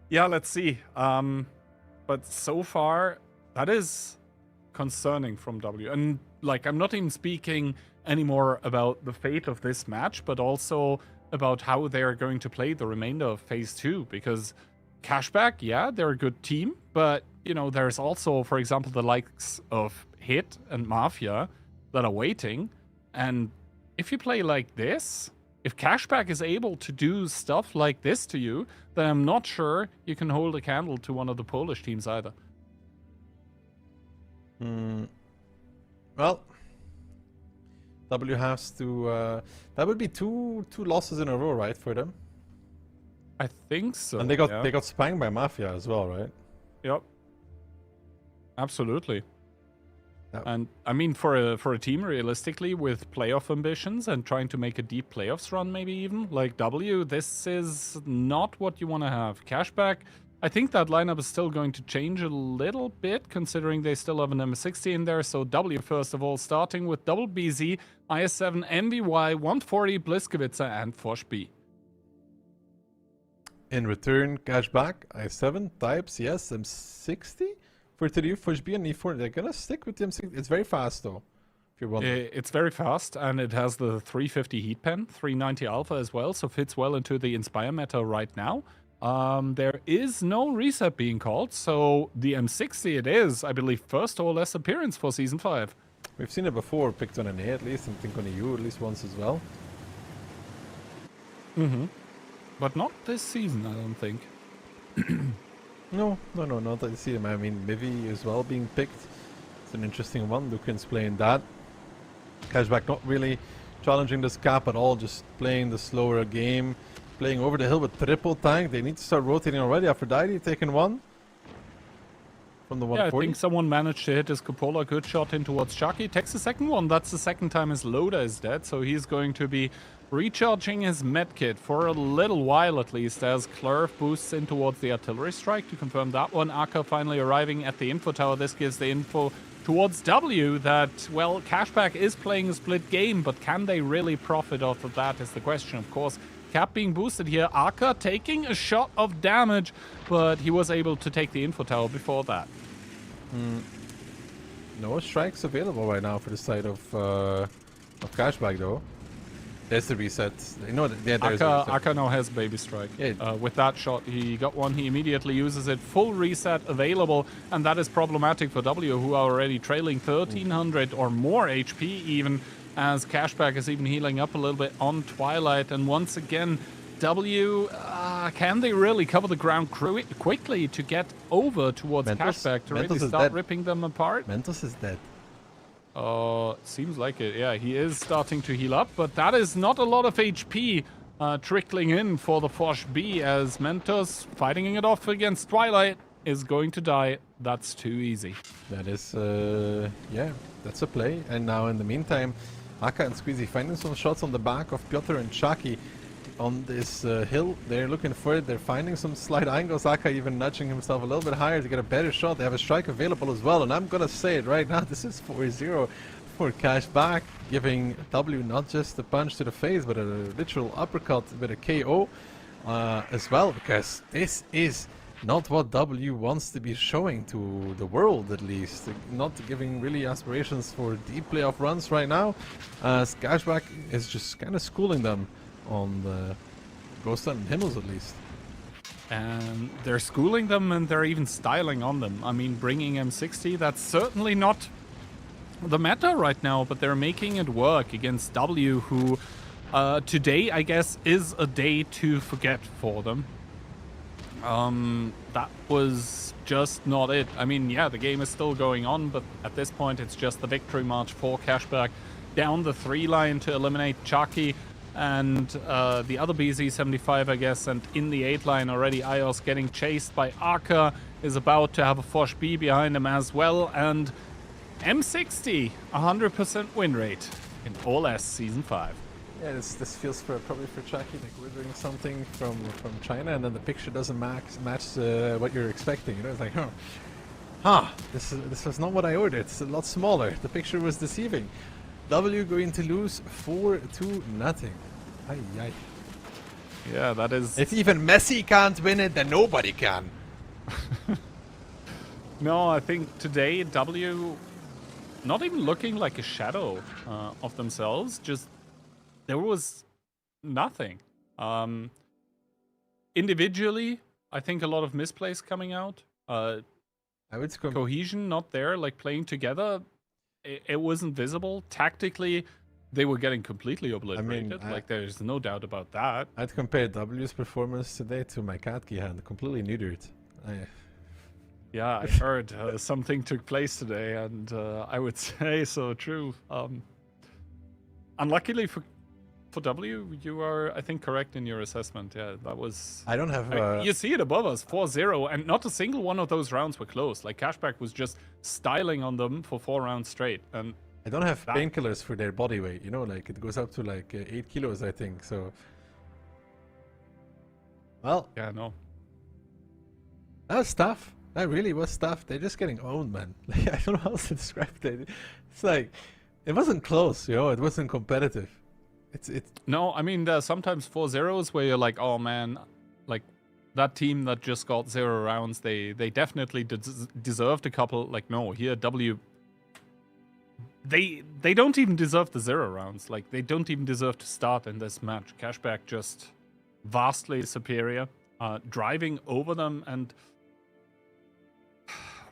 yeah, let's see. But so far, that is concerning from W. And, like, I'm not even speaking anymore about the fate of this match, but also about how they're going to play the remainder of Phase 2, because Cashback, yeah, they're a good team, but, you know, there's also, for example, the likes of Hit and Mafia that are waiting. And if you play like this, if Cashback is able to do stuff like this to you, then I'm not sure you can hold a candle to one of the Polish teams either. Well, W has to... that would be two losses in a row, right, for them? I think so. And they got spanked by Mafia as well, right? Yep. Absolutely. Yep. And I mean, for a team realistically with playoff ambitions and trying to make a deep playoffs run, maybe even like W, this is not what you want to have. Cashback I think that lineup is still going to change a little bit, considering they still have an M60 in there. So W, first of all, starting with double BZ, IS-7, MVY, 140, Bliskowitzer, and Fosh B. In return, Cashback, I7, Types, yes, M60 for P2D2, Fosh B, and E4. They're gonna stick with the M60. It's very fast, though. If you're wondering. It's very fast, and it has the 350 heat pen, 390 alpha as well, so fits well into the Inspire meta right now. There is no reset being called, so the M60 it is, I believe, first OLS appearance for Season 5. We've seen it before, picked on an A at least, and think on a U at least once as well. But not this season, I don't think. No, not that I see him. I mean, Mivy as well being picked. It's an interesting one. Lucan's playing that. Cashback not really challenging this cap at all, just playing the slower game. Playing over the hill with triple tank. They need to start rotating already. Aphrodite taking one. From the 140. Yeah, I think someone managed to hit his cupola. Good shot in towards Chucky. Takes the second one. That's the second time his loader is dead. So he's going to be recharging his medkit for a little while at least, as Clerv boosts in towards the artillery strike to confirm that one. Aka finally arriving at the info tower. This gives the info towards W that, well, Cashback is playing a split game, but can they really profit off of that is the question, of course. Cap being boosted here. Aka taking a shot of damage, but he was able to take the info tower before that. No strikes available right now for the side of Cashback though. There's the reset. You know, there's the reset. Aka now has baby strike. Yeah. With that shot, he got one. He immediately uses it. Full reset available, and that is problematic for W, who are already trailing 1300 or more HP even, as Cashback is even healing up a little bit on Twilight. And once again, W, can they really cover the ground quickly to get over towards Cashback to really start ripping them apart? Mentos is dead. Seems like it. Yeah, he is starting to heal up, but that is not a lot of HP trickling in for the Fosh B, as Mentos fighting it off against Twilight is going to die. That's too easy. That is, yeah, that's a play. And now in the meantime, Aka and Squeezy finding some shots on the back of Piotr and Chucky on this hill. They're looking for it. They're finding some slight angles. Aka even nudging himself a little bit higher to get a better shot. They have a strike available as well. And I'm going to say it right now. This is 4-0 for Cashback, giving W not just a punch to the face, but a literal uppercut with a KO as well. Because this is not what W wants to be showing to the world, at least. Not giving really aspirations for deep playoff runs right now, as Cashback is just kind of schooling them on the Ghost and Himmels, at least. And they're schooling them, and they're even styling on them. I mean, bringing M60, that's certainly not the meta right now, but they're making it work against W, who today, I guess, is a day to forget for them. That was just not it. I mean, yeah, the game is still going on, but at this point it's just the victory march for Cashback down the 3 line to eliminate Chucky and the other BZ75, I guess, and in the 8 line already Ios getting chased by Aka, is about to have a Fosh B behind him as well, and M60, 100% win rate in OLS Season 5. Yeah, this feels probably for Chucky like we're doing something from China, and then the picture doesn't match what you're expecting. You know, it's like, this was not what I ordered. It's a lot smaller. The picture was deceiving. W going to lose 4-0. Ay, ay. Yeah, that is. If even Messi can't win it, then nobody can. No, I think today W not even looking like a shadow of themselves. Just there was nothing. Individually, I think a lot of misplays coming out. I would cohesion not there, like playing together. It wasn't visible. Tactically, they were getting completely obliterated. I mean, like, there's no doubt about that. I'd compare W's performance today to my Katki hand, completely neutered. Yeah, I heard something took place today, and I would say so true. Unluckily for W, you are, I think, correct in your assessment. Yeah, that was... I don't have... you see it above us, 4-0, and not a single one of those rounds were close. Like, Cashback was just styling on them for 4 rounds straight. And I don't have painkillers for their body weight, you know, like, it goes up to, like, 8 kilos, I think, so... Well... Yeah, no. That was tough. That really was tough. They're just getting owned, man. Like, I don't know how else to describe it. It's like, it wasn't close, it wasn't competitive. It's No, I mean, there's sometimes 4-0s where you're like, oh man, like that team that just got 0 rounds, they definitely deserved a couple. Like, no, here W, they don't even deserve the 0 rounds. Like, they don't even deserve to start in this match. Cashback just vastly superior, driving over them. And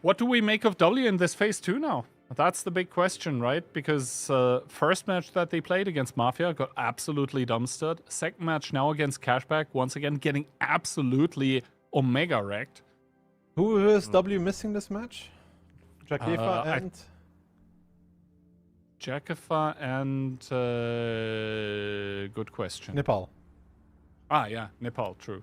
what do we make of W in this phase 2 now? That's the big question, right? Because first match that they played against Mafia got absolutely dumpstered. Second match now against Cashback, once again getting absolutely omega wrecked. Who is W missing this match? Jakifa and... Jakifa and... good question. Nepal. Ah, yeah, Nepal, true.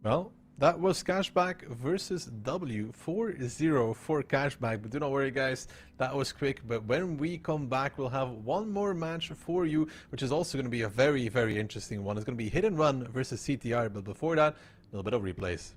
Well, that was Cashback versus W, 4-0 for Cashback. But do not worry, guys, that was quick. But when we come back, we'll have one more match for you, which is also going to be a very, very interesting one. It's going to be Hit and Run versus CTR. But before that, a little bit of replays.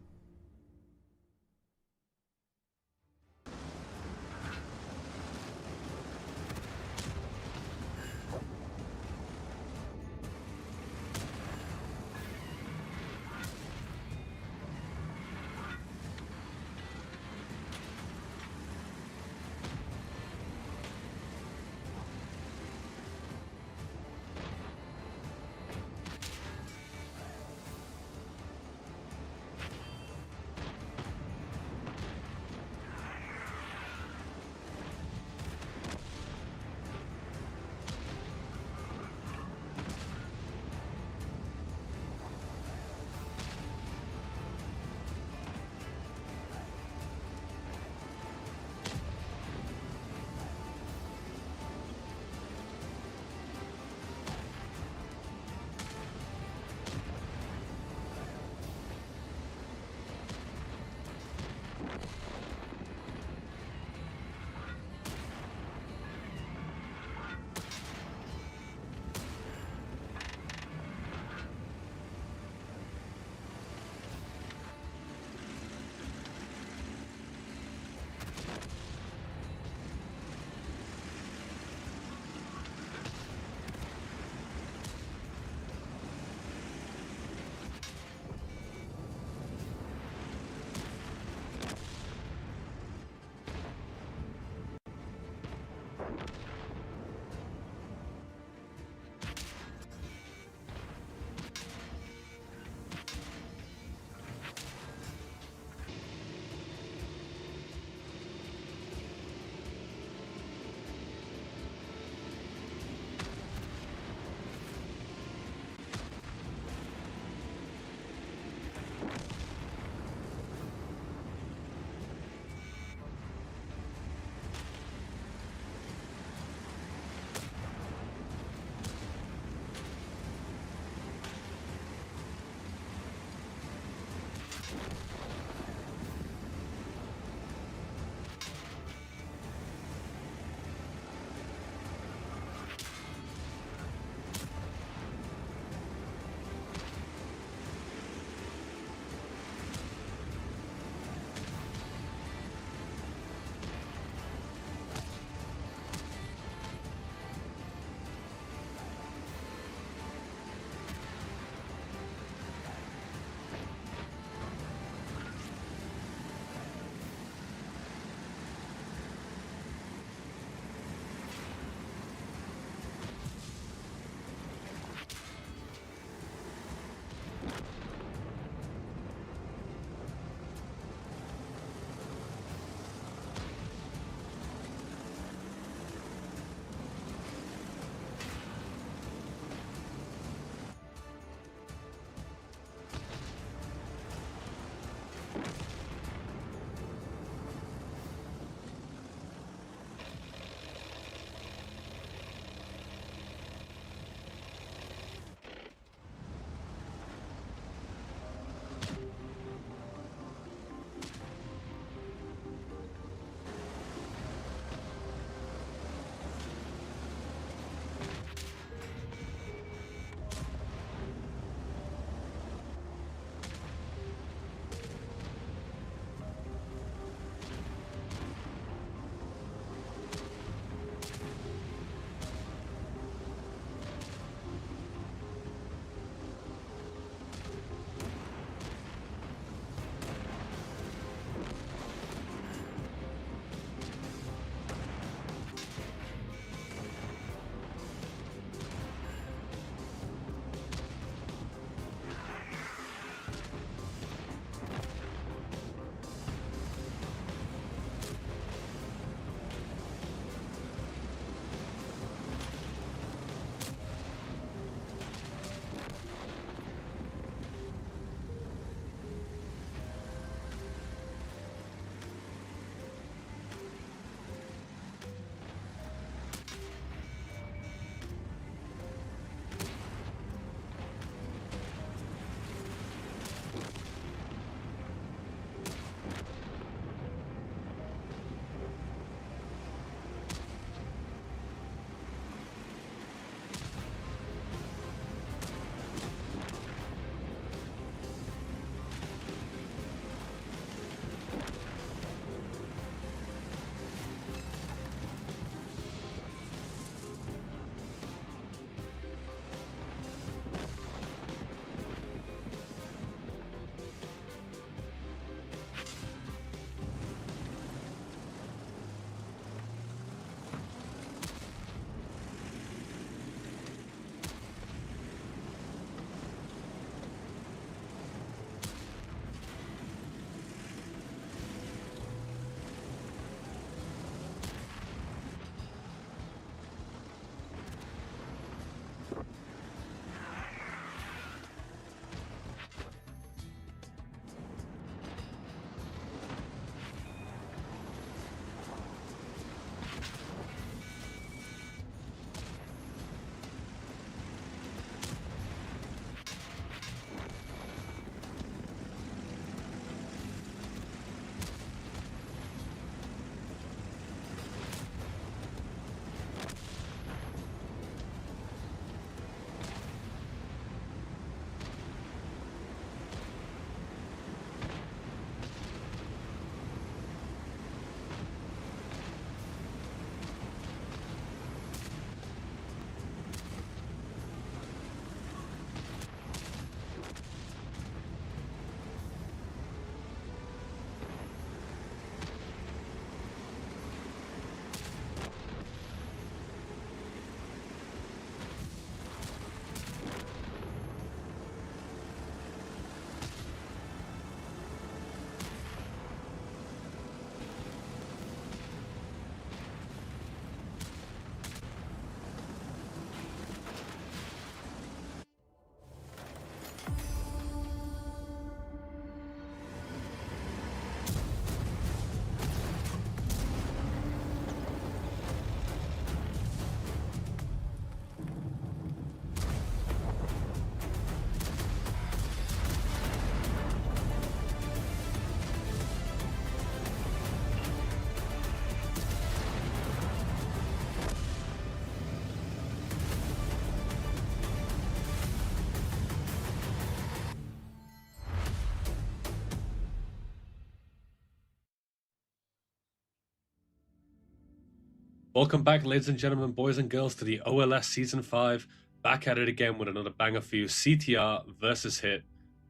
Welcome back, ladies and gentlemen, boys and girls, to the OLS Season 5. Back at it again with another banger for you. CTR versus Hit.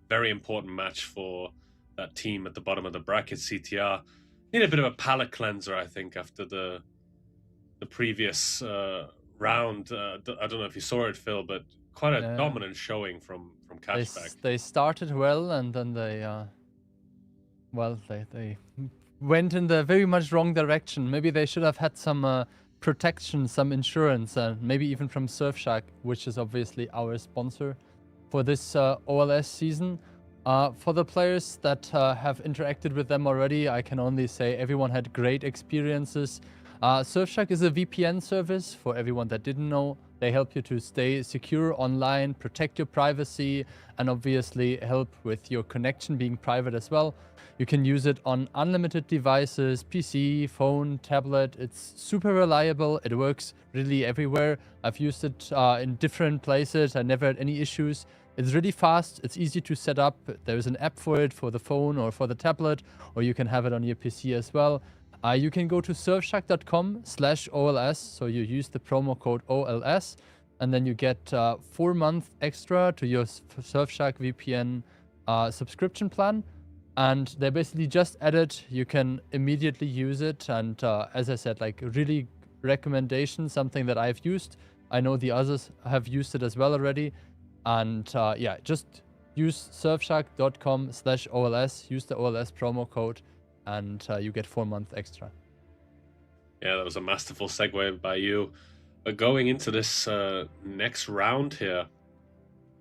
Very important match for that team at the bottom of the bracket. CTR need a bit of a palate cleanser, I think, after the previous round. I don't know if you saw it, Phil, but quite a dominant showing from Cashback. They started well, and then they went in the very much wrong direction. Maybe they should have had some protection, some insurance, maybe even from Surfshark, which is obviously our sponsor for this OLS season. For the players that have interacted with them already, I can only say everyone had great experiences. Surfshark is a VPN service, for everyone that didn't know. They help you to stay secure online, protect your privacy, and obviously help with your connection being private as well. You can use it on unlimited devices, PC, phone, tablet. It's super reliable. It works really everywhere. I've used it in different places. I never had any issues. It's really fast. It's easy to set up. There's an app for it for the phone or for the tablet, or you can have it on your PC as well. You can go to surfshark.com/OLS, so you use the promo code OLS, and then you get 4 months extra to your Surfshark VPN subscription plan. And they basically just added, you can immediately use it. And as I said, like really recommendation, something that I've used. I know the others have used it as well already. And yeah, just use surfshark.com/OLS, use the OLS promo code, and you get 4 months extra. Yeah, that was a masterful segue by you. But going into this next round here,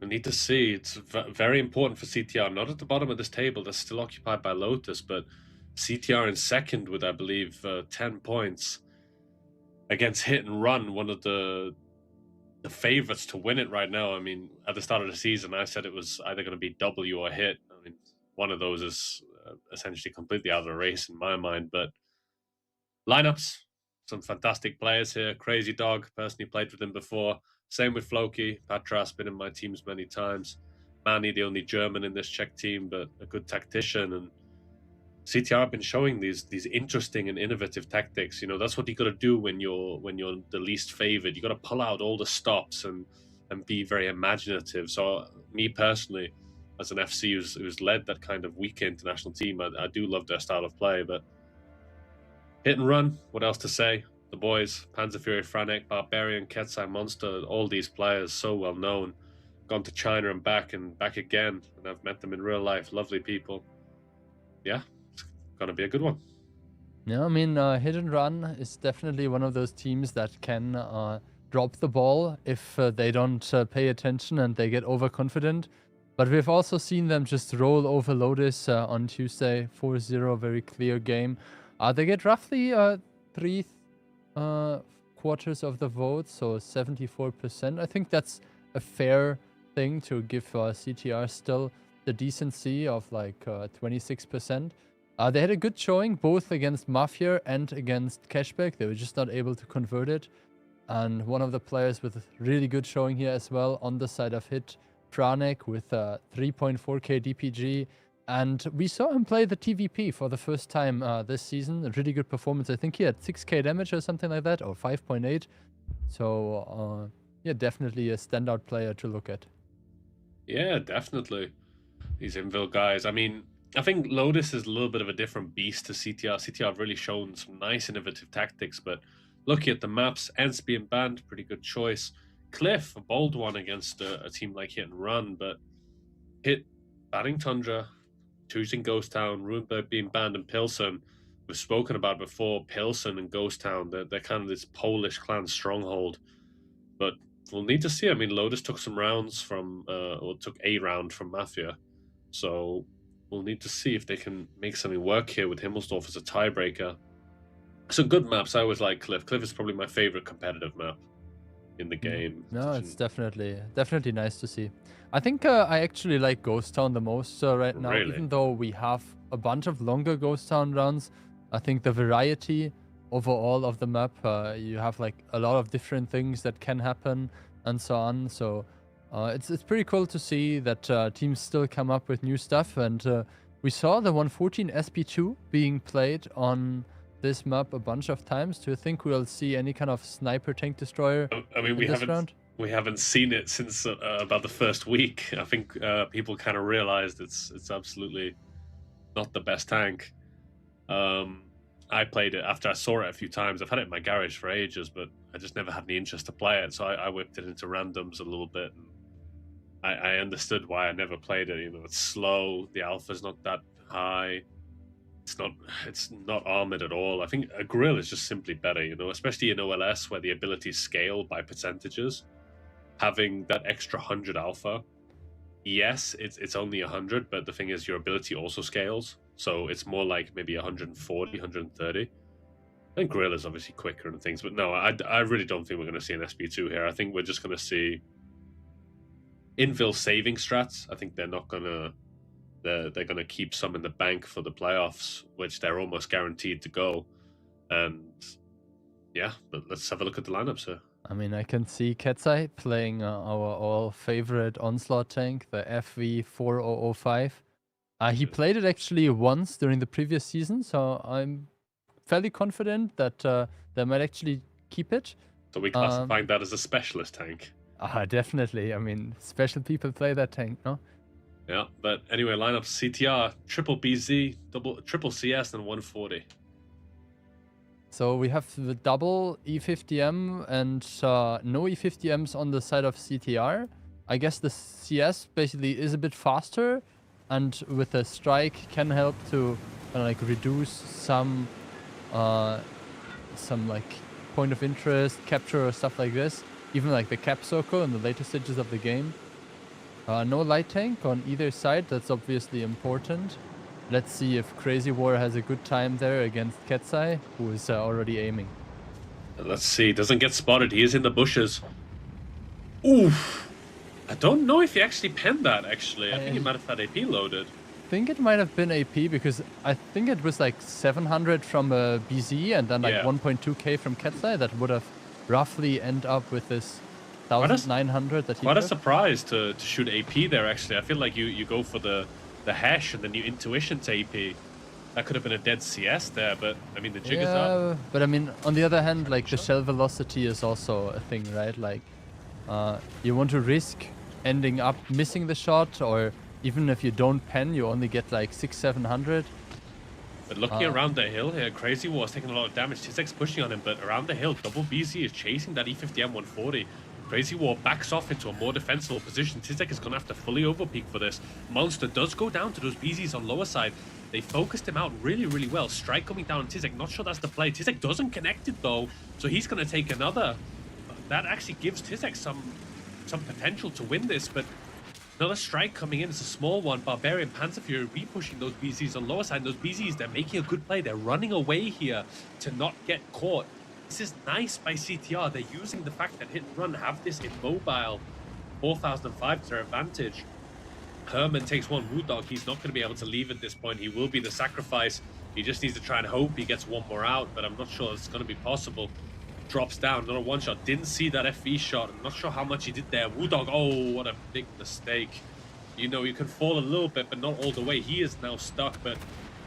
we need to see, it's very important for CTR, not at the bottom of this table, they're still occupied by Lotus, but CTR in second with, I believe, 10 points against Hit and Run, one of the favorites to win it right now. I mean, at the start of the season, I said it was either going to be W or Hit. I mean, one of those is essentially completely out of the race in my mind, but lineups, some fantastic players here. Crazy Dog, personally played with him before. Same with Floki. Patras, been in my teams many times. Manny, the only German in this Czech team, but a good tactician. And CTR have been showing these interesting and innovative tactics. You know, that's what you got to do when you're the least favored. You got to pull out all the stops and be very imaginative. So me personally, as an FC who's led that kind of weak international team, I do love their style of play. But Hit and Run, what else to say? The boys, Panzer Fury, Franek, Barbarian, Ketsai Monster, all these players so well known. Gone to China and back again, and I've met them in real life. Lovely people. Yeah, it's gonna be a good one. Yeah, I mean, Hit and Run is definitely one of those teams that can drop the ball if they don't pay attention and they get overconfident. But we've also seen them just roll over Lotus on Tuesday, 4-0, very clear game. They get roughly 3/4 of the vote, so 74%. I think that's a fair thing to give CTR still the decency of like 26%. They had a good showing both against Mafia and against Cashback. They were just not able to convert it. And one of the players with a really good showing here as well on the side of Hit, Franek, with 3.4k DPG. And we saw him play the TVP for the first time this season. A really good performance. I think he had 6k damage or something like that, or 5.8. So, yeah, definitely a standout player to look at. Yeah, definitely. These Invil guys. I mean, I think Lotus is a little bit of a different beast to CTR. CTR have really shown some nice innovative tactics, but looking at the maps, Ents being banned, pretty good choice. Cliff, a bold one against a team like Hit and Run, but Hit banning Tundra, choosing Ghost Town, Runeberg being banned, and Pilsen. We've spoken about before, Pilsen and Ghost Town, they're kind of this Polish clan stronghold. But we'll need to see. I mean, Lotus took some rounds from, or took a round from Mafia. So we'll need to see if they can make something work here with Himmelsdorf as a tiebreaker. Some good maps. I always like Cliff. Cliff is probably my favorite competitive map in the game. No, it's definitely nice to see. I think I actually like Ghost Town the most right now, Really? even though we have a bunch of longer Ghost Town rounds. I think the variety overall of the map, you have like a lot of different things that can happen and so on. So it's pretty cool to see that teams still come up with new stuff. And we saw the 114 SP2 being played on this map a bunch of times. Do you think we'll see any kind of sniper tank destroyer I mean, we haven't seen it since about the first week. I think people kind of realized it's absolutely not the best tank. I played it after I saw it a few times. I've had it in my garage for ages, but I just never had any interest to play it. So I whipped it into randoms a little bit. And I understood why I never played it. You know, it's slow. The alpha's not that high. It's not armored at all. I think a grill is just simply better. You know, especially in OLS where the abilities scale by percentages. Having that extra 100 alpha. Yes, it's only 100, but the thing is, your ability also scales. So it's more like maybe 140, 130. And Grill is obviously quicker and things, but no, I really don't think we're going to see an SP2 here. I think we're just going to see infill saving strats. I think they're not going to... They're going to keep some in the bank for the playoffs, which they're almost guaranteed to go. And yeah, but let's have a look at the lineups here. I mean, I can see Ketzai playing our all favorite Onslaught tank, the FV4005. He played it actually once during the previous season, so I'm fairly confident that they might actually keep it. So we classifying that as a specialist tank. Definitely. I mean, special people play that tank, no? Yeah, but anyway, lineup CTR, triple BZ, triple CS, and 140. So we have the double E50M and no E50Ms on the side of CTR. I guess the CS basically is a bit faster, and with the strike can help to like reduce some like point of interest, capture or stuff like this. Even like the cap circle in the later stages of the game. No light tank on either side, that's obviously important. Let's see if Crazy War has a good time there against Ketzai, who is already aiming. Let's see, doesn't get spotted, he is in the bushes. Oof! I don't know if he actually penned that, actually. I think he might have had AP loaded. I think it might have been AP, because I think it was like 700 from BZ and then like 1.2k from Ketzai. That would have roughly end up with this 1,900 that he Quite a surprise to shoot AP there, actually. I feel like you go for the hash and then you intuition to AP. That could have been a dead CS there, but I mean, the jig is up. But I mean, on the other hand, like the shell velocity is also a thing, right? Like, you want to risk ending up missing the shot, or even if you don't pen, you only get like 600-700. But looking around the hill here, Crazy War is taking a lot of damage. Tizek's pushing on him, but around the hill, double BZ is chasing that E50M 140. Crazy War backs off into a more defensible position. Tizek is going to have to fully overpeak for this. Monster does go down to those BZs on lower side. They focused him out really, really well. Strike coming down on Tizek. Not sure that's the play. Tizek doesn't connect it, though, so he's going to take another. That actually gives Tizek some potential to win this, but another strike coming in. It's a small one. Barbarian, Panzer Fury re-pushing those BZs on lower side. Those BZs, they're making a good play. They're running away here to not get caught. This is nice by CTR. They're using the fact that hit and run have this immobile 4005 to their advantage. Herman takes one Woo Dog. He's not going to be able to leave at this point. He will be the sacrifice. He just needs to try and hope he gets one more out, but I'm not sure it's going to be possible. Drops down, another one shot. Didn't see that FV shot. I'm not sure how much he did there. Woo Dog, oh, what a big mistake. You know, you can fall a little bit, but not all the way. He is now stuck, but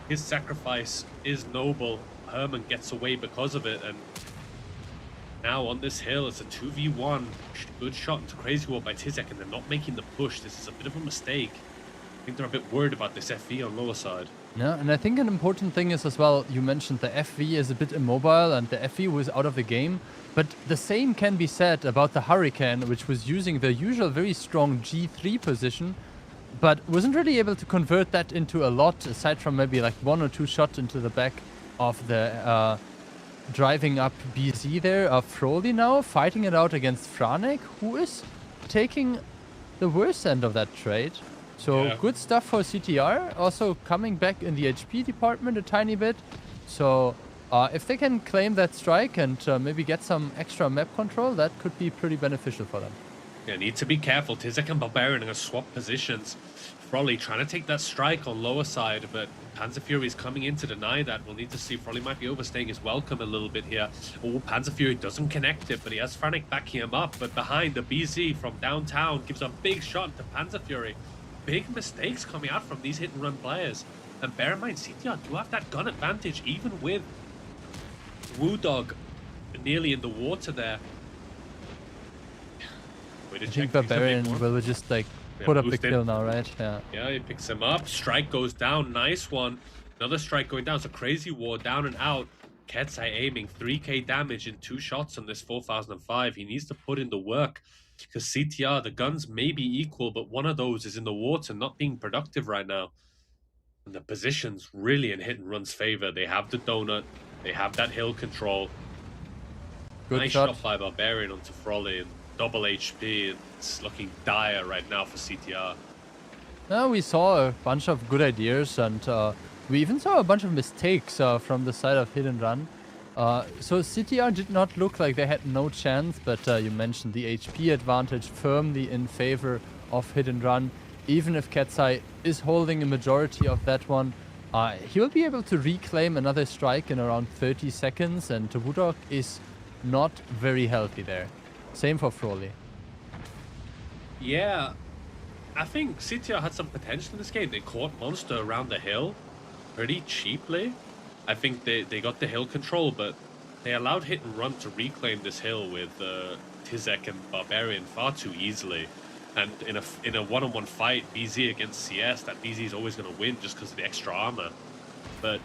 his sacrifice is noble. Herman gets away because of it, and now on this hill, it's a 2v1. Good shot into Crazy War by Tizek, and they're not making the push. This is a bit of a mistake. I think they're a bit worried about this FV on lower side. Yeah, and I think an important thing is as well, you mentioned the FV is a bit immobile and the FV was out of the game. But the same can be said about the Hurricane, which was using the usual very strong G3 position, but wasn't really able to convert that into a lot, aside from maybe like 1 or 2 shots into the back of the driving up BZ there. Froley now fighting it out against Franek, who is taking the worst end of that trade. So good stuff for CTR, also coming back in the HP department a tiny bit. So if they can claim that strike and maybe get some extra map control, that could be pretty beneficial for them. Yeah, need to be careful. Tizek and Barbarian are going to swap positions. Froley trying to take that strike on lower side, but Panzer Fury is coming in to deny that. We'll need to see. Froley might be overstaying his welcome a little bit here. Oh, Panzer Fury doesn't connect it, but he has Franek backing him up. But behind, the BZ from downtown gives a big shot to Panzer Fury. Big mistakes coming out from these hit-and-run players. And bear in mind, CTR do have that gun advantage, even with Woo Dog nearly in the water there. Way to I check think things a bit Barbarian more. will just like Yeah, put up the boost in. kill now, right? Yeah. Yeah, he picks him up. Strike goes down. Nice one. Another strike going down. It's a crazy war down and out. Ketsai aiming 3k damage in 2 shots on this 4005. He needs to put in the work because CTR, the guns may be equal, but one of those is in the water, not being productive right now. And the position's really in Hit and Run's favor. They have the donut. They have that hill control. Good Nice shot. shot by Barbarian onto Frolly and double HP. And it's looking dire right now for CTR. Now we saw a bunch of good ideas, and we even saw a bunch of mistakes from the side of Hit and Run. So CTR did not look like they had no chance, but you mentioned the HP advantage firmly in favor of Hit and Run. Even if Ketsai is holding a majority of that one, he will be able to reclaim another strike in around 30 seconds, and Wudok is not very healthy there. Same for Froley. Yeah, I think CTR had some potential in this game. They caught Monster around the hill pretty cheaply. I think they got the hill control, but they allowed Hit and Run to reclaim this hill with Tizek and Barbarian far too easily. And in a one-on-one fight, BZ against CS, that BZ is always going to win just because of the extra armor. But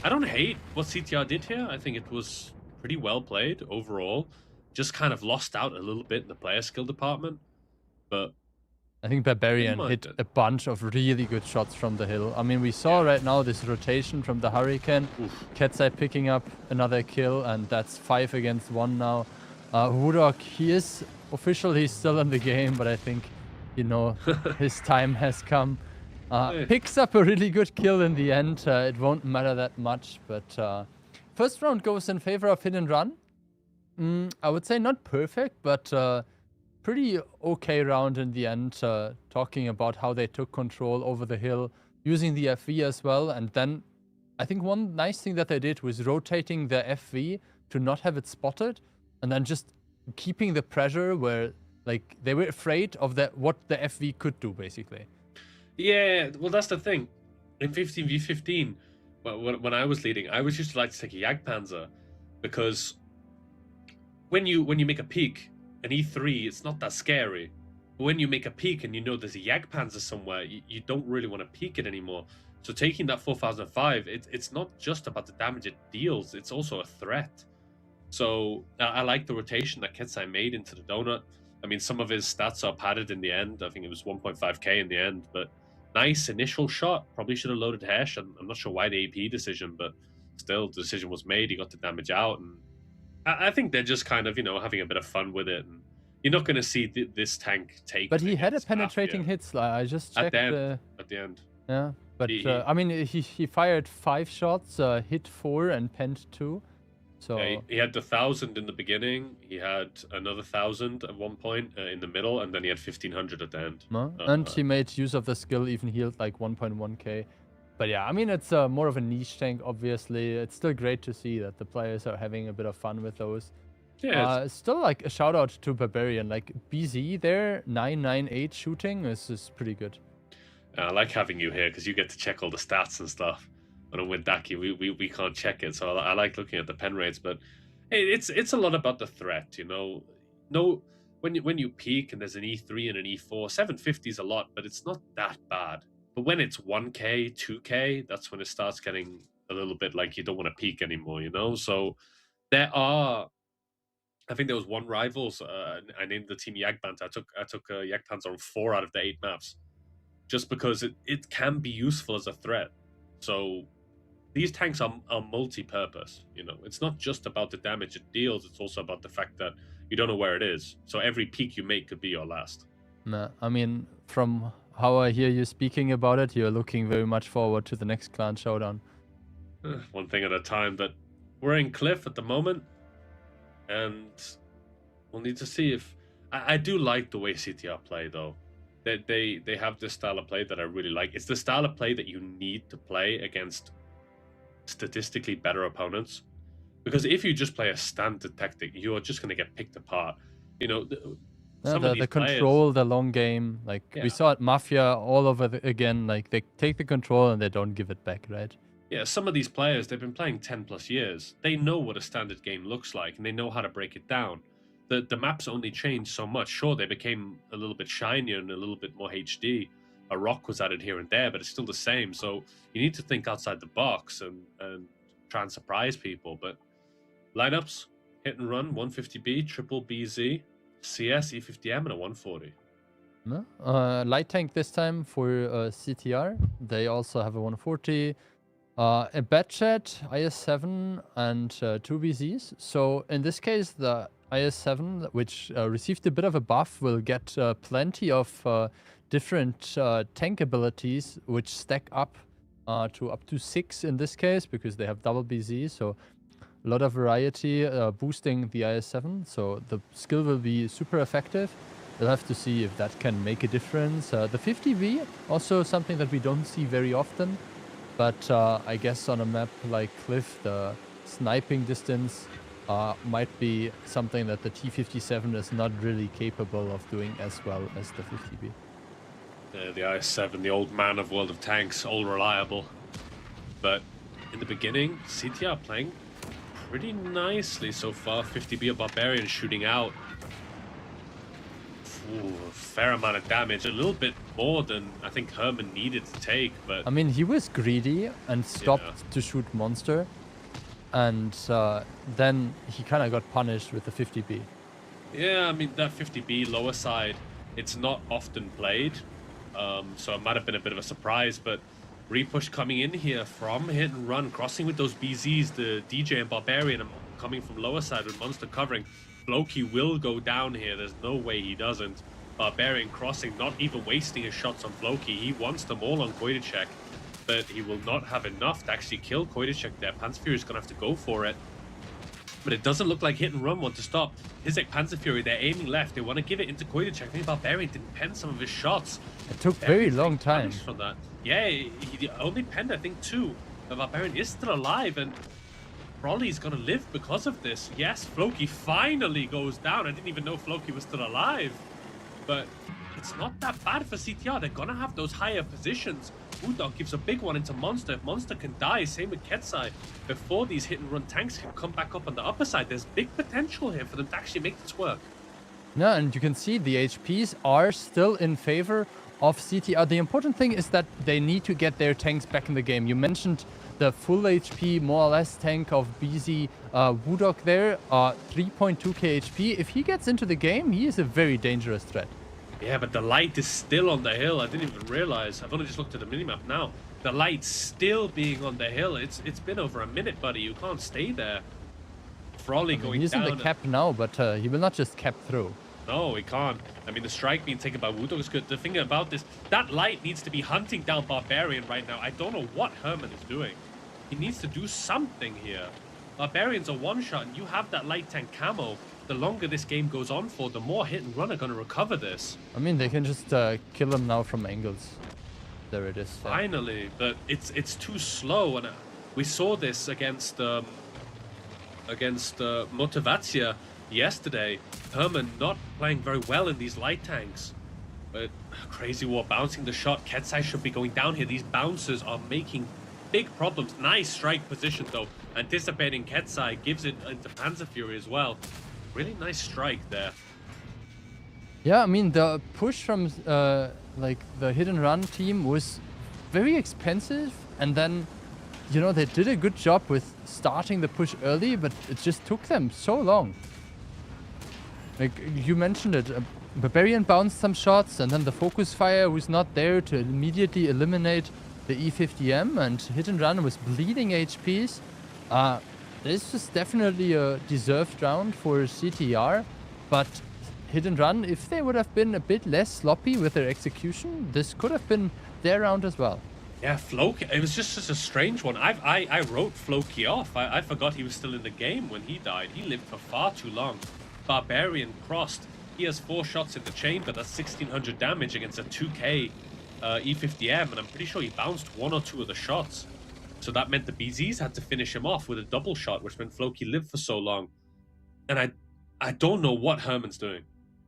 I don't hate what CTR did here. I think it was pretty well played overall. Just kind of lost out a little bit in the player skill department. But I think Barbarian hit a bunch of really good shots from the hill. I mean, we saw right now this rotation from the Hurricane. Ketsai picking up another kill, and that's 5 against 1 now. Wudok, he is officially still in the game, but I think, you know, his time has come. Picks up a really good kill in the end. It won't matter that much, but first round goes in favor of Hit and Run. I would say not perfect, but pretty okay round in the end, talking about how they took control over the hill, using the FV as well. And then I think one nice thing that they did was rotating the FV to not have it spotted, and then just keeping the pressure where, like, they were afraid of what the FV could do, basically. yeah, well, that's the thing. In 15v15, when I was leading, I was used to like to take a Jagdpanzer because when you make a peak, an E3, it's not that scary. But when you make a peak and you know there's a Jagdpanzer somewhere, you don't really want to peak it anymore. So taking that 4005, it's not just about the damage it deals, it's also a threat. So I like the rotation that Ketsai made into the donut. I mean, some of his stats are padded in the end. I think it was 1.5k in the end, but nice initial shot. Probably should have loaded Hesh. I'm not sure why the AP decision, but still, the decision was made. He got the damage out, and I think they're just kind of, you know, having a bit of fun with it. And you're not going to see this tank take. But he had a against penetrating Mafia. hit slide. I just checked. At the end. Yeah, but I mean, he fired 5 shots, hit 4 and penned 2. So yeah, he had the 1,000 in the beginning. He had another 1,000 at one point in the middle, and then he had 1,500 at the end. And he made use of the skill, even healed like 1.1k. But yeah, I mean, it's more of a niche tank, obviously. It's still great to see that the players are having a bit of fun with those. Yeah, still like a shout out to Barbarian. Like BZ there, 998 shooting is pretty good. I like having you here because you get to check all the stats and stuff. When I'm with Daki, we can't check it, so I like looking at the pen rates. But hey, it's a lot about the threat, you know. No, when you peak and there's an E3 and an E4, 750 is a lot, but it's not that bad. But when it's 1k, 2k, that's when it starts getting a little bit like you don't want to peak anymore, you know. So I think there was one Rivals. I named the team Jagdpanzer. I took Jagdpanzer on 4 out of the 8 maps, just because it can be useful as a threat. So these tanks are multi-purpose, you know. It's not just about the damage it deals, it's also about the fact that you don't know where it is. So every peak you make could be your last. Nah, I mean, from how I hear you speaking about it, you're looking very much forward to the next clan showdown. One thing at a time, but we're in Cliff at the moment, and we'll need to see if... I do like the way CTR play, though. They have this style of play that I really like. It's the style of play that you need to play against statistically better opponents, because if you just play a standard tactic, you're just going to get picked apart. You know, the control, the long game, like we saw at Mafia all over again. Like they take the control and they don't give it back, right? Yeah, some of these players, they've been playing 10 plus years. They know what a standard game looks like, and they know how to break it down. The maps only changed so much. Sure, they became a little bit shinier and a little bit more HD. A rock was added here and there, but it's still the same. So you need to think outside the box and try and surprise people. But lineups, hit and run, 150B, triple BZ, CS, E50M, and a 140. No? Light tank this time for CTR. They also have a 140. A Batchat, IS-7, and 2 BZs. So in this case, the IS-7, which received a bit of a buff, will get plenty of different tank abilities, which stack up to 6 in this case, because they have double BZ. So a lot of variety boosting the IS-7. So the skill will be super effective. We'll have to see if that can make a difference. The 50V, also something that we don't see very often. But I guess on a map like Cliff, the sniping distance might be something that the T57 is not really capable of doing as well as the 50B. The IS-7, the old man of World of Tanks, all reliable. But in the beginning, CTR playing pretty nicely so far. 50B a Barbarian shooting out. Ooh, a fair amount of damage, a little bit more than I think Herman needed to take, but... I mean, he was greedy and stopped to shoot Monster, and then he kind of got punished with the 50B. Yeah, I mean, that 50B lower side, it's not often played, so it might have been a bit of a surprise, but repush coming in here from hit and run, crossing with those BZs, the DJ and Barbarian coming from lower side with Monster covering. Floki will go down here. There's no way he doesn't. Barbarian crossing, not even wasting his shots on Floki. He wants them all on Koidicek, but he will not have enough to actually kill Koidicek there. Panzerfury is going to have to go for it. But it doesn't look like hit and run want to stop. Hizek Panzerfury, they're aiming left. They want to give it into Koidicek. Maybe Barbarian didn't pen some of his shots. It took very long time. From that. Yeah, he only penned, I think, 2. The Barbarian is still alive, and Broly's gonna live because of this. Yes, Floki finally goes down. I didn't even know Floki was still alive. But it's not that bad for CTR. They're gonna have those higher positions. Udog gives a big one into Monster. If Monster can die, same with Ketsai. Before these hit and run tanks can come back up on the upper side, there's big potential here for them to actually make this work. No, and you can see the HPs are still in favor of CTR. The important thing is that they need to get their tanks back in the game. You mentioned the full HP, more or less, tank of BZ Wudok there, 3.2k HP. If he gets into the game, he is a very dangerous threat. Yeah, but the light is still on the hill. I didn't even realize. I've only just looked at the minimap now. The light's still being on the hill. It's been over a minute, buddy. You can't stay there. Frawley going he's down. He's in the cap now, but he will not just cap through. No, he can't. I mean, the strike being taken by Wudok is good. The thing about this, that light needs to be hunting down Barbarian right now. I don't know what Herman is doing. He needs to do something here. Barbarian's a one-shot, and you have that light tank camo. The longer this game goes on for, the more hit and run are going to recover this. I mean, they can just kill him now from angles. There it is. Finally, but it's too slow, and we saw this against Motivacja yesterday. Herman not playing very well in these light tanks. But Crazy War bouncing the shot. Ketsai should be going down here. These bouncers are making big problems. Nice strike position though. Anticipating Ketsai, gives it into Panzerfury as well. Really nice strike there. Yeah, I mean, the push from like the hit and run team was very expensive, and then, you know, they did a good job with starting the push early, but it just took them so long. Like you mentioned it, Barbarian bounced some shots, and then the focus fire was not there to immediately eliminate the E50M, and hit and run was bleeding HPs. This was definitely a deserved round for CTR, but hit and run, if they would have been a bit less sloppy with their execution, this could have been their round as well. Yeah, Floki, it was just such a strange one. I wrote Floki off. I forgot he was still in the game when he died. He lived for far too long. Barbarian crossed. He has 4 shots in the chamber. That's 1600 damage against a 2k E50M, and I'm pretty sure he bounced 1 or 2 of the shots. So that meant the BZs had to finish him off with a double shot, which meant Floki lived for so long. And I don't know what Herman's doing.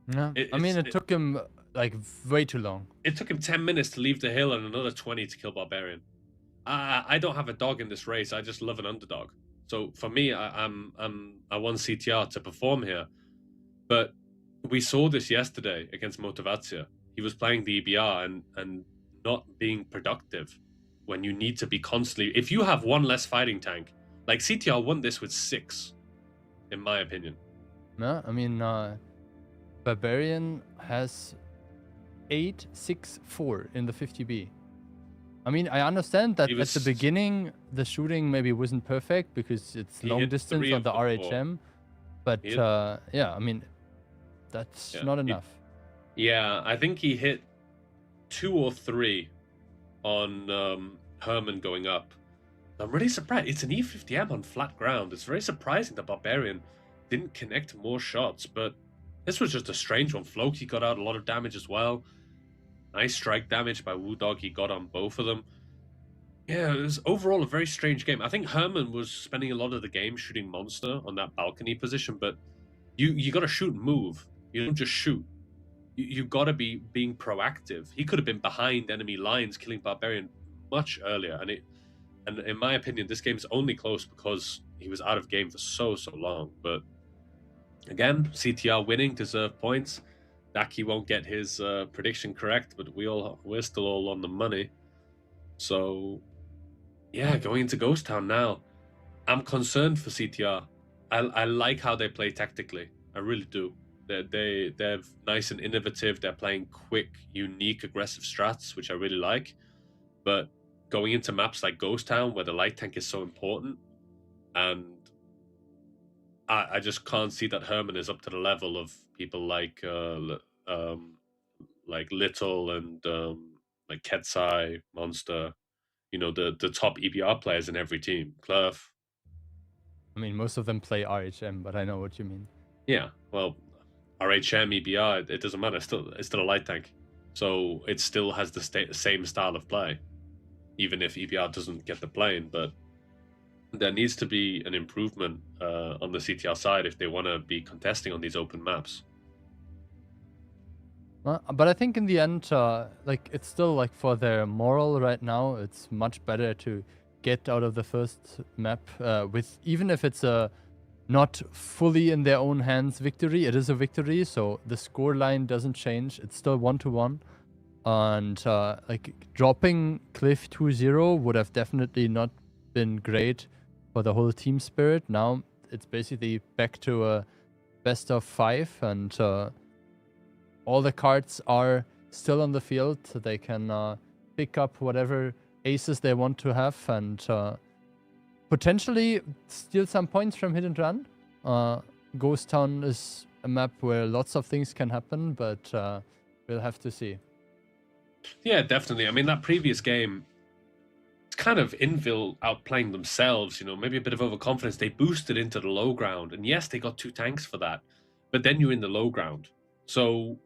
Yeah, I mean, it took him like way too long. It took him 10 minutes to leave the hill and another 20 to kill Barbarian. I don't have a dog in this race. I just love an underdog. So for me, I want CTR to perform here. But we saw this yesterday against Motivacija. He was playing the EBR and not being productive when you need to be constantly... If you have one less fighting tank, like CTR won this with 6, in my opinion. No, I mean, Barbarian has 8-6-4 in the 50B. I mean, I understand that at the beginning, the shooting maybe wasn't perfect because it's long distance on the RHM. But yeah, I mean, that's not enough. Yeah, I think he hit 2 or 3 on Herman going up. I'm really surprised. It's an E50M on flat ground. It's very surprising that Barbarian didn't connect more shots, but this was just a strange one. Floki got out a lot of damage as well. Nice strike damage by Wudog. He got on both of them. Yeah, it was overall a very strange game. I think Herman was spending a lot of the game shooting Monster on that balcony position, but you got to shoot and move. You don't just shoot. You got to be being proactive. He could have been behind enemy lines, killing Barbarian much earlier. And in my opinion, this game's only close because he was out of game for so long. But again, CTR winning, deserved points. Daki won't get his prediction correct, but we're still all on the money. So yeah, going into Ghost Town now, I'm concerned for CTR. I like how they play tactically. I really do. They're nice and innovative. They're playing quick, unique, aggressive strats, which I really like. But going into maps like Ghost Town, where the light tank is so important, and I just can't see that Herman is up to the level of people like Little and like Ketsai, Monster, you know, the top EBR players in every team. Clerf. I mean, most of them play RHM, but I know what you mean. Yeah, well, RHM, EBR, it doesn't matter. It's still a light tank. So it still has the same style of play, even if EBR doesn't get the plane. But there needs to be an improvement on the CTR side if they want to be contesting on these open maps. But I think in the end, like, it's still, like, for their moral right now, it's much better to get out of the first map with, even if it's a not fully in their own hands victory, it is a victory, so the score line doesn't change. It's still 1-1. And like, dropping Cliff 2-0 would have definitely not been great for the whole team spirit. Now it's basically back to a best of 5, and all the cards are still on the field. So they can pick up whatever aces they want to have, and potentially steal some points from Hit and Run. Ghost Town is a map where lots of things can happen, but we'll have to see. Yeah, definitely. I mean, that previous game, it's kind of Invil outplaying themselves, you know, maybe a bit of overconfidence. They boosted into the low ground, and yes, they got 2 tanks for that, but then you're in the low ground. So,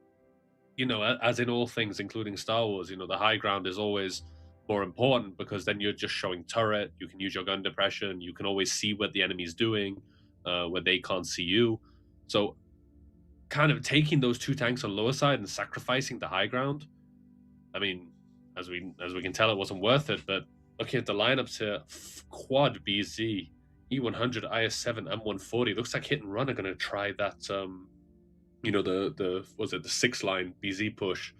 you know, as in all things, including Star Wars, you know, the high ground is always more important because then you're just showing turret, you can use your gun depression, you can always see what the enemy's doing, where they can't see you. So kind of taking those 2 tanks on lower side and sacrificing the high ground, I mean, as we can tell, it wasn't worth it. But looking at the lineups here, Quad BZ, E100, IS7, M140, looks like Hit and Run are going to try that, you know, the 6-line BZ push,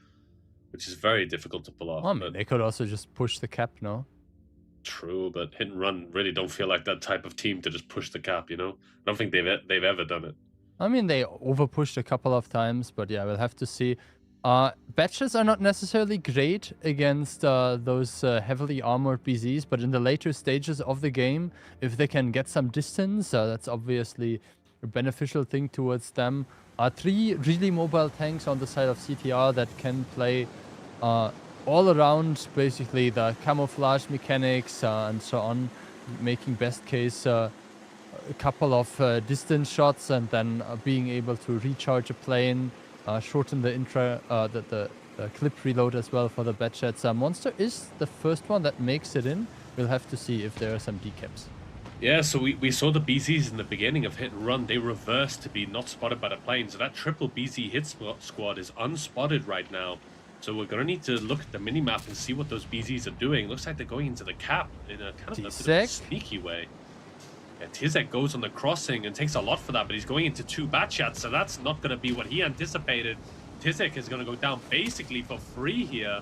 which is very difficult to pull off. I mean, they could also just push the cap, no? True, but Hit and Run really don't feel like that type of team to just push the cap, you know? I don't think they've ever done it. I mean, they overpushed a couple of times, but yeah, we'll have to see. Batches are not necessarily great against those heavily armored BZs, but in the later stages of the game, if they can get some distance, that's obviously a beneficial thing towards them. 3 really mobile tanks on the side of CTR that can play all around, basically, the camouflage mechanics and so on, making best case a couple of distance shots and then being able to recharge a plane, shorten the the clip reload as well for the Batchets. Monster is the first one that makes it in. We'll have to see if there are some decaps. Yeah, so we saw the BZs in the beginning of Hit and Run. They reversed to be not spotted by the plane. So that triple BZ hit squad is unspotted right now. So we're going to need to look at the minimap and see what those BZs are doing. Looks like they're going into the cap in a kind of a bit of a sneaky way. Yeah, Tizek goes on the crossing and takes a lot for that, but he's going into 2 bat shots, so that's not going to be what he anticipated. Tizek is going to go down basically for free here.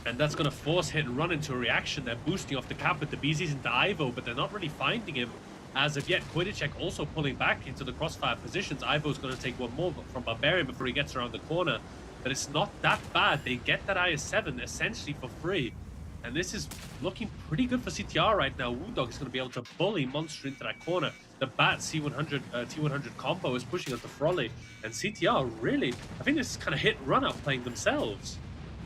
And that's going to force Hit and Run into a reaction. They're boosting off the cap with the BZs into Ivo, but they're not really finding him as of yet. Koidicek also pulling back into the crossfire positions. Ivo's going to take one more from Barbarian before he gets around the corner. But it's not that bad. They get that IS-7 essentially for free. And this is looking pretty good for CTR right now. Woodog is going to be able to bully Monster into that corner. The Bat C100, T100 combo is pushing onto Frolly. And CTR really, I think this is kind of hit and run out playing themselves.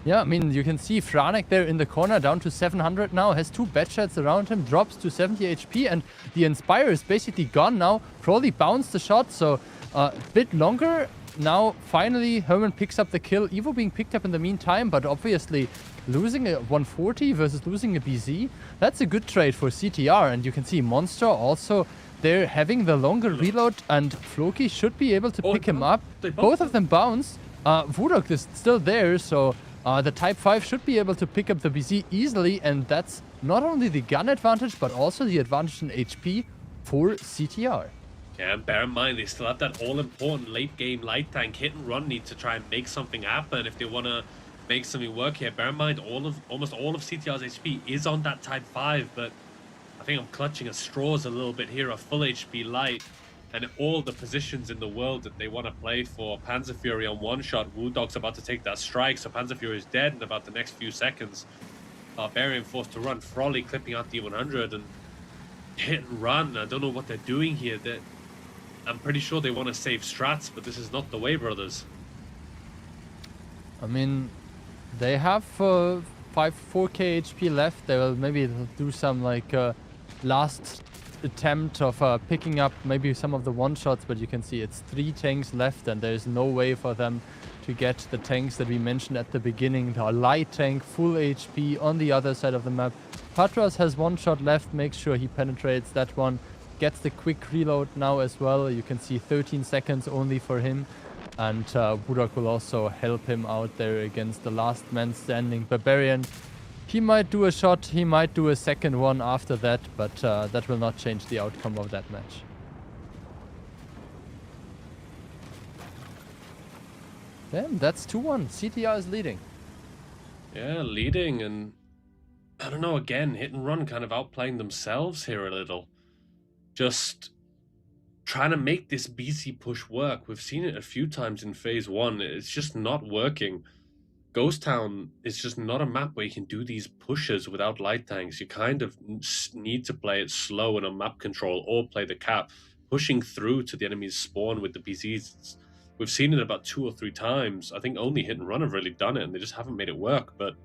Yeah, I mean, you can see Franek there in the corner, down to 700 now, has 2 bad shots around him, drops to 70 HP, and the Inspire is basically gone now. Probably bounced the shot, so a bit longer. Now, finally, Herman picks up the kill. Evo being picked up in the meantime, but obviously losing a 140 versus losing a BZ, that's a good trade for CTR. And you can see Monster also, they're having the longer reload, and Floki should be able to pick him up. Both of them bounce. Woodog is still there, so the Type 5 should be able to pick up the BZ easily, and that's not only the gun advantage, but also the advantage in HP for CTR. Yeah, and bear in mind, they still have that all-important late-game light tank. Hit and Run need to try and make something happen if they want to make something work here. Bear in mind, almost all of CTR's HP is on that Type 5, but I think I'm clutching at straws a little bit here. A full HP light and all the positions in the world that they want to play for. Panzer Fury on one shot. Woodog's about to take that strike, so Panzer Fury is dead in about the next few seconds. Barbarian forced to run. Frolly clipping out the 100 and Hit and Run. I don't know what they're doing here. I'm pretty sure they want to save strats, but this is not the way, brothers. I mean, they have 4K HP left. They will maybe do some like last attempt of picking up maybe some of the one-shots, but you can see it's 3 tanks left, and there's no way for them to get the tanks that we mentioned at the beginning. The light tank, full HP on the other side of the map. Patras has 1 shot left, makes sure he penetrates that one. Gets the quick reload now as well. You can see 13 seconds only for him. And Woodog will also help him out there against the last man standing. Barbarian, he might do a shot, he might do a second one after that, but that will not change the outcome of that match. Damn, that's 2-1. CTR is leading. Yeah, leading, and I don't know, again, Hit and Run kind of outplaying themselves here a little. Just trying to make this BC push work. We've seen it a few times in Phase 1. It's just not working. Ghost Town is just not a map where you can do these pushes without light tanks. You kind of need to play it slow and on map control, or play the cap. Pushing through to the enemy's spawn with the BCs, we've seen it about 2 or 3 times. I think only Hit and Run have really done it, and they just haven't made it work. But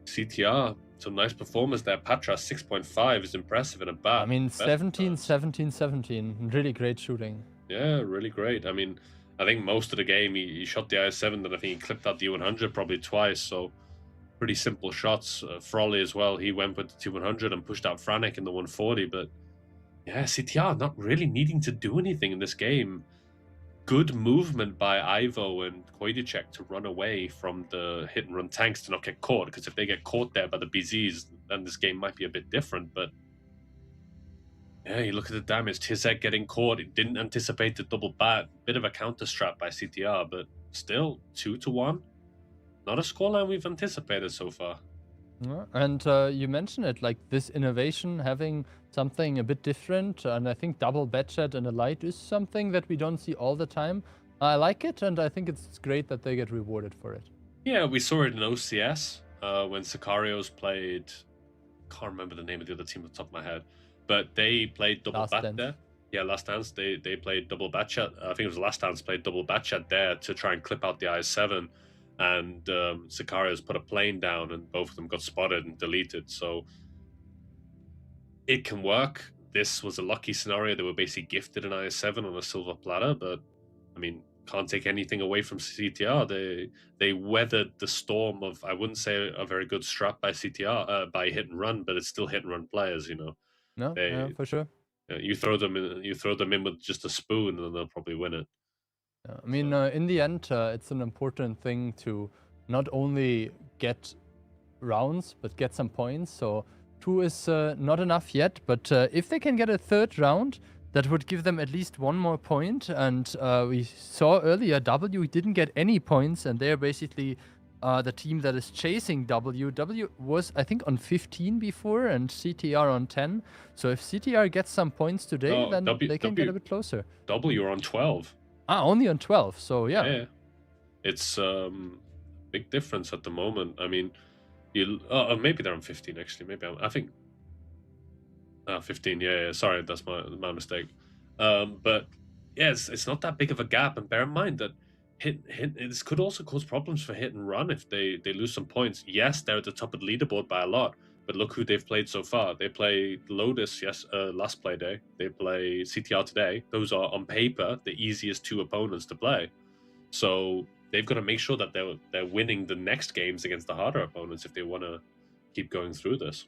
CTR, some nice performance there. Patras 6.5 is impressive in a bat. I mean, 17, 17, 17. Really great shooting. Yeah, really great. I mean, I think most of the game he shot the IS-7, and I think he clipped out the 100 probably twice. So pretty simple shots. Frolly as well. He went with the T100 and pushed out Franek in the 140. But yeah, CTR not really needing to do anything in this game. Good movement by Ivo and Koidicek to run away from the Hit and Run tanks to not get caught, because if they get caught there by the BZs, then this game might be a bit different. But yeah, you look at the damage. Tizek getting caught. He didn't anticipate the double bat. Bit of a counter strat by CTR, but still 2-1. Not a scoreline we've anticipated so far. Yeah, and you mentioned it, like this innovation, having something a bit different, and I think double batchat and a light is something that we don't see all the time. I like it, and I think it's great that they get rewarded for it. Yeah, we saw it in OCS when Sicarios played. Can't remember the name of the other team off the top of my head, but they played double bat there. Yeah, Last Dance. They played double batchat. I think it was Last Dance played double batchat there to try and clip out the IS-7. And Sicarios put a plane down, and both of them got spotted and deleted. So it can work. This was a lucky scenario. They were basically gifted an IS-7 on a silver platter, but I mean, can't take anything away from CTR. They weathered the storm of, I wouldn't say a very good strat by CTR, by Hit and Run, but it's still Hit and Run players, you know. No, yeah, for sure. You throw them in with just a spoon, and they'll probably win it. I mean, in the end, it's an important thing to not only get rounds, but get some points. So 2 is not enough yet, but if they can get a 3rd round, that would give them at least 1 more point. And we saw earlier W didn't get any points, and they're basically the team that is chasing W. W was, I think, on 15 before, and CTR on 10. So if CTR gets some points today, then they can get a bit closer. W are on 12. Only on 12, so yeah. It's big difference at the moment. I mean, maybe they're on 15 actually. Maybe I think 15. Yeah. Sorry, that's my mistake. But yeah, it's not that big of a gap. And bear in mind that this could also cause problems for Hit and Run if they lose some points. Yes, they're at the top of the leaderboard by a lot, but look who they've played so far. They play Lotus last play day. They play CTR today. Those are on paper the easiest 2 opponents to play. So they've got to make sure that they're winning the next games against the harder opponents if they want to keep going through this.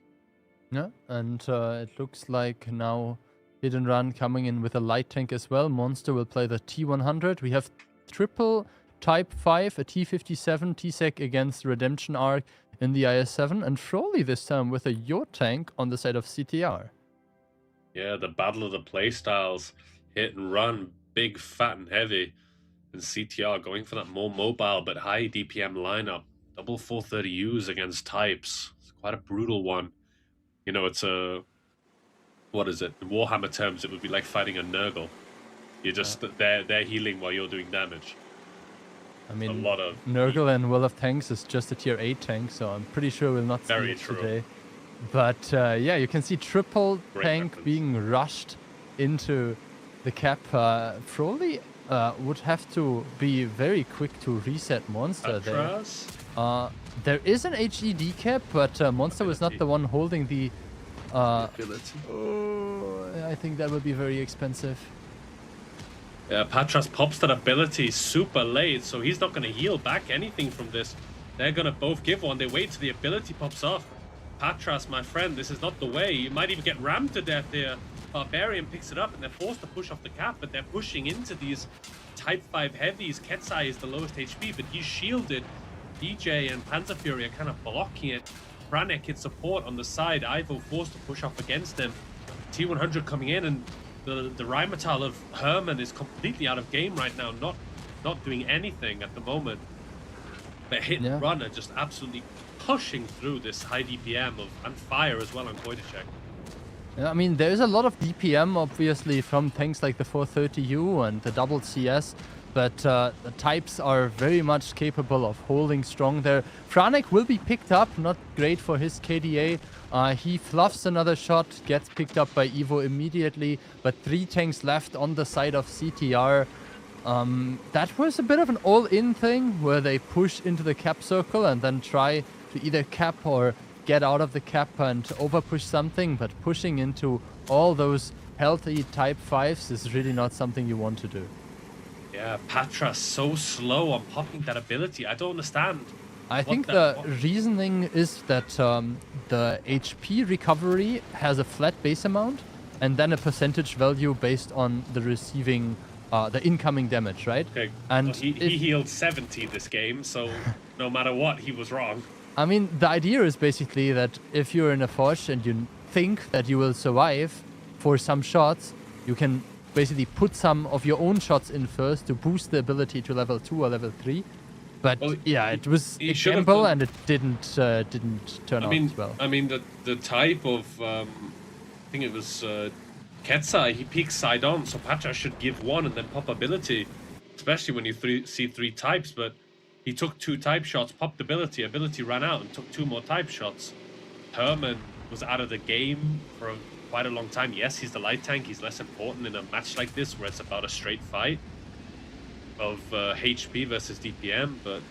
Yeah, and it looks like now Hit and Run coming in with a light tank as well. Monster will play the T100. We have triple Type 5, a T57 T-Sec against Redemption Arc in the IS-7, and Froley this time with a Yacht tank on the side of CTR. Yeah, the battle of the playstyles. Hit and Run, big, fat, and heavy. And CTR going for that more mobile but high DPM lineup. Double 430Us against Types. It's quite a brutal one. You know, it's what is it? In Warhammer terms, it would be like fighting a Nurgle. You're just they're healing while you're doing damage. I mean, a lot of Nurgle and World of Tanks is just a tier 8 tank, so I'm pretty sure we'll not see it today. But yeah, you can see triple tank being rushed into the cap. Froley would have to be very quick to reset Monster there. There is an HED cap, but Monster was not the one holding the I think that would be very expensive. Yeah, Patras pops that ability super late, so he's not going to heal back anything from this. They're going to both give one. They wait till the ability pops off. Patras, my friend, this is not the way. You might even get rammed to death here. Barbarian picks it up, and they're forced to push off the cap, but they're pushing into these Type 5 heavies. Ketsai is the lowest HP, but he's shielded. DJ and Panzer Fury are kind of blocking it. Franek hits support on the side. Ivo forced to push off against him. T100 coming in, and the Rheinmetall of Herman is completely out of game right now, not doing anything at the moment. But Hit and Run are just absolutely pushing through this high DPM and fire as well on Koitacek. Yeah, I mean, there's a lot of DPM, obviously, from things like the 430U and the double CS, but the Types are very much capable of holding strong there. Franek will be picked up, not great for his KDA. He fluffs another shot, gets picked up by Evo immediately, but 3 tanks left on the side of CTR. That was a bit of an all-in thing, where they push into the cap circle and then try to either cap or get out of the cap and overpush something, but pushing into all those healthy Type 5s is really not something you want to do. Yeah, Patras so slow on popping that ability. I don't understand. I think the reasoning is that the HP recovery has a flat base amount and then a percentage value based on the receiving, the incoming damage, right? Okay, and well, he healed 70 this game, so no matter what, he was wrong. I mean, the idea is basically that if you're in a Forge and you think that you will survive for some shots, you can basically put some of your own shots in first to boost the ability to level 2 or level 3. But yeah, it was a gamble and it didn't turn out well. I mean, the type of, I think it was Ketsai, he peeks side on, so Patras should give one and then pop ability, especially when you see 3 types, but he took 2 type shots, popped ability ran out and took 2 more type shots. Herman was out of the game for quite a long time. Yes, he's the light tank, he's less important in a match like this where it's about a straight fight of HP versus DPM, but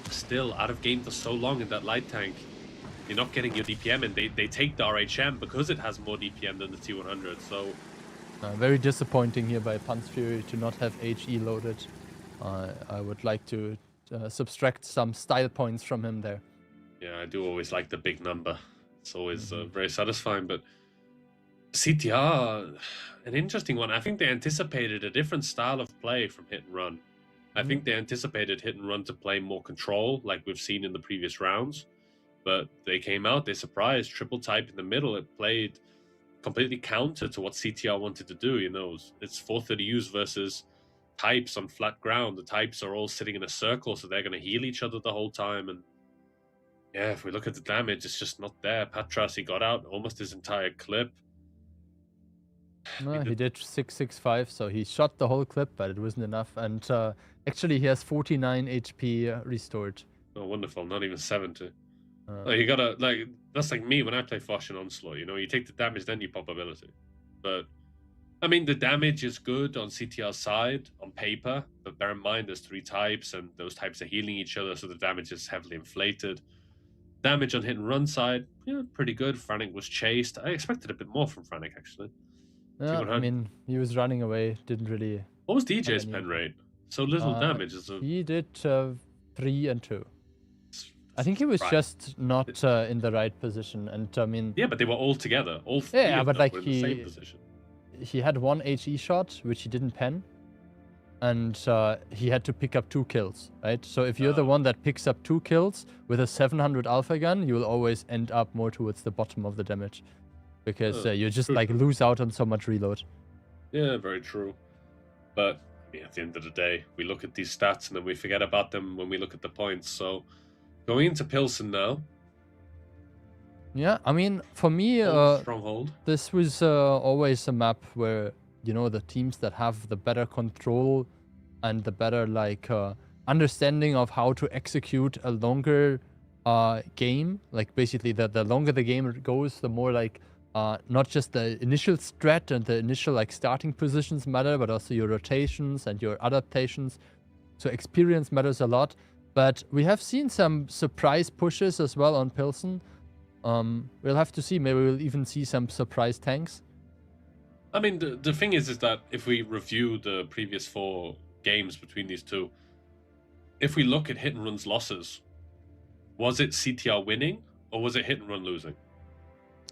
still out of game for so long in that light tank. You're not getting your DPM, and they take the RHM because it has more DPM than the T100, so... very disappointing here by Panzer Fury to not have HE loaded. I would like to subtract some style points from him there. Yeah, I do always like the big number. It's always very satisfying, but CTR, an interesting one. I think they anticipated a different style of play from Hit and Run. I think they anticipated Hit and Run to play more control, like we've seen in the previous rounds. But they came out, they surprised, triple type in the middle. It played completely counter to what CTR wanted to do. You know, it's 430Us versus types on flat ground. The types are all sitting in a circle, so they're going to heal each other the whole time. And yeah, if we look at the damage, it's just not there. Patras, he got out almost his entire clip. No, he did 665, so he shot the whole clip, but it wasn't enough. And actually, he has 49 HP restored. Oh, wonderful. Not even 70. You gotta, like, that's like me when I play Fosh and Onslaught, you know, you take the damage, then you pop ability. But, I mean, the damage is good on CTR's side, on paper, but bear in mind there's 3 types, and those types are healing each other, so the damage is heavily inflated. Damage on Hit and Run side, yeah, pretty good. Frantic was chased. I expected a bit more from Frantic, actually. Yeah, I mean, he was running away, didn't really... What was DJ's pen rate? So little damage. He did 3 and 2. I think he was just not in the right position, and I mean... Yeah, but they were all together. All 3 yeah, of but them like were in the same position. He had 1 HE shot, which he didn't pen, and he had to pick up 2 kills, right? So if you're the one that picks up 2 kills with a 700 alpha gun, you'll always end up more towards the bottom of the damage. Because you just like lose out on so much reload. Yeah, very true. But yeah, at the end of the day, we look at these stats and then we forget about them when we look at the points. So going into Pilsen now. Yeah, I mean, for me, Stronghold. This was always a map where, you know, the teams that have the better control and the better like understanding of how to execute a longer game. Like basically, the longer the game goes, the more like not just the initial strat and the initial like starting positions matter, but also your rotations and your adaptations. So experience matters a lot. But we have seen some surprise pushes as well on Pilsen. We'll have to see. Maybe we'll even see some surprise tanks. I mean, the thing is that if we review the previous 4 games between these two, if we look at Hit and Run's losses, was it CTR winning or was it Hit and Run losing?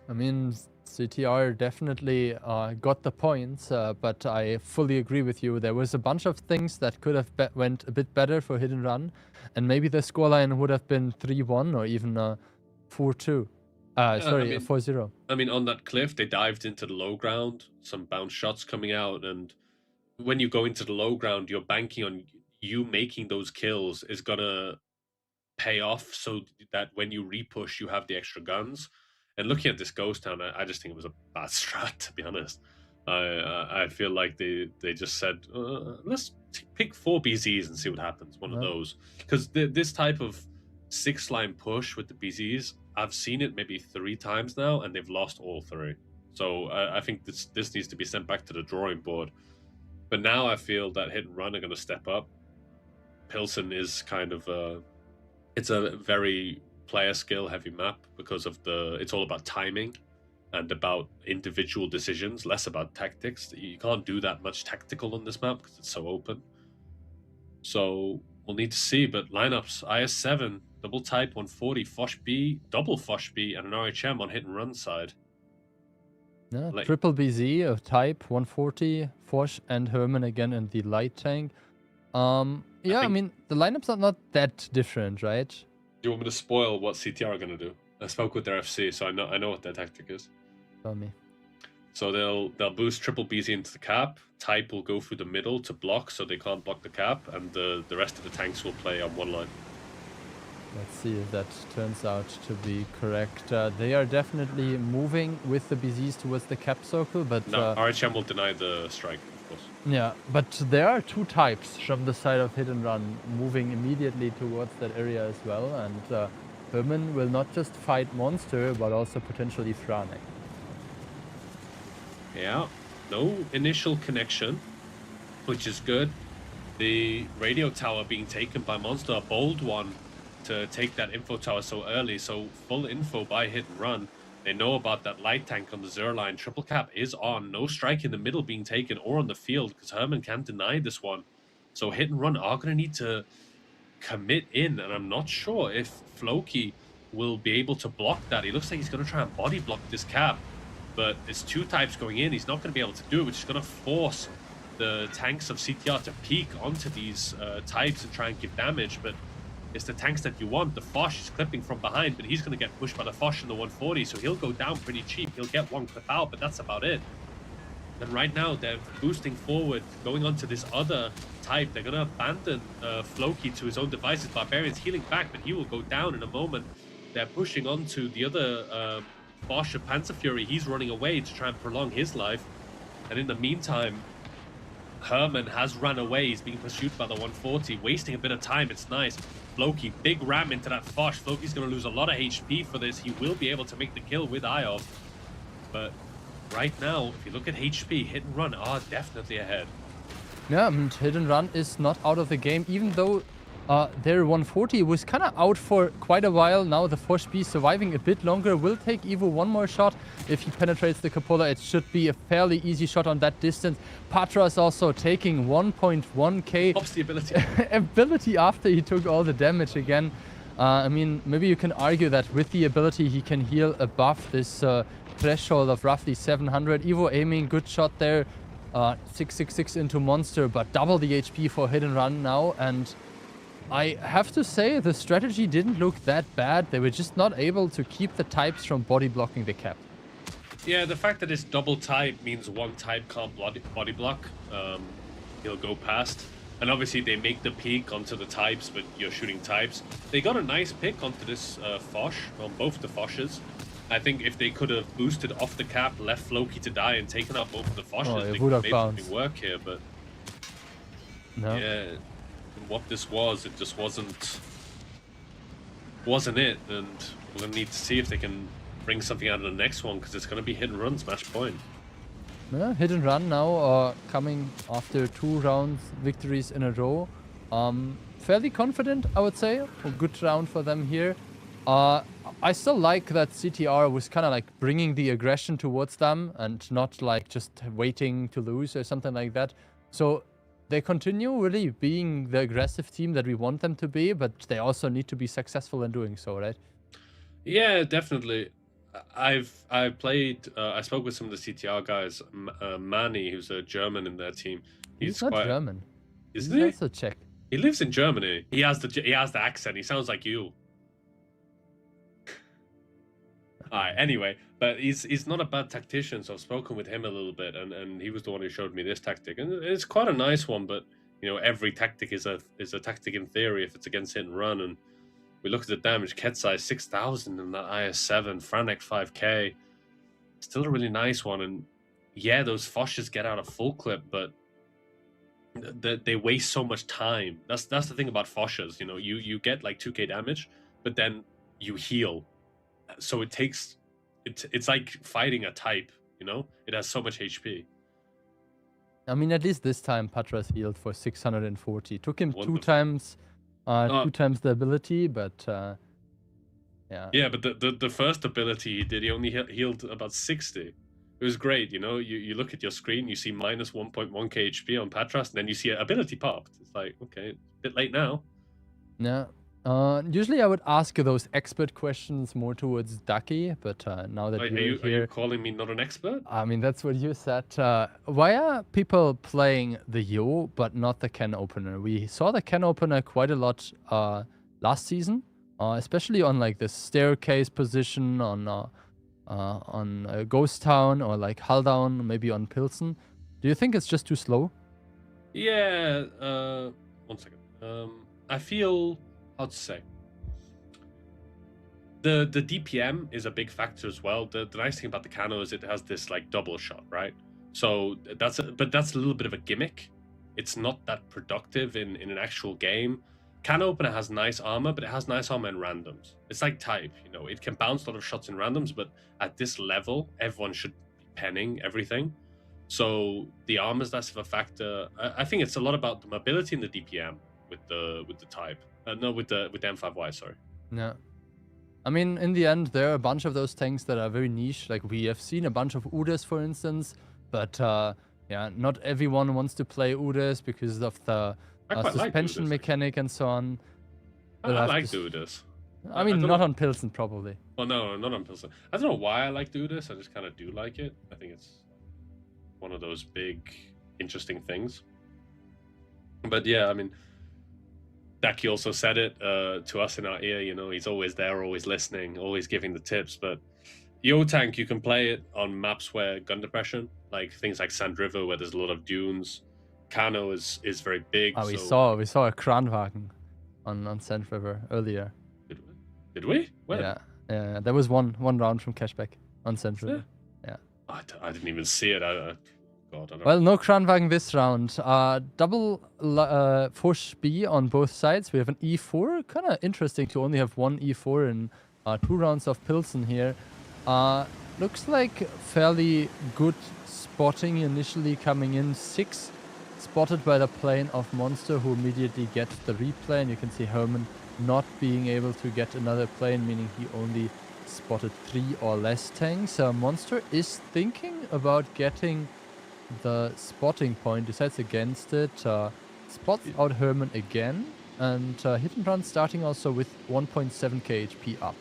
I mean, CTR definitely got the points, but I fully agree with you. There was a bunch of things that could have went a bit better for Hit and Run, and maybe the scoreline would have been 3-1 or even 4-2. Sorry, 4-0. I mean, on that cliff, they dived into the low ground, some bounce shots coming out, and when you go into the low ground, you're banking on you making those kills is gonna pay off so that when you repush, you have the extra guns. And looking at this ghost town, I just think it was a bad strat, to be honest. I feel like they just said, let's pick 4 BZs and see what happens. One of those. Because this type of 6-line push with the BZs, I've seen it maybe 3 times now, and they've lost all 3. So I think this needs to be sent back to the drawing board. But now I feel that Hit and Run are going to step up. Pilsen is kind of it's a very player skill heavy map because of it's all about timing and about individual decisions, less about tactics. You can't do that much tactical on this map because it's so open. So we'll need to see, but lineups, IS7, double type 140, Fosh B, double Fosh B, and an RHM on Hit and Run side. Yeah, triple BZ of type 140, Fosh and Herman again in the light tank. Yeah, I mean, the lineups are not that different, right? Do you want me to spoil what CTR are going to do? I spoke with their FC, so I know what their tactic is. Tell me. So they'll boost triple BZ into the cap. Type will go through the middle to block, so they can't block the cap, and the rest of the tanks will play on one line. Let's see if that turns out to be correct. They are definitely moving with the BZs towards the cap circle, but... No, RHM will deny the strike, of course. Yeah, but there are 2 types from the side of Hit and Run moving immediately towards that area as well, and Herman will not just fight Monster, but also potentially Franek. Yeah, no initial connection, which is good. The radio tower being taken by Monster, a bold one to take that info tower so early, so full info by Hit and Run. They know about that light tank on the Zer line. Triple cap is on. No strike in the middle being taken or on the field because Herman can't deny this one. So Hit and Run are going to need to commit in, and I'm not sure if Floki will be able to block that. He looks like he's going to try and body block this cap. but it's 2 types going in. He's not going to be able to do it, which is going to force the tanks of CTR to peek onto these types and try and give damage. But it's the tanks that you want. The Foch is clipping from behind, but he's going to get pushed by the Foch in the 140, so he'll go down pretty cheap. He'll get 1 clip out, but that's about it. And right now, they're boosting forward, going on to this other type. They're going to abandon Floki to his own devices. Barbarian's healing back, but he will go down in a moment. They're pushing on to the other Bosch of Panzer Fury. He's running away to try and prolong his life. And in the meantime, Herman has run away. He's being pursued by the 140, wasting a bit of time. It's nice. Floki, big ram into that Foch. Floki's going to lose a lot of HP for this. He will be able to make the kill with Eye of. But right now, if you look at HP, hit and run are definitely ahead. Yeah, and hit and run is not out of the game, even though their 140 was kind of out for quite a while. Now the Foch B surviving a bit longer, will take Evo 1 more shot. If he penetrates the cupola, it should be a fairly easy shot on that distance. Patras also taking 1.1k Pops the ability. ability after he took all the damage again. I mean, maybe you can argue that with the ability he can heal above this threshold of roughly 700. Evo aiming, good shot there. 666 into monster, but double the HP for hit and run now. And I have to say, the strategy didn't look that bad. They were just not able to keep the types from body blocking the cap. Yeah, the fact that it's double type means 1 type can't body block. He'll go past. And obviously they make the peak onto the types, but you're shooting types. They got a nice pick onto this Foch, on both the Foches. I think if they could have boosted off the cap, left Floki to die, and taken out both of the Foches, they could have made something work here, but... No. Yeah, and what this was, it just wasn't it, and we're going to need to see if they can bring something out of the next one, because it's going to be hit and runs, match point. Yeah, hit and run now, coming after 2 rounds victories in a row. Fairly confident, I would say. A good round for them here. I still like that CTR was kind of like bringing the aggression towards them and not like just waiting to lose or something like that. So they continue really being the aggressive team that we want them to be, but they also need to be successful in doing so, right? Yeah, definitely. I spoke with some of the CTR guys. Manny, who's a German in their team. He's not German. Isn't he? Also Czech. He lives in Germany. He has the accent. He sounds like you. Alright, anyway, but he's not a bad tactician, so I've spoken with him a little bit, and he was the one who showed me this tactic, and it's quite a nice one. But you know, every tactic is a tactic in theory if it's against hit and run. And we look at the damage, Ketsai 6,000 and that IS-7, Franek 5k, still a really nice one. And yeah, those Foches get out a full clip, but they waste so much time. That's the thing about Foches. You know, you get like 2k damage, but then you heal. So it's like fighting a type, you know? It has so much HP. I mean, at least this time Patras healed for 640. Took him two times the ability, but yeah. Yeah, but the first ability he did, he only healed about 60. It was great, you know? You look at your screen, you see minus 1.1k HP on Patras, and then you see an ability popped. It's like, okay, a bit late now. Yeah. Usually I would ask those expert questions more towards Ducky, but now that you're here... Are you calling me not an expert? I mean, that's what you said. Why are people playing the Yo, but not the can opener? We saw the can opener quite a lot last season, especially on like the staircase position, on Ghost Town, or like Hulldown, maybe on Pilsen. Do you think it's just too slow? Yeah, 1 second. I feel... How to say? The DPM is a big factor as well. The nice thing about the Cano is it has this like double shot, right? So that's a little bit of a gimmick. It's not that productive in an actual game. Cano opener has nice armor, but it has nice armor in randoms. It's like type, you know, it can bounce a lot of shots in randoms, but at this level, everyone should be penning everything. So the armor's less of a factor. I think it's a lot about the mobility and the DPM with the type. No, with the M5Y, sorry. Yeah. I mean, in the end, there are a bunch of those tanks that are very niche. Like, we have seen a bunch of Udes, for instance. But, yeah, not everyone wants to play Udes because of the suspension mechanic and so on. I like the Udes. I mean, don't not know. on Pilsen, probably. Well, no, not on Pilsen. I don't know why I like to do this. I just kind of do like it. I think it's one of those big, interesting things. But yeah, I mean, Daki also said it to us in our ear. You know, he's always there, always listening, always giving the tips. But Tank, you can play it on maps where gun depression, like things like Sand River, where there's a lot of dunes. Kano is very big. Oh, so... we saw a Kranwagen on Sand River earlier. Did we? Where? Yeah. There was one round from Cashback on Sand River. Yeah. I didn't even see it. God, I don't Well, no Kranwagen this round. Double push B on both sides. We have an E4. Kind of interesting to only have one E4 in 2 rounds of Pilsen here. Looks like fairly good spotting initially coming in. 6 spotted by the plane of Monster, who immediately gets the replay. And you can see Herman not being able to get another plane, meaning he only spotted 3 or less tanks. Monster is thinking about getting the spotting point, decides against it, spots out Herman again, and hit and run starting also with 1.7k HP up.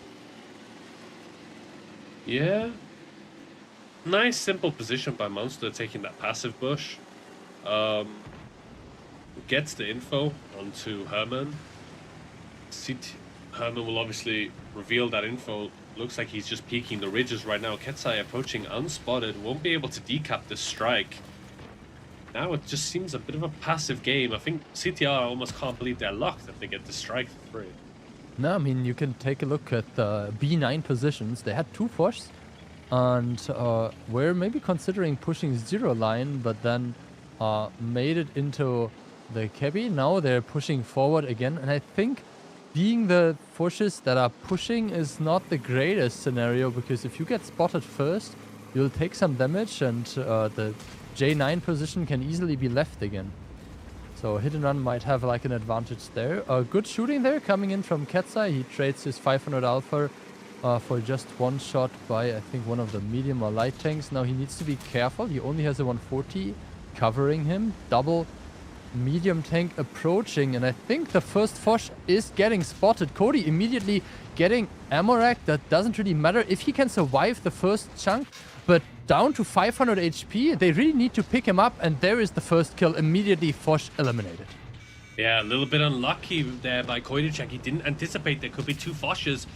Yeah. Nice simple position by Monster, taking that passive bush. Gets the info onto Herman. Herman will obviously reveal that info. Looks like he's just peeking the ridges right now. Ketsai approaching unspotted. Won't be able to decap this strike. Now it just seems a bit of a passive game. I think CTR almost can't believe their luck that they get the strike for free. No, I mean, you can take a look at the B9 positions. They had 2 Foshs and were maybe considering pushing 0 line, but then made it into the cabby. Now they're pushing forward again, and I think being the Foshes that are pushing is not the greatest scenario, because if you get spotted first, you'll take some damage, and the J9 position can easily be left again. So hit and run might have like an advantage there. Good shooting there coming in from Ketsai. He trades his 500 alpha for just 1 shot by, I think, one of the medium or light tanks. Now he needs to be careful. He only has a 140 covering him. Double medium tank approaching, and I think the first Fosh is getting spotted. Cody immediately getting ammo rack. That doesn't really matter if he can survive the first chunk, but down to 500 HP, they really need to pick him up, and there is the first kill. Immediately Fosh eliminated. Yeah, a little bit unlucky there by Koidicek. He didn't anticipate there could be 2 Foshes.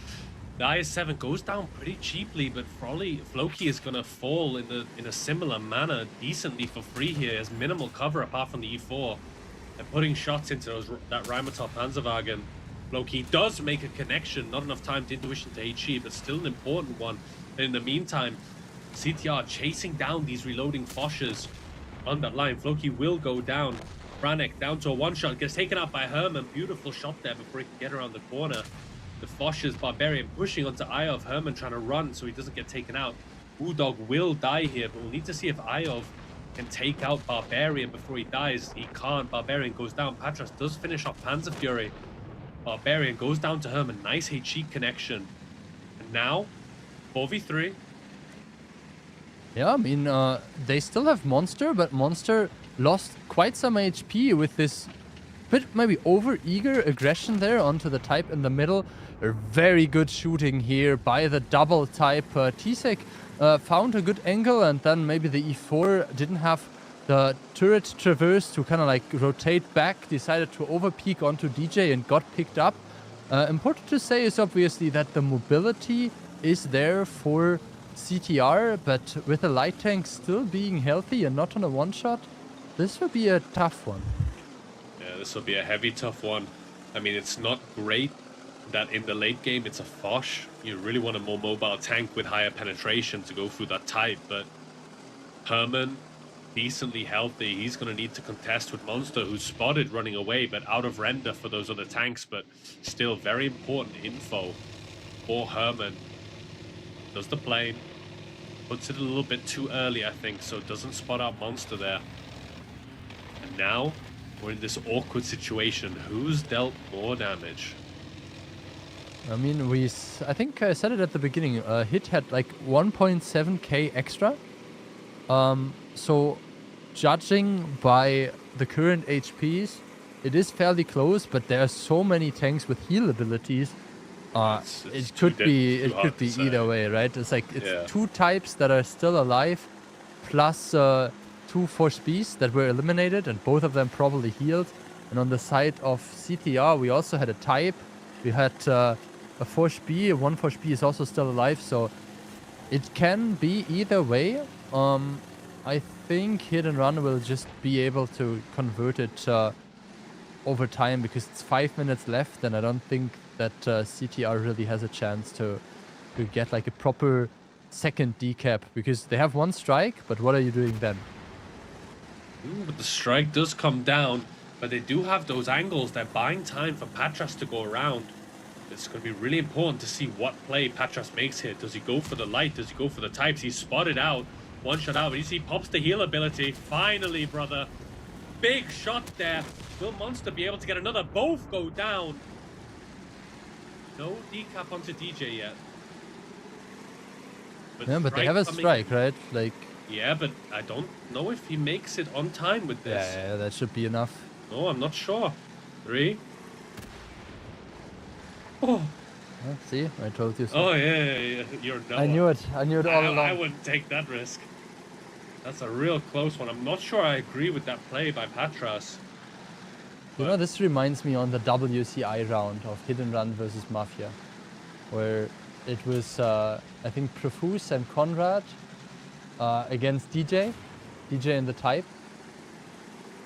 The IS-7 goes down pretty cheaply, but Floki is going to fall in a similar manner decently for free here. He has minimal cover apart from the E4. And putting shots into that Rheinmetall Panzerwagen. Floki does make a connection, not enough time to intuition to HE, but still an important one. And in the meantime, CTR chasing down these reloading Foshes on that line. Floki will go down. Branek down to a 1-shot, gets taken out by Herman. Beautiful shot there before he can get around the corner. The Foshes Barbarian pushing onto Iov. Herman trying to run so he doesn't get taken out. Udog will die here, but we'll need to see if Iov can take out Barbarian before he dies. He can't. Barbarian goes down. Patras does finish off Panzer Fury. Barbarian goes down to Herman. Nice HE connection. And now, 4v3. Yeah, I mean, they still have Monster, but Monster lost quite some HP with this bit maybe over-eager aggression there onto the type in the middle. A very good shooting here by the double type. Tisek found a good angle, and then maybe the E4 didn't have the turret traverse to kind of like rotate back, decided to overpeak onto DJ and got picked up. Important to say is obviously that the mobility is there for CTR, but with the light tank still being healthy and not on a 1-shot, this will be a tough one. Yeah, this will be a heavy, tough one. I mean, it's not great that in the late game it's a Fosh. You really want a more mobile tank with higher penetration to go through that type, but Herman, decently healthy. He's going to need to contest with Monster, who's spotted running away, but out of render for those other tanks, but still very important info for Herman. Does the plane, puts it a little bit too early, I think, so doesn't spot out Monster there. And now we're in this awkward situation. Who's dealt more damage? I mean, I think I said it at the beginning. Hit had like 1.7k extra. So judging by the current HPs, it is fairly close, but there are so many tanks with heal abilities It could be either way, right? It's like it's two types that are still alive, plus two Force Bs that were eliminated, and both of them probably healed. And on the side of CTR, we also had a type. We had a Force B. One Force B is also still alive, so it can be either way. I think Hit and Run will just be able to convert it over time because it's 5 minutes left, and I don't think that CTR really has a chance to get like a proper second decap because they have one strike, but what are you doing then? But the strike does come down, but they do have those angles. They're buying time for Patras to go around. It's going to be really important to see what play Patras makes here. Does he go for the light? Does he go for the types? He's spotted out. One shot out, but you see he pops the heal ability. Finally, brother. Big shot there. Will Monster be able to get another? Both go down. No decap onto DJ yet. But they have a strike, right? Like. Yeah, but I don't know if he makes it on time with this. Yeah, that should be enough. No, I'm not sure. 3. Oh. See, I told you so. Oh, yeah. You're Noah. I knew it all along. I wouldn't take that risk. That's a real close one. I'm not sure I agree with that play by Patras. You know, this reminds me on the WCI round of Hit and Run versus Mafia, where it was, I think, Profuse and Conrad against DJ in the type.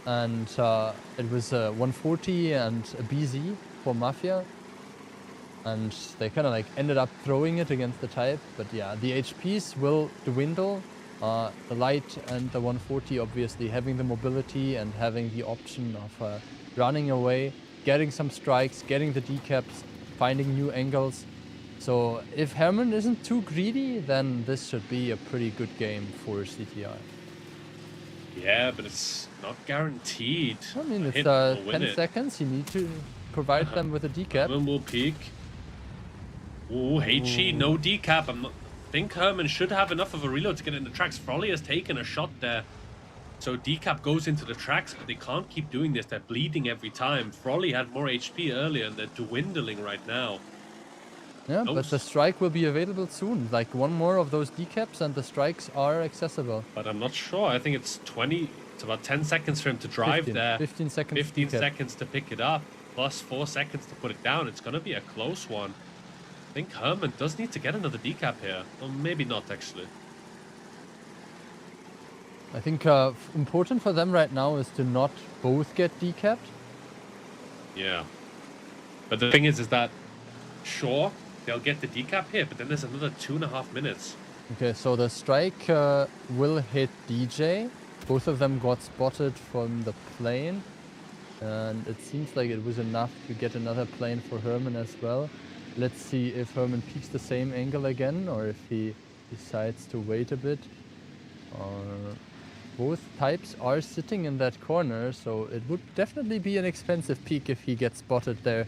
And it was a 140 and a BZ for Mafia. And they kind of like ended up throwing it against the type. But yeah, the HPs will dwindle. The light and the 140 obviously having the mobility and having the option of running away, getting some strikes, getting the decaps, finding new angles. So if Herman isn't too greedy, then this should be a pretty good game for CTI. Yeah, but it's not guaranteed. I mean, it's 10 seconds. You need to provide them with a decap. Herman will peek. Ooh, HE, no decap. I think Herman should have enough of a reload to get in the tracks. Frolly has taken a shot there. So decap goes into the tracks, but they can't keep doing this. They're bleeding every time. Frolly had more HP earlier, and they're dwindling right now. Yeah, but the strike will be available soon. Like one more of those decaps and the strikes are accessible. But I'm not sure. I think it's 20. It's about 10 seconds for him to drive 15, there. 15 seconds. 15 seconds to pick it up, plus 4 seconds to put it down. It's going to be a close one. I think Herman does need to get another decap here. Or maybe not, actually. I think important for them right now is to not both get decapped. Yeah. But the thing is that, sure, they'll get the decap here, but then there's another 2.5 minutes. Okay, so the strike will hit DJ. Both of them got spotted from the plane. And it seems like it was enough to get another plane for Herman as well. Let's see if Herman peeks the same angle again, or if he decides to wait a bit. Both types are sitting in that corner, so it would definitely be an expensive peek if he gets spotted there.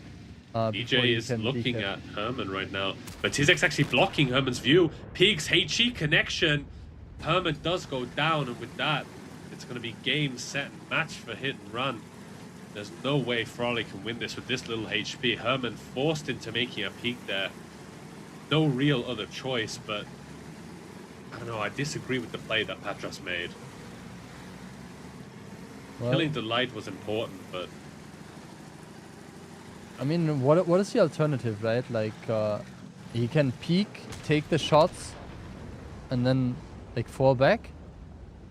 DJ is looking at Herman right now, but Tizek's actually blocking Herman's view. Peaks HE connection. Herman does go down, and with that, it's going to be game, set, and match for Hit and Run. There's no way Frolly can win this with this little HP. Herman forced into making a peek there. No real other choice, but I don't know, I disagree with the play that Patras made. Well, killing the light was important, but I mean, what is the alternative, right? Like, he can peek, take the shots, and then, like, fall back?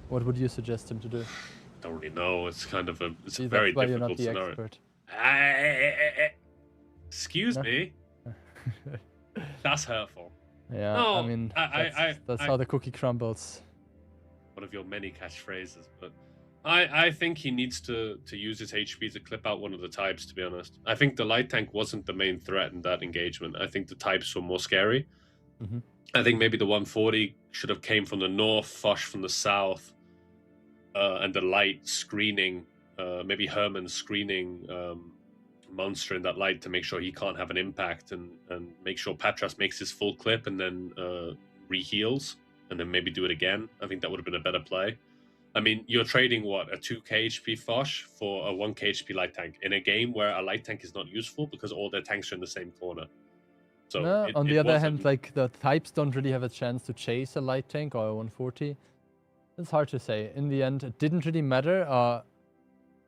What would you suggest him to do? I don't really know. It's kind of a very difficult you're not the scenario. Expert. Excuse me? That's hurtful. Yeah, no, I mean, that's how the cookie crumbles. One of your many catchphrases, but I think he needs to use his HP to clip out one of the types, to be honest. I think the light tank wasn't the main threat in that engagement. I think the types were more scary. Mm-hmm. I think maybe the 140 should have came from the north, Foch from the south, and the light screening, maybe Herman screening Monster in that light to make sure he can't have an impact, and make sure Patras makes his full clip and then re-heals, and then maybe do it again. I think that would have been a better play. I mean, you're trading, what, a 2k HP Foch for a 1k HP light tank in a game where a light tank is not useful because all their tanks are in the same corner. So No, it- on the it other wasn't- hand, like the types don't really have a chance to chase a light tank or a 140. It's hard to say. In the end, it didn't really matter.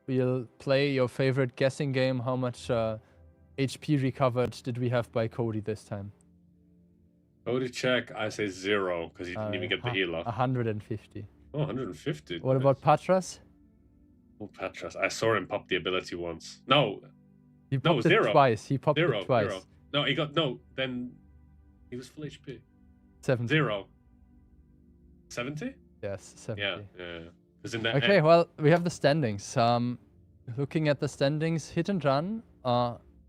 We'll play your favorite guessing game. How much HP recovered did we have by Cody this time? Cody check, I say 0 because he didn't even get the healer. 150. Oh, 150. What nice. about Patras? Oh, Patras. I saw him pop the ability once. No, He popped it 0. twice. He popped 0, it twice. 0. No, he got no. Then he was full HP. 70. 0. 70? Yes, 70. Yeah. Because in the Okay, well, we have the standings. Looking at the standings, Hit and Run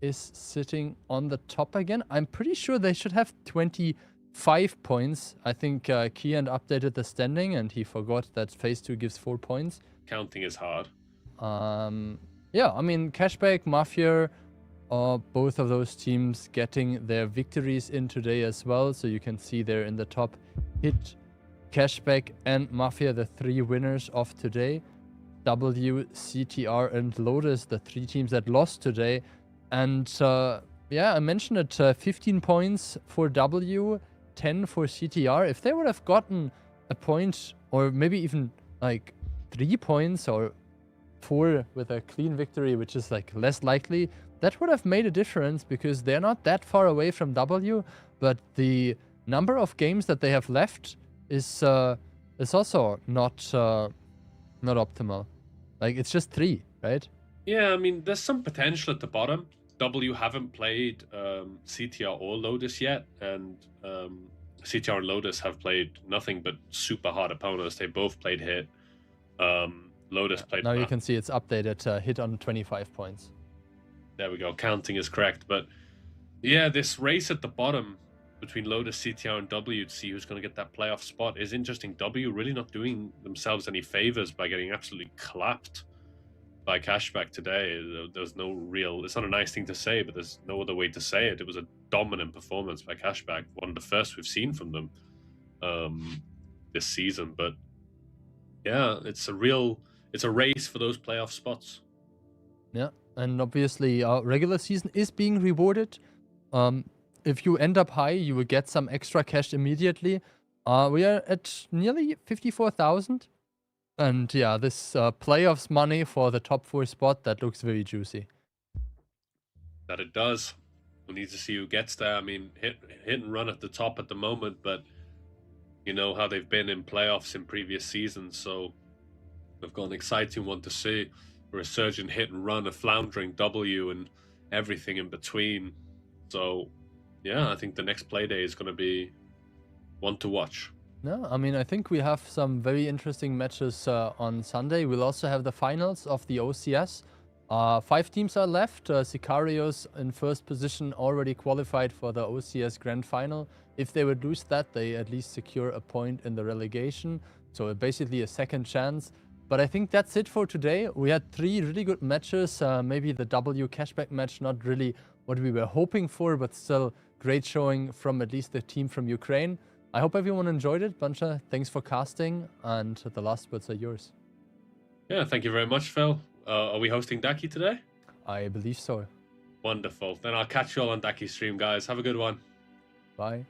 is sitting on the top again. I'm pretty sure they should have 25 points. I think Kian updated the standing and he forgot that phase 2 gives 4 points. counting is hard. Yeah, I mean, Cashback, Mafia, both of those teams getting their victories in today as well. So you can see they're in the top. Hit, Cashback, and Mafia, the 3 winners of today. W, CTR, and Lotus, the 3 teams that lost today. And yeah, I mentioned it, 15 points for W, 10 for CTR. If they would have gotten a point, or maybe even like 3 points or 4 with a clean victory, which is like less likely, that would have made a difference because they're not that far away from W, but the number of games that they have left is also not optimal. Like, it's just 3, right? Yeah, I mean, there's some potential at the bottom. W haven't played CTR or Lotus yet, and CTR and Lotus have played nothing but super hard opponents. They both played Hit. Lotus played... Now you can see it's updated, Hit on 25 points. There we go, counting is correct. But yeah, this race at the bottom between Lotus, CTR, and W to see who's going to get that playoff spot is interesting. W really not doing themselves any favors by getting absolutely clapped by Cashback today. There's no real... It's not a nice thing to say, but there's no other way to say it. It was a dominant performance by Cashback. One of the first we've seen from them this season. But yeah, it's a race for those playoff spots. Yeah, and obviously regular season is being rewarded. If you end up high, you will get some extra cash immediately. We are at nearly 54,000. And yeah, this playoffs money for the top 4 spot, that looks very juicy. That it does. We need to see who gets there. I mean, hit and run at the top at the moment, but you know how they've been in playoffs in previous seasons, so we've got an exciting one to see. A resurgent Hit and Run, a floundering W, and everything in between. So yeah, I think the next play day is going to be one to watch. No, I mean, I think we have some very interesting matches on Sunday. We'll also have the finals of the OCS. 5 teams are left. Sicarios in first position already qualified for the OCS Grand Final. If they would lose that, they at least secure a point in the relegation. So basically a second chance. But I think that's it for today. We had 3 really good matches. Maybe the W Cashback match, not really what we were hoping for, but still great showing from at least the team from Ukraine. I hope everyone enjoyed it. Buncha, thanks for casting, and the last words are yours. Yeah, thank you very much, Phil. Are we hosting Daki today? I believe so. Wonderful. Then I'll catch you all on Daki's stream, guys. Have a good one. Bye.